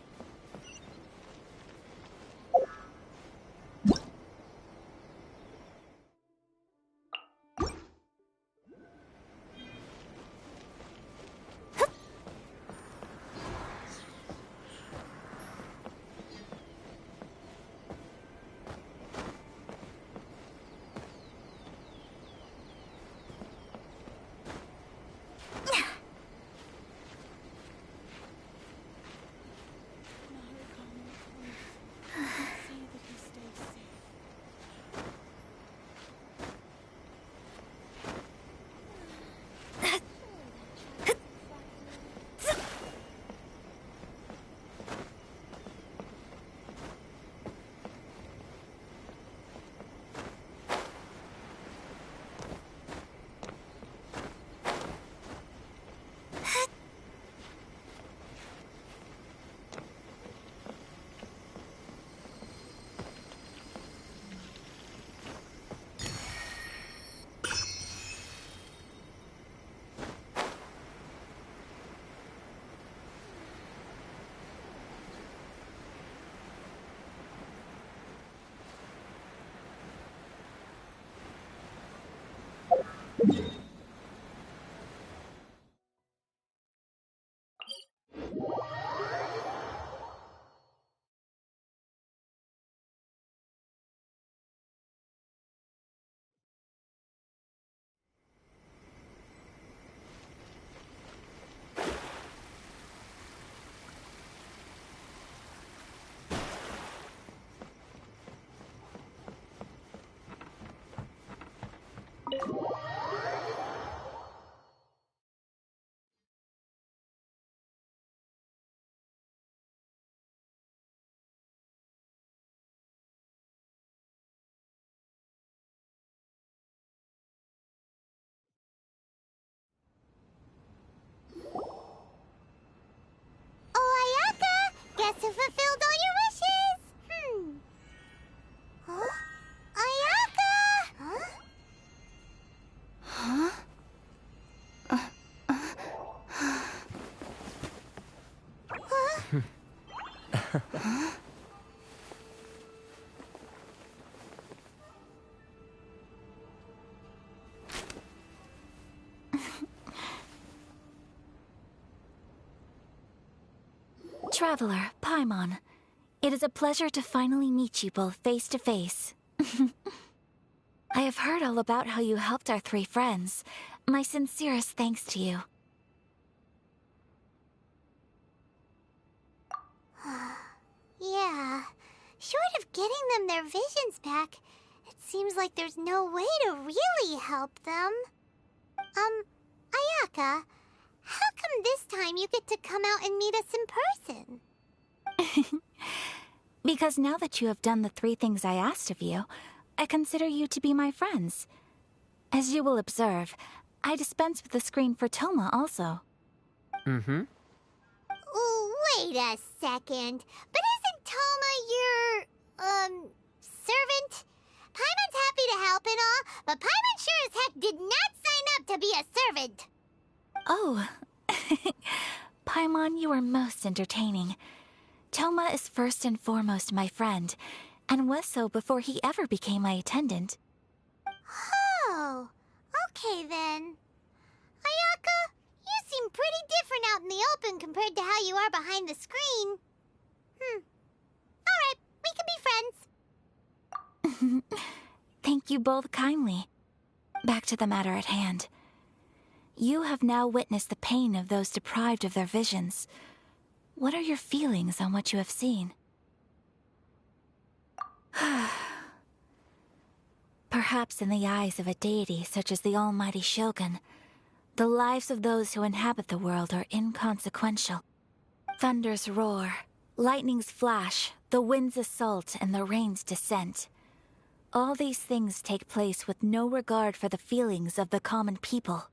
Oh, Ayaka! Guess who fulfilled all your wishes? Huh? Ayaka! Huh? Traveler, Paimon, it is a pleasure to finally meet you both face to face. I have heard all about how you helped our three friends. My sincerest thanks to you. Yeah. Short of getting them their visions back, it seems like there's no way to really help them. Ayaka, how come this time you get to come out and meet us in person? Because now that you have done the 3 things I asked of you, I consider you to be my friends. As you will observe, I dispense with the screen for Toma also. Ooh, wait a second. But isn't Toma your, servant? Paimon's happy to help and all, but Paimon sure as heck did not sign up to be a servant. Oh. Paimon, you are most entertaining. Toma is first and foremost my friend, and was so before he ever became my attendant. Oh, okay then. Ayaka, you seem pretty different out in the open compared to how you are behind the screen. Alright, we can be friends. Thank you both kindly. Back to the matter at hand. You have now witnessed the pain of those deprived of their visions. What are your feelings on what you have seen? Perhaps in the eyes of a deity such as the almighty Shogun, the lives of those who inhabit the world are inconsequential. Thunders roar, lightnings flash, the winds assault, and the rains descent. All these things take place with no regard for the feelings of the common people.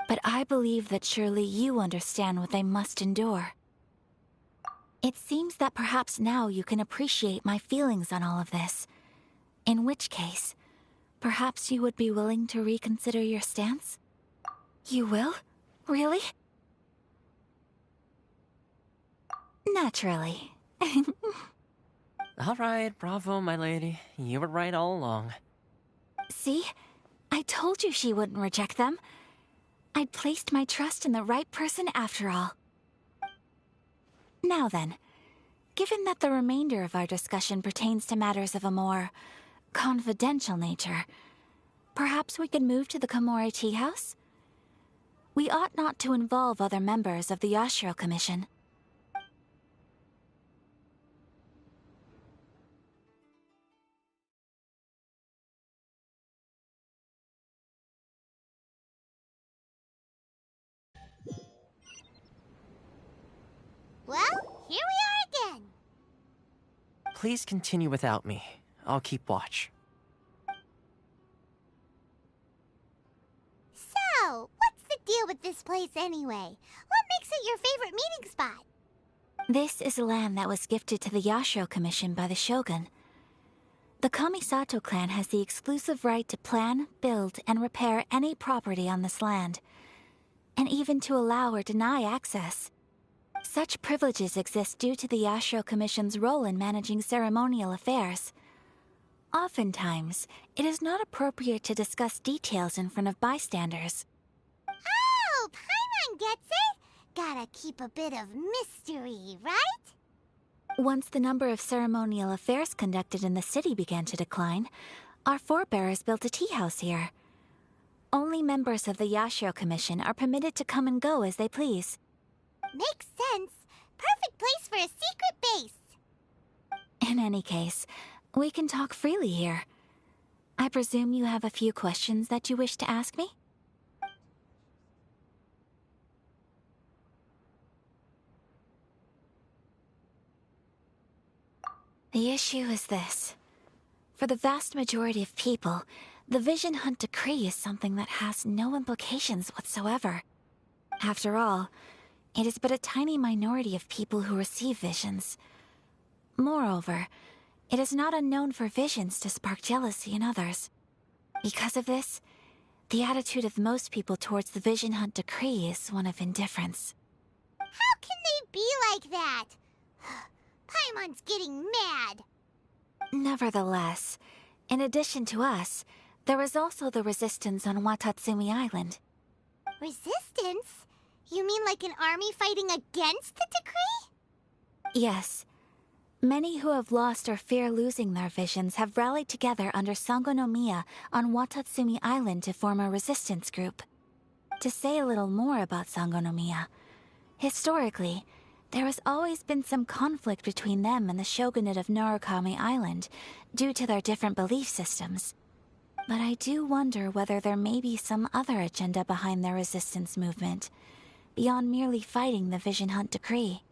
But I believe that surely you understand what they must endure. It seems that perhaps now you can appreciate my feelings on all of this. In which case, perhaps you would be willing to reconsider your stance? You will? Really? Naturally. All right, bravo, my lady. You were right all along. See? I told you she wouldn't reject them. I'd placed my trust in the right person after all. Now then, given that the remainder of our discussion pertains to matters of a more confidential nature, perhaps we could move to the Komori Tea House? We ought not to involve other members of the Yashiro Commission. Well, here we are again. Please continue without me. I'll keep watch. So, what's the deal with this place anyway? What makes it your favorite meeting spot? This is land that was gifted to the Yashiro Commission by the Shogun. The Kamisato clan has the exclusive right to plan, build, and repair any property on this land, and even to allow or deny access. Such privileges exist due to the Yashiro Commission's role in managing ceremonial affairs. Oftentimes, it is not appropriate to discuss details in front of bystanders. Oh, Paimon gets it! Gotta keep a bit of mystery, right? Once the number of ceremonial affairs conducted in the city began to decline, our forebears built a tea house here. Only members of the Yashiro Commission are permitted to come and go as they please. Makes sense. Perfect place for a secret base. In any case, we can talk freely here. I presume you have a few questions that you wish to ask me? The issue is this. For the vast majority of people, the Vision Hunt Decree is something that has no implications whatsoever. After all, it is but a tiny minority of people who receive visions. Moreover, it is not unknown for visions to spark jealousy in others. Because of this, the attitude of most people towards the Vision Hunt Decree is one of indifference. How can they be like that? Paimon's getting mad. Nevertheless, in addition to us, there is also the resistance on Watatsumi Island. Resistance? You mean like an army fighting against the decree? Yes. Many who have lost or fear losing their visions have rallied together under Sango no Miya on Watatsumi Island to form a resistance group. To say a little more about Sango no Miya, historically, there has always been some conflict between them and the shogunate of Narukami Island due to their different belief systems. But I do wonder whether there may be some other agenda behind their resistance movement, beyond merely fighting the Vision Hunt Decree.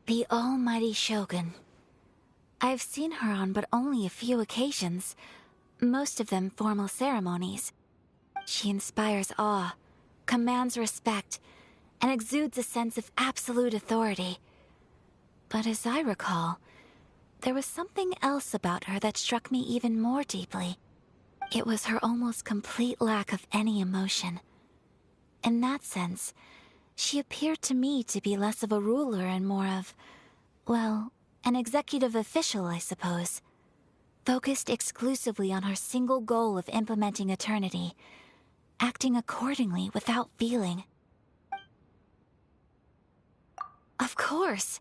The almighty Shogun. I've seen her on but only a few occasions, most of them formal ceremonies. She inspires awe, commands respect, and exudes a sense of absolute authority. But as I recall, there was something else about her that struck me even more deeply. It was her almost complete lack of any emotion. In that sense, she appeared to me to be less of a ruler and more of, well, an executive official, I suppose. Focused exclusively on her single goal of implementing eternity, acting accordingly without feeling. Of course,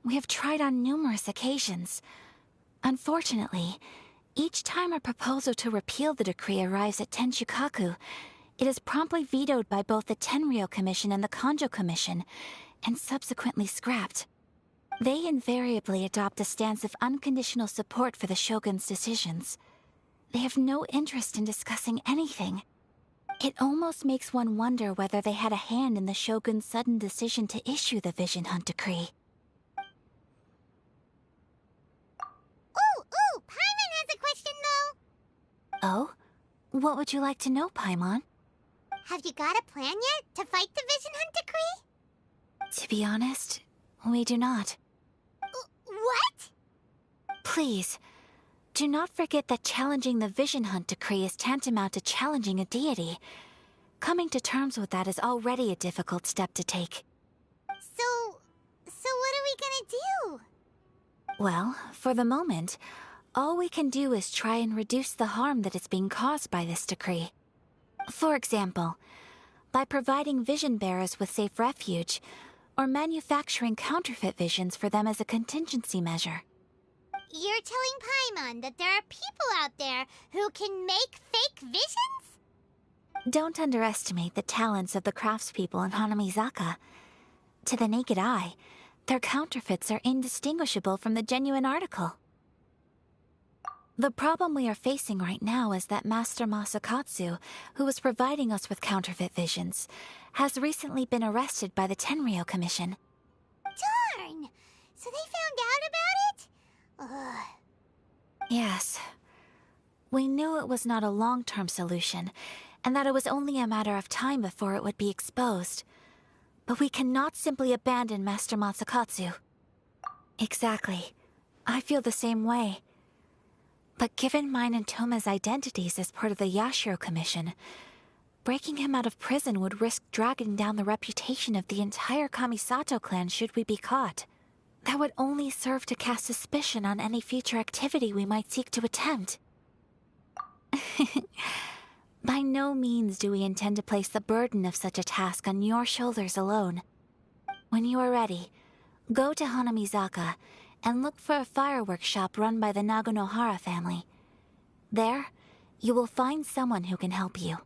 we have tried on numerous occasions. Unfortunately, each time a proposal to repeal the decree arrives at Tenshukaku, it is promptly vetoed by both the Tenryou Commission and the Kanjo Commission, and subsequently scrapped. They invariably adopt a stance of unconditional support for the Shogun's decisions. They have no interest in discussing anything. It almost makes one wonder whether they had a hand in the Shogun's sudden decision to issue the Vision Hunt Decree. Ooh, Paimon has a question though. Oh? What would you like to know, Paimon? Have you got a plan yet to fight the Vision Hunt Decree? To be honest, we do not. What? Please, do not forget that challenging the Vision Hunt Decree is tantamount to challenging a deity. Coming to terms with that is already a difficult step to take. So what are we gonna do? Well, for the moment, all we can do is try and reduce the harm that is being caused by this decree. For example, by providing vision bearers with safe refuge, or manufacturing counterfeit visions for them as a contingency measure. You're telling Paimon that there are people out there who can make fake visions? Don't underestimate the talents of the craftspeople in Hanamizaka. To the naked eye, their counterfeits are indistinguishable from the genuine article. The problem we are facing right now is that Master Masakatsu, who was providing us with counterfeit visions, has recently been arrested by the Tenryou Commission. Darn! So they found out about it? Ugh. Yes. We knew it was not a long-term solution, and that it was only a matter of time before it would be exposed. But we cannot simply abandon Master Masakatsu. Exactly. I feel the same way. But given mine and Toma's identities as part of the Yashiro Commission, breaking him out of prison would risk dragging down the reputation of the entire Kamisato clan should we be caught. That would only serve to cast suspicion on any future activity we might seek to attempt. By no means do we intend to place the burden of such a task on your shoulders alone. When you are ready, go to Hanamizaka and look for a fireworks shop run by the Naganohara family. There, you will find someone who can help you.